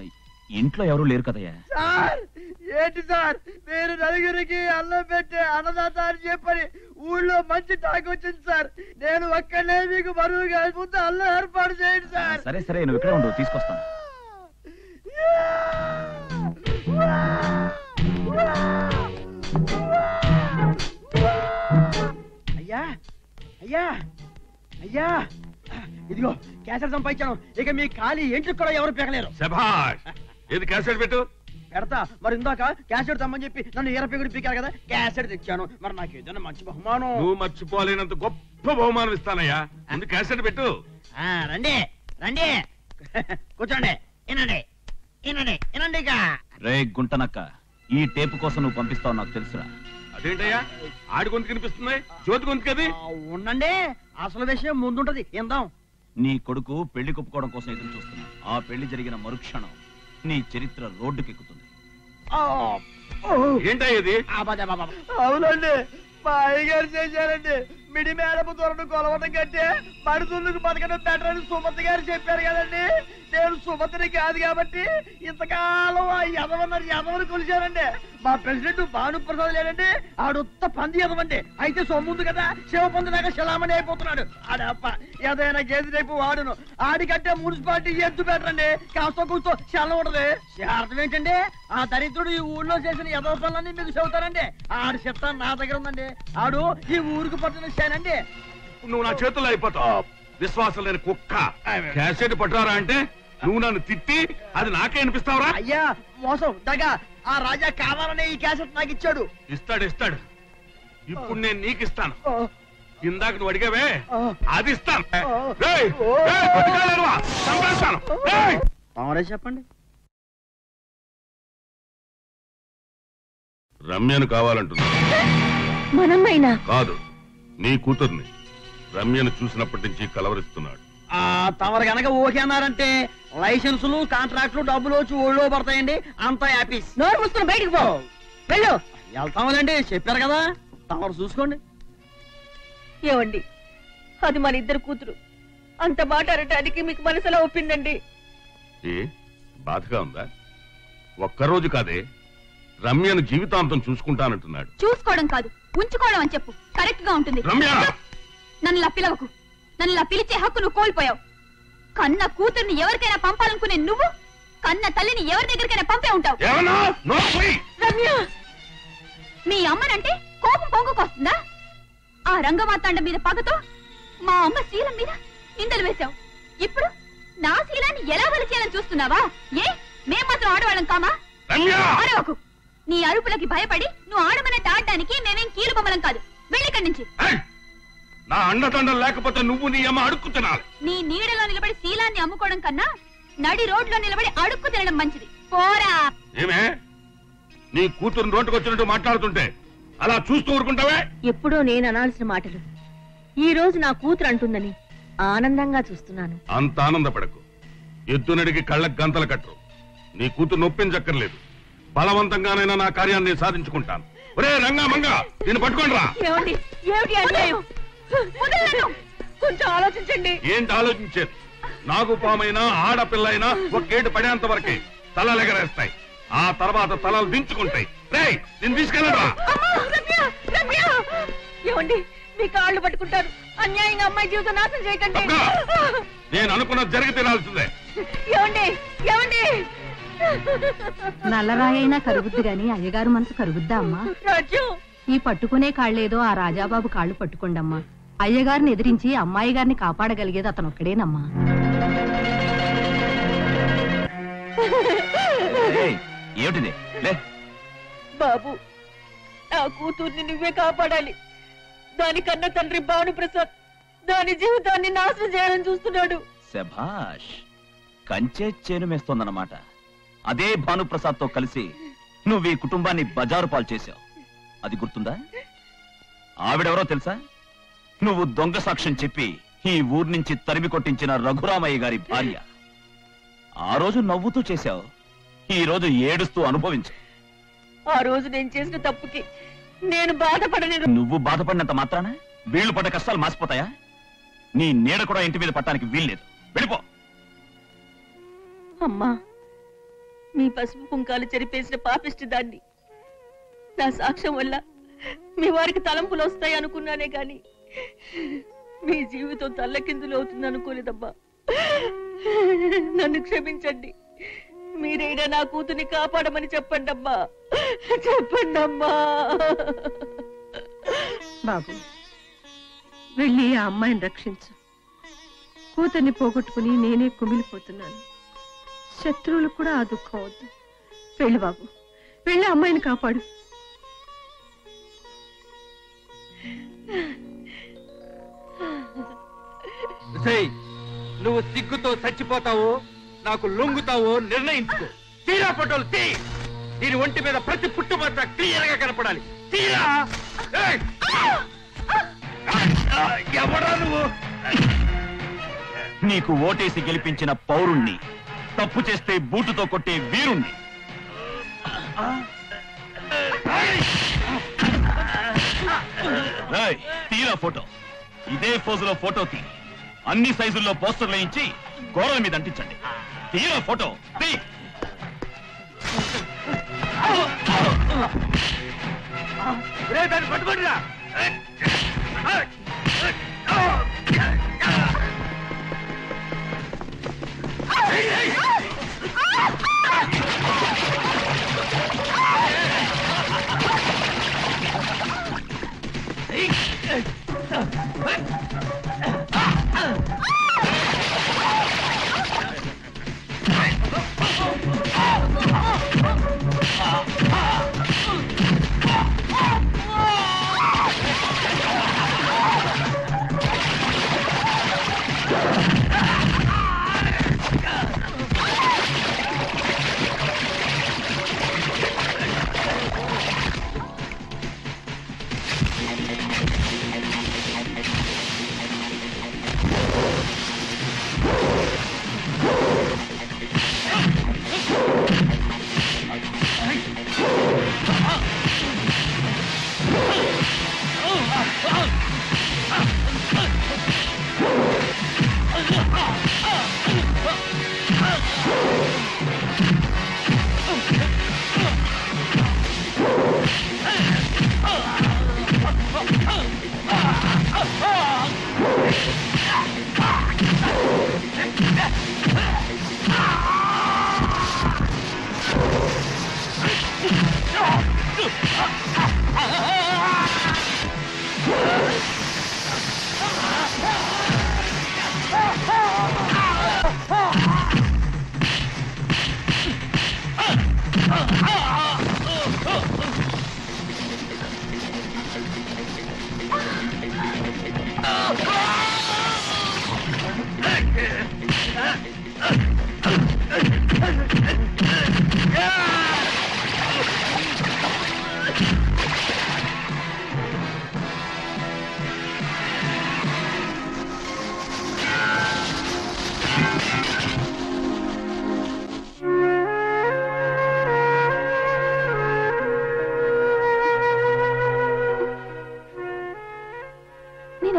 ఇంట్లో ఎవరు లేరు కదయ్యా? సార్, ఏంటి సార్ మీరు నలుగురికి అన్నం పెట్టే అన్నదాత అని చెప్పని ఊళ్ళో మంచి టాక్ వచ్చింది సార్. నేను ఒక్కనే మీకు బరువుగా ముందు అన్నం ఏర్పాటు చేయండి సార్. సరే సరే, నువ్వు ఇక్కడే ఉండు, తీసుకొస్తాను. అయ్యా అయ్యా అయ్యా, ఇదిగో క్యాసెట్ సంపాదించాను. ఇక మీ ఖాళీ ఎంట్రుకు కూడా ఎవరు పెగలేరు. శభాష్. ఏది క్యాసెట్ పెట్టు. పెడతా. మరి ఇందాక క్యాసెట్ తెమ్మని చెప్పి నన్ను ఎరపెగుడు పీకారు కదా, క్యాసెట్ తెచ్చాను. మరి నాకు ఏదైనా మంచి బహుమానం. నువ్వు మర్చిపోలేనంత గొప్ప బహుమానం ఇస్తానయ్యా. ముందు క్యాసెట్ పెట్టు. రండి రండి, కూర్చోండి. వినండి వినండి వినండి. ఇక రే గుంటనక్క, ఈ టేపు కోసం నువ్వు పంపిస్తావు నాకు తెలుసురా. అదేంటయ్యా ఆడి గొంతు కనిపిస్తుంది, జ్యోతి గొంతు కది. ఉండండి, అసలు విషయం ముందుంటది ఇందాం. నీ కొడుకు పెళ్లి కొప్పుకోవడం కోసం ఎదురు చూస్తున్నా. ఆ పెళ్లి జరిగిన మరుక్షణం నీ చరిత్ర రోడ్డుకెక్కుతుంది. ఏంటయ్య ఇది? అవునండి, మా అయ్యగారు చేశారండి. మిడి మేడపు దొరను కొలవడం కంటే మడుతులకు బతకడం బెటర్ అని సుమతి గారు చెప్పారు కదండి. నేను సుమతిని కాదు కాబట్టి ఇంతకాలం ఆ యదవని కొలిచానండి. మా ప్రెసిడెంట్ భానుప్రసాద్ లేదండి, ఆడుత్త పంది యదవండి. అయితే సొమ్ముంది కదా, శివ పొందినాక శలామణి అయిపోతున్నాడు. ఆడప్ప ఏదైనా గేది రేపు వాడును. ఆడికంటే మున్సిపాలిటీ ఎద్దు బెటరండి, కాస్త కూర్చో శలం ఉంటది. అర్థం ఏంటండి, ఆ దరిద్రుడు ఈ ఊళ్ళో చేసిన యదవ పనులన్నీ మీకు చెబుతారండి. ఆడి చెత్త నా దగ్గర ఉందండి. ఆడు ఈ ఊరికి పట్టిన శానండి. నువ్వు నా చేతుల్లో అయిపోతావు, విశ్వాసం లేని కుక్క. క్యాసెట్ పట్టురారా అంటే నువ్వు నన్ను తిట్టి అది నాకే అనిపిస్తావురా? అయ్యా మోసం దగా, ఆ రాజా కావాలనే ఈ క్యాసెట్ నాకు ఇచ్చాడు. ఇస్తాడు ఇస్తాడు, ఇప్పుడు నేను నీకు ఇస్తాను. ఇందాక నువ్వు అడిగావే అది ఇస్తాను. చెప్పండి. రమ్యను కావాలంటున్నా. మనమ్మైనా కాదు, నీ కూతుర్ని. రమ్యను చూసినప్పటి నుంచి కలవరిస్తున్నాడు. తమరు గనక ఓకే అన్నారంటే లైసెన్సులు కాంట్రాక్టులు డబ్బులు వచ్చి ఊళ్ళో పడతాయండి. అంతా హ్యాపీస్. నోరు మూసుకుని బయటికి పో. వెళ్ళు. వెళ్తామలండి, చెప్పారు కదా, తమరు చూసుకోండి. ఏమండి, అది మన ఇద్దరు కూతురు. అంత మాట అనటానికి మీకు మనసులో ఒప్పిందండి. ఏ బాధగా ఉందా? ఒక్కరోజు కాదే, రమ్యను జీవితాంతం చూసుకుంటానంటున్నాడు. చూసుకోవడం కాదు, ఉంచుకోవడం అని చెప్పు, కరెక్ట్ గా ఉంటుంది. రమ్య, నన్ను ఇలా పిలవకు. నన్ను ఇలా పిలిచే హక్కు నువ్వు కోల్పోయావు. కన్న కూతుర్ని ఎవరికైనా పంపాలనుకునే నువ్వు కన్న తల్లిని ఎవరి దగ్గరికైనా పంపే ఉంటావు. రమ్య, మీ అమ్మనంటే కోపం పొంగుకొస్తుందా? ఆ రంగమాతాండ మీద పగతో మా అమ్మ శీలం మీద నిందలు వేశావు. ఇప్పుడు నా శీలాన్ని ఎలా వలిచేయాలని చూస్తున్నావా? ఏ మేం మాత్రం ఆడవాళ్ళం కామా? అరవకు. నీ అరుపులకి భయపడి నువ్వు ఆడమన్నట్టు ఆడడానికి మేమేం కీలు బొమ్మలం కాదు. వెళ్ళిక్కడి నుంచి. నా అండదండలు లేకపోతే నువ్వు నీ అమ్మ అడుక్కు తినాలి. నీ నీడలో నిలబడి శీలాన్ని అమ్ముకోవడం కన్నా నడి రోడ్లో నిలబడి అడుక్కు తినడం మంచిది. పోరా. ఏమే, నీ కూతురు నోటుకొచ్చినట్టు మాట్లాడుతుంటే అలా చూస్తూ ఊరుకుంటావే? ఎప్పుడో నేను అనాల్సిన మాటలు ఈ రోజు నా కూతురు అంటుందని ఆనందంగా చూస్తున్నాను. అంత ఆనందపడకు. ఎద్దునడికి కళ్ళకు గంతలు కట్టరు. నీ కూతురు నొప్పించక్కర్లేదు. బలవంతంగానైనా నా కార్యాన్ని సాధించుకుంటాను. ఒరే రంగా మంగా, నేను పట్టుకోండి రా. ఏమిటి అన్యాయం? కొంచెం ఆలోచించండి. ఏంటి ఆలోచించేది? నాగు పామైనా ఆడపిల్లైనా ఒకేటు పడేంత వరకే తలలెగరేస్తాయి. ఆ తర్వాత తలలు దించుకుంటాయి. రేయ్, నేను తీసుకెళ్ళరా. ఏమండి, మీ కాళ్ళు పట్టుకుంటారు. అన్యాయంగా అమ్మాయి జీవితం నాశనం చేయకండి. నేను అనుకున్నది జరిగి తినాల్సిందే. ఏమండి ఏమండి, నల్లరాయైనా కరుగుద్ది గాని అయ్యగారు మనసు కరుగుద్దా అమ్మా? రాజ్యం, ఈ పట్టుకునే కాళ్లేదో ఆ రాజాబాబు కాళ్ళు పట్టుకోండమ్మా. అయ్యగారిని ఎదిరించి అమ్మాయి గారిని కాపాడగలిగేది అతను ఒక్కడేనమ్మా. ఏమిటిది? బాబు, నా కూతుర్ని నువ్వే కాపాడాలి. దాని కన్న తండ్రి భానుప్రసాద్ దాని జీవితాన్ని నాశనం చేయాలని చూస్తున్నాడు. శభాష్, కంచే చేను మేస్తోందన్నమాట. అదే భానుప్రసాద్ తో కలిసి నువ్వు ఈ కుటుంబాన్ని బజారు పాలు చేశావు. అది గుర్తుందా? ఆవిడెవరో తెలుసా? నువ్వు దొంగ సాక్ష్యం చెప్పి ఈ ఊరు నుంచి తరిమి కొట్టించిన రఘురామయ్య గారి భార్య. ఆ రోజు నవ్వుతూ చేశావు, ఈ రోజు ఏడుస్తూ అనుభవించు. ఆ రోజు నేను చేసిన తప్పుకి నేను బాధపడలేదు. నువ్వు బాధపడినంత మాత్రాన వీళ్ళు పడ్డ కష్టాలు మాసిపోతాయా? నీ నీడ కూడా ఇంటి మీద పట్టడానికి వీల్లేదు. వెళ్ళిపో. అమ్మా, మీ పసుపు కుంకాలు చెరిపేసిన పాపిష్టి దాన్ని. నా సాక్ష్యం వల్ల మీ వారికి తలంపులు వస్తాయి అనుకున్నానే గాని మీ జీవితం తల్లకిందులు అవుతుంది అనుకోలేదమ్మా. నన్ను క్షమించండి. మీరైనా నా కూతుర్ని కాపాడమని చెప్పండి అమ్మా, చెప్పండి అమ్మా. బాబు, వెళ్ళి ఆ అమ్మాయిని రక్షించు. కూతుర్ని పోగొట్టుకుని నేనే కుమిలిపోతున్నాను. శత్రువులు కూడా ఆ దుఃఖం వద్దు. వెళ్ళు బాబు, వెళ్ళి అమ్మాయిని కాపాడు. నువ్వు సిగ్గుతో చచ్చిపోతావో నాకు లొంగుతావో నిర్ణయించుకో. తీరా ఫోటోలు తీ. దీని ఒంటి మీద ప్రతి పుట్టుమచ్చ క్లియర్ గా కనపడాలి. తీరా. ఎవరా నువ్వు? నీకు ఓటేసి గెలిపించిన పౌరుణ్ణి, తప్పు చేస్తే బూటుతో కొట్టే వీరుణ్ణి. తీరా ఫోటో. ఇదే పోజులో ఫోటో తీ. అన్ని సైజుల్లో పోస్టర్లు వేయించి గోడల మీద అంటించండి. తీరా ఫోటో తీ. దాన్ని పట్టుకోండిరా.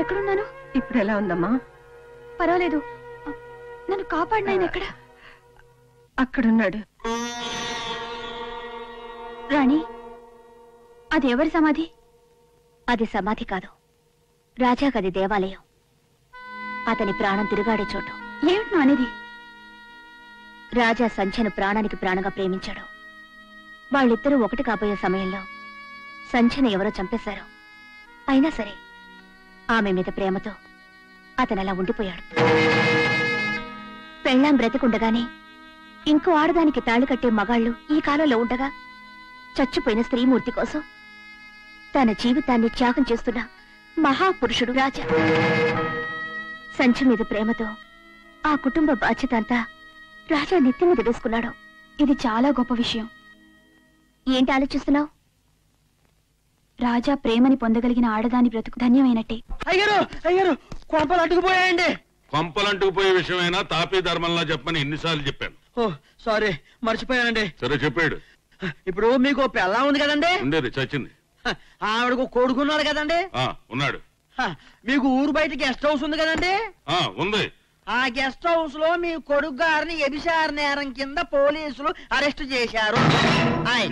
ఎక్కడున్నాను? ఇప్పుడు ఎలా ఉందమ్మా? పర్వాలేదు. నన్ను కాపాడిన ఆయన ఎక్కడ? అక్కడున్నాడు. రాణి, అది ఎవరి సమాధి? అది సమాధి కాదు, రాజాగది దేవాలయం. అతని ప్రాణం తిరుగాడే చోటు. ఏమిటి అనేది? రాజా సంధ్యను ప్రాణానికి ప్రాణంగా ప్రేమించాడు. వాళ్ళిద్దరూ ఒకటి కాబోయే సమయంలో సంధ్యను ఎవరో చంపేశారు. అయినా సరే ఆమె మీద ప్రేమతో అతను అలా ఉండిపోయాడు. పెళ్ళాం బ్రతికుండగానే ఇంకో ఆడదానికి తాళి కట్టే మగాళ్ళు ఈ కాలంలో ఉండగా చచ్చిపోయిన స్త్రీమూర్తి కోసం తన జీవితాన్ని త్యాగం చేస్తున్న మహాపురుషుడు రాజా. సంధ్య మీద ప్రేమతో ఆ కుటుంబ బాధ్యత అంతా రాజా నెత్తి మీద వేసుకున్నాడు. ఇది చాలా గొప్ప విషయం. ఏంటి ఆలోచిస్తున్నావు? రాజా ప్రేమని పొందగలిగిన ఆడదాని బ్రతుకు ధన్యమైనట్టే. అయ్యారు అయ్యారు, కొంపలు అట్టుకుపోయాయండి. కొంపలంటుకుపోయే విషయమైనా తాపీ ధర్మంలా చెప్పని ఎన్నిసార్లు చెప్పాను. ఓ సారీ, మర్చిపోయానండి. సరే చెప్పాడు. ఇప్పుడు మీకు పెళ్ళా ఉంది కదండి? ఉండేది, చచ్చింది. ఆవిడకు కొడుకున్నాడు కదండి? ఉన్నాడు. మీకు ఊరు బయట గెస్ట్ హౌస్ ఉంది కదండి? ఉంది. ఆ గెస్ట్ హౌస్ లో మీ కొడుకు గారిని వ్యభిచార నేరం కింద పోలీసులు అరెస్ట్ చేశారు.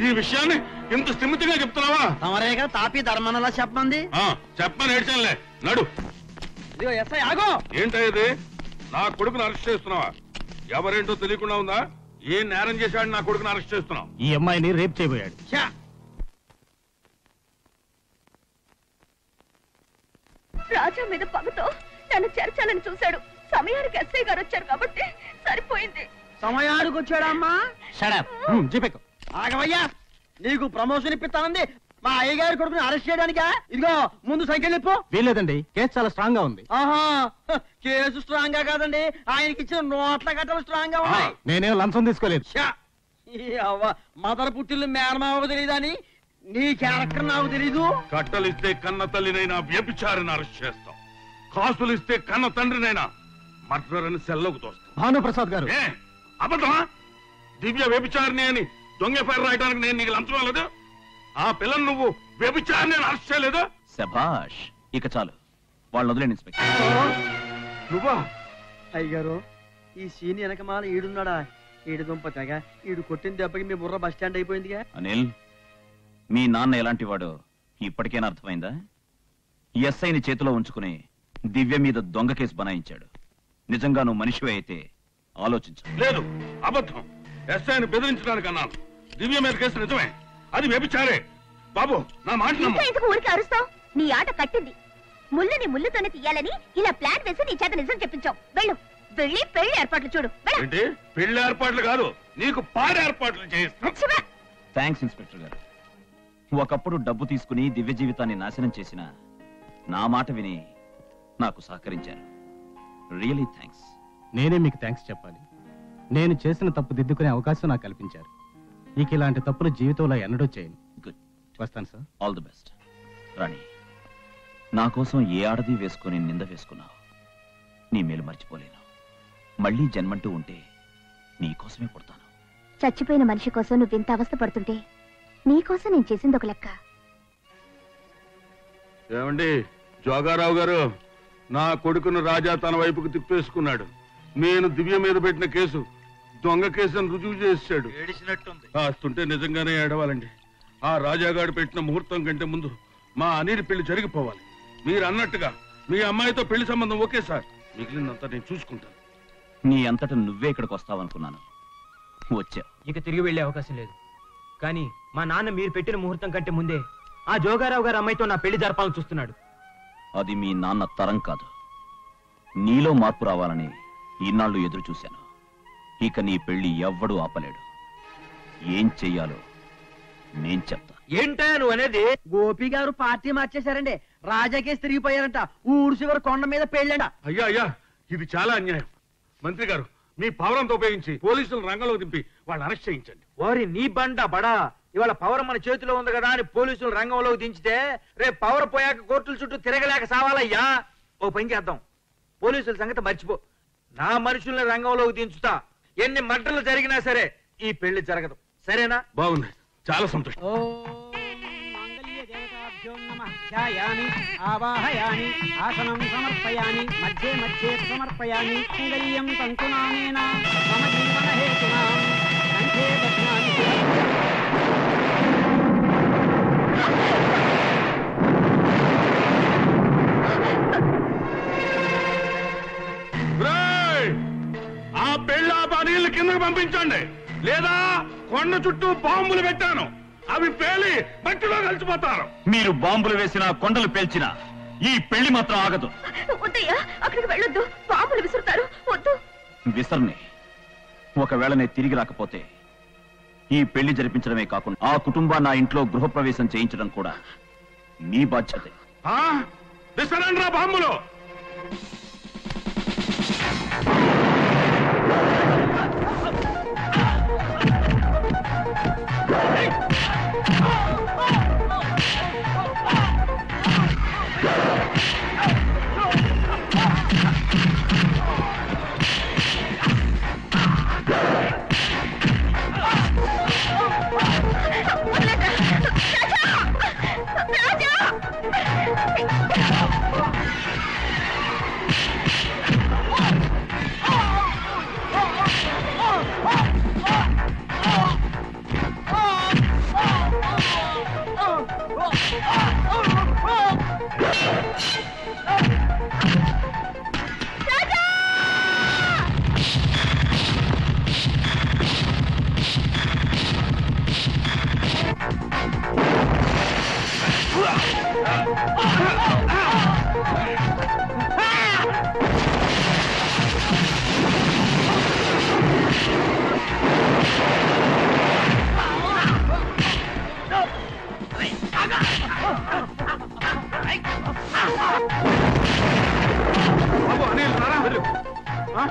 ఈ విషయాన్ని ఇంత స్థిమితంగా చెప్తున్నావా? తమరేగా తాపీ ధర్మనలా చెప్పమంది. చెప్పని ఏడ్చానులే, నడు. ఏంటది? నా కొడుకుని అరెస్ట్ చేస్తున్నావా? ఎవరేంటో తెలియకుండా ఉందా? ఏం నేరం చేశాడు నా కొడుకుని అరెస్ట్ చేస్తున్నావు? ఈ అమ్మాయిని రేప్ చేయబోయాడు. రాజా మీద పగతో నన్ను చేర్చాలని చూశాడు. సమయానికి ఎస్ఐ గారు వచ్చారు కాబట్టి సరిపోయింది. సమయానికి వచ్చాడమ్మా? ఆగవయ్యా, నీకు ప్రమోషన్ ఇప్పిస్తానంది మా అయ్యగారి కొడుకుని అరెస్ట్ చేయడానికా? ఇదిగో ముందు సైకిల్ ఇప్పు. వీలేదండి, కేసు చాలా స్ట్రాంగ్ గా ఉంది. ఆహా, కేసు స్ట్రాంగ్ గా కాదండి, ఆయనకి ఇచ్చిన నోట్ల గట్టలు స్ట్రాంగ్ గా ఉన్నాయి. నేనేం లంచం తీసుకోలేదు. మదర్ పుట్టిల్లు మేనమావ తెలియదని నీ క్యారెక్టర్ నాకు తెలీదు. కట్టలిస్తే కన్న తల్లినైనా వ్యభిచారిని అరెస్ట్ చేస్తాం, కాసులు ఇస్తే కన్న తండ్రినైనా మర్డర్ అని సెల్లోకి తోస్తాం. భానుప్రసాద్ గారు, అబద్ధమా? దివ్య వ్యభిచారిని అని దొంగ పేరు రాయడానికి నేను నీకు లంచం ఇవ్వలేదు. ఆ పిల్లని నువ్వు వ్యభిచారిని అరెస్ట్ చేయలేదు. శభాష్, ఇక చాలు, వాళ్ళని వదిలేండి ఇన్స్పెక్టర్. నువ్వా? అయ్యగారు, ఈ సీన్ వెనకమాల ఈడున్నాడా? ఈడు దుంప తెగ, ఈడు కొట్టిన దెబ్బకి మీ బుర్ర బస్ స్టాండ్ అయిపోయిందిగా. అనిల్, మీ నాన్న ఎలాంటి వాడో ఇప్పటికేనా అర్థమైందా? ఎస్ఐని చేతిలో ఉంచుకుని దివ్య మీద దొంగ కేసు బనాయించాడు. నిజంగా నువ్వు మనిషివే అయితే ఆలోచించు. లేదు, అబద్ధం. ఎస్ఐని బెదిరించడానికి అన్నాను. దివ్య మీద కేసు నిజమే, అది వ్యభిచారే. బాబు, నా మాట నమ్ము. ఎందుకు ఊరికి అరుస్తావు? నీ ఆట కట్టింది. ముళ్ళుని ముళ్ళుతోనే తీయాలని ఇలా ప్లాన్ వేసి నీ చేత నిజం చెప్పించావు. వెళ్ళు, వెళ్ళి పెళ్లి ఏర్పాట్లు చూడు. ఏంటి పెళ్లి ఏర్పాట్లు కాదు, నీకు పాడి ఏర్పాట్లు చేయిస్తా. థ్యాంక్స్ ఇన్స్పెక్టర్ గారు. ఒకప్పుడు డబ్బు తీసుకుని దివ్య జీవితాన్ని నాశనం చేసిన నా మాట విని నాకు సహకరించారు. Really thanks. నేనే మీకు థ్యాంక్స్ చెప్పాలి. నేను చేసిన తప్పు దిద్దుకునే అవకాశం నాకు కల్పించారు. ఇక ఇలాంటి తప్పులు జీవితంలో ఎన్నడూ చేయను. గుడ్, వస్తాను sir. All the best. Rani, నా కోసం ఏ ఆడది వేసుకొని నింద వేసుకున్నావు. నీ మేలు మర్చిపోలేను. మళ్ళీ జన్మంటూ ఉంటే నీ కోసమే పుడతాను. చచ్చిపోయిన మనిషి కోసం నువ్వు ఇంత అవస్థ పడుతుంటే నీకోసం నేను చేసింది ఒక లెక్క. ఏమండి జోగారావు గారు, నా కొడుకును రాజా తన వైపుకు తిప్పేసుకున్నాడు. నేను దివ్య మీద పెట్టిన కేసు దొంగ కేసు అని రుజువు చేశాడు. ఏడిసినట్టుంది. ఆస్తుంటే నిజంగానే ఏడవాలండి. ఆ రాజాగాడు పెట్టిన ముహూర్తం కంటే ముందు మా అనిల్ పెళ్లి జరిగిపోవాలి. మీరు అన్నట్టుగా మీ అమ్మాయితో పెళ్లి సంబంధం ఓకే సార్, మిగిలినంతా నేను చూసుకుంటాను. నీ అంతటా నువ్వే ఇక్కడికి వస్తావనుకున్నాను, వచ్చావు. ఇక తిరిగి వెళ్లే అవకాశం లేదు. కానీ మా నాన్న మీరు పెట్టిన ముహూర్తం కంటే ముందే ఆ జోగారావు గారి అమ్మాయితో నా పెళ్లి జరపాలని చూస్తున్నాడు. అది మీ నాన్న తరం కాదు. నీలో మార్పు రావాలని ఈనాళ్ళు ఎదురు చూశాను. ఇక నీ పెళ్లి ఎవ్వడూ ఆపలేడు. ఏం చెయ్యాలో నేను చెప్తా. ఏంటా నువ్వు అనేది? గోపి గారు పార్టీ మార్చేశారండి. రాజాకేసి తిరిగిపోయారంట. ఊరు చివరి కొండ మీద పెళ్ళంట. అయ్యా అయ్యా, ఇది చాలా అన్యాయం. మంత్రి గారు, మీ పవరంతో ఉపయోగించి పోలీసులు రంగంలోకి దింపి వాళ్ళని అరెస్ట్ చేయించండి. ఓరి నీ బండ బడా, ఇవాళ పవర్ మన చేతిలో ఉంది కదా అని పోలీసులు రంగంలోకి దించితే రేపు పవర్ పోయాక కోర్టుల చుట్టూ తిరగలేక సావాలయ్యా. ఓ పని చేద్దాం, పోలీసుల సంగతి మర్చిపో. నా మనుషుల్ని రంగంలోకి దించుతా. ఎన్ని మడ్డలు జరిగినా సరే ఈ పెళ్లి జరగదు. సరేనా? బాగుంది, చాలా సంతోషం. ధ్యాయామి ఆవాహయామి ఆసనం సమర్పయామి మధ్యే మధ్యే సమర్పయామి అంగల్యం తంతునానేన మమ జీవన హేతునా కంఠే బధ్నామి. ఆ పెళ్ళి ఆ నీళ్లు కిందకు పంపించండి, లేదా కొండ చుట్టూ బాంబులు పెట్టాను, అవి పేలి మట్టిలో కలిసిపోతారు. మీరు బాంబులు వేసినా కొండలు పేల్చినా ఈ పెళ్లి మాత్రం ఆగదు. వద్దయ్యా, అక్కడికి వెళ్ళొద్దు. బాంబులు విసురుతారు. వద్దు. విసర్ని. ఒకవేళ నేను తిరిగి రాకపోతే ఈ పెళ్లి జరిపించడమే కాకుండా ఆ కుటుంబాన్ని నా ఇంట్లో గృహప్రవేశం చేయించడం కూడా మీ బాధ్యతే. విసరండి రా బాంబులు.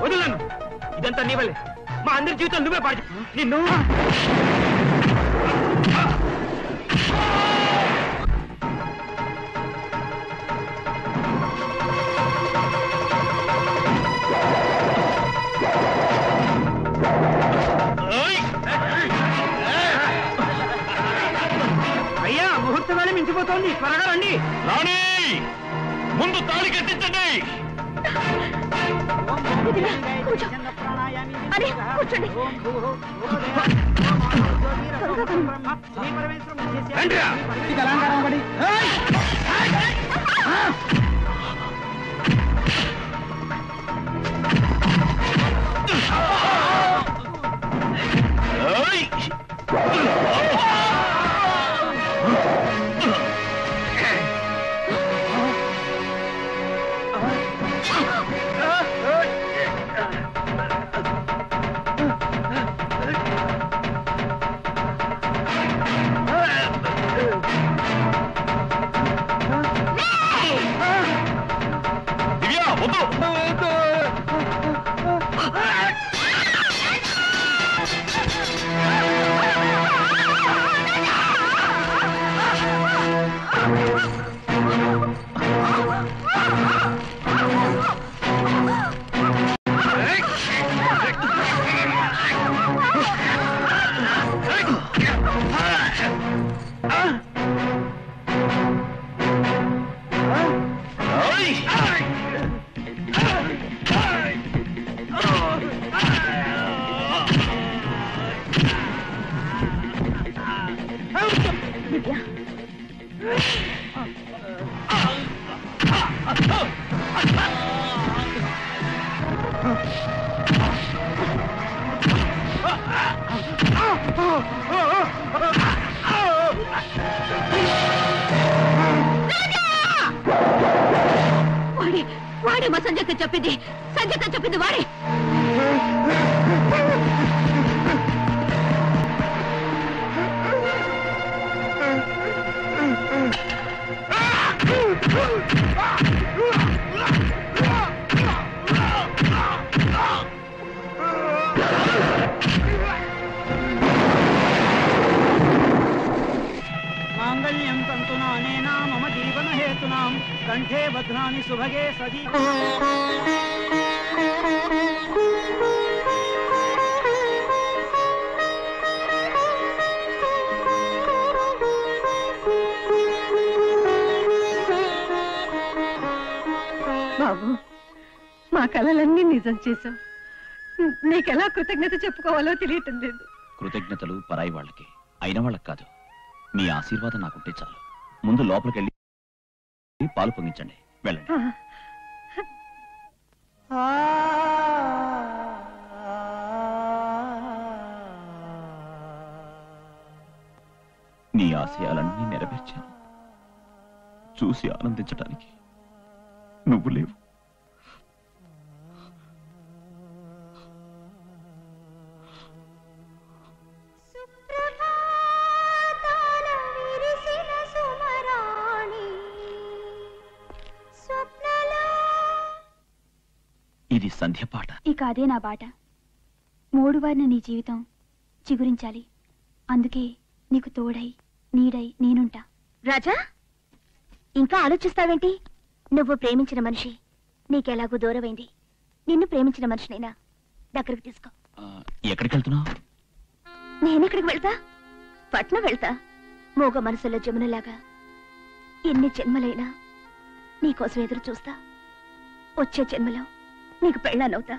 వదలను. ఇదంతా నీ వల్లే. మా అందరి జీవితం నువ్వే పాడు. నిన్ను అయ్యా ముహూర్తమే మించిపోతోంది, త్వరగా రండి. రాణి ముందు తాళి కట్టించండి. అలంకారం పడి వాడే మా సంజయ్కి చెప్పింది. సంజయ్తో చెప్పింది వాడే. మాంగళ్యం తంతునా అనేనా మమ జీవన హేతునాం కంఠే భద్రాని సుభగే సజీ. బాబు, మా కలలన్నీ నిజం చేశావు. నీకెలా కృతజ్ఞత చెప్పుకోవాలో తెలియటం లేదు. కృతజ్ఞతలు పరాయి వాళ్ళకి, అయిన వాళ్ళకి కాదు. మీ ఆశీర్వాదం నాకుంటే చాలు. ముందు లోపలికి వెళ్ళి పాలు పొంగించండి. వెళ్ళండి. నీ ఆశయాలన్నీ నెరవేర్చాను. చూసి ఆనందించడానికి నువ్వు లేవు. ఇది సంధ్య పాట. ఇక అదే నా బాట. మూడువారిన నీ జీవితం చిగురించాలి. అందుకే నీకు తోడై నీడై నేనుంటా. రాజా, ఇంకా ఆలోచిస్తావేంటి? నువ్వు ప్రేమించిన మనిషి నీకెలాగూ దూరమైంది. నిన్ను ప్రేమించిన మనిషినైనా దగ్గరకు తీసుకో. ఎక్కడికి వెళ్తున్నావు? నేనెక్కడికి వెళ్తా? పట్నం వెళ్తా. మూగ మనసులో జమునలాగా ఎన్ని జన్మలైనా నీకోసం ఎదురు చూస్తా. వచ్చే జన్మలో నీకు పెళ్ళానవుతా.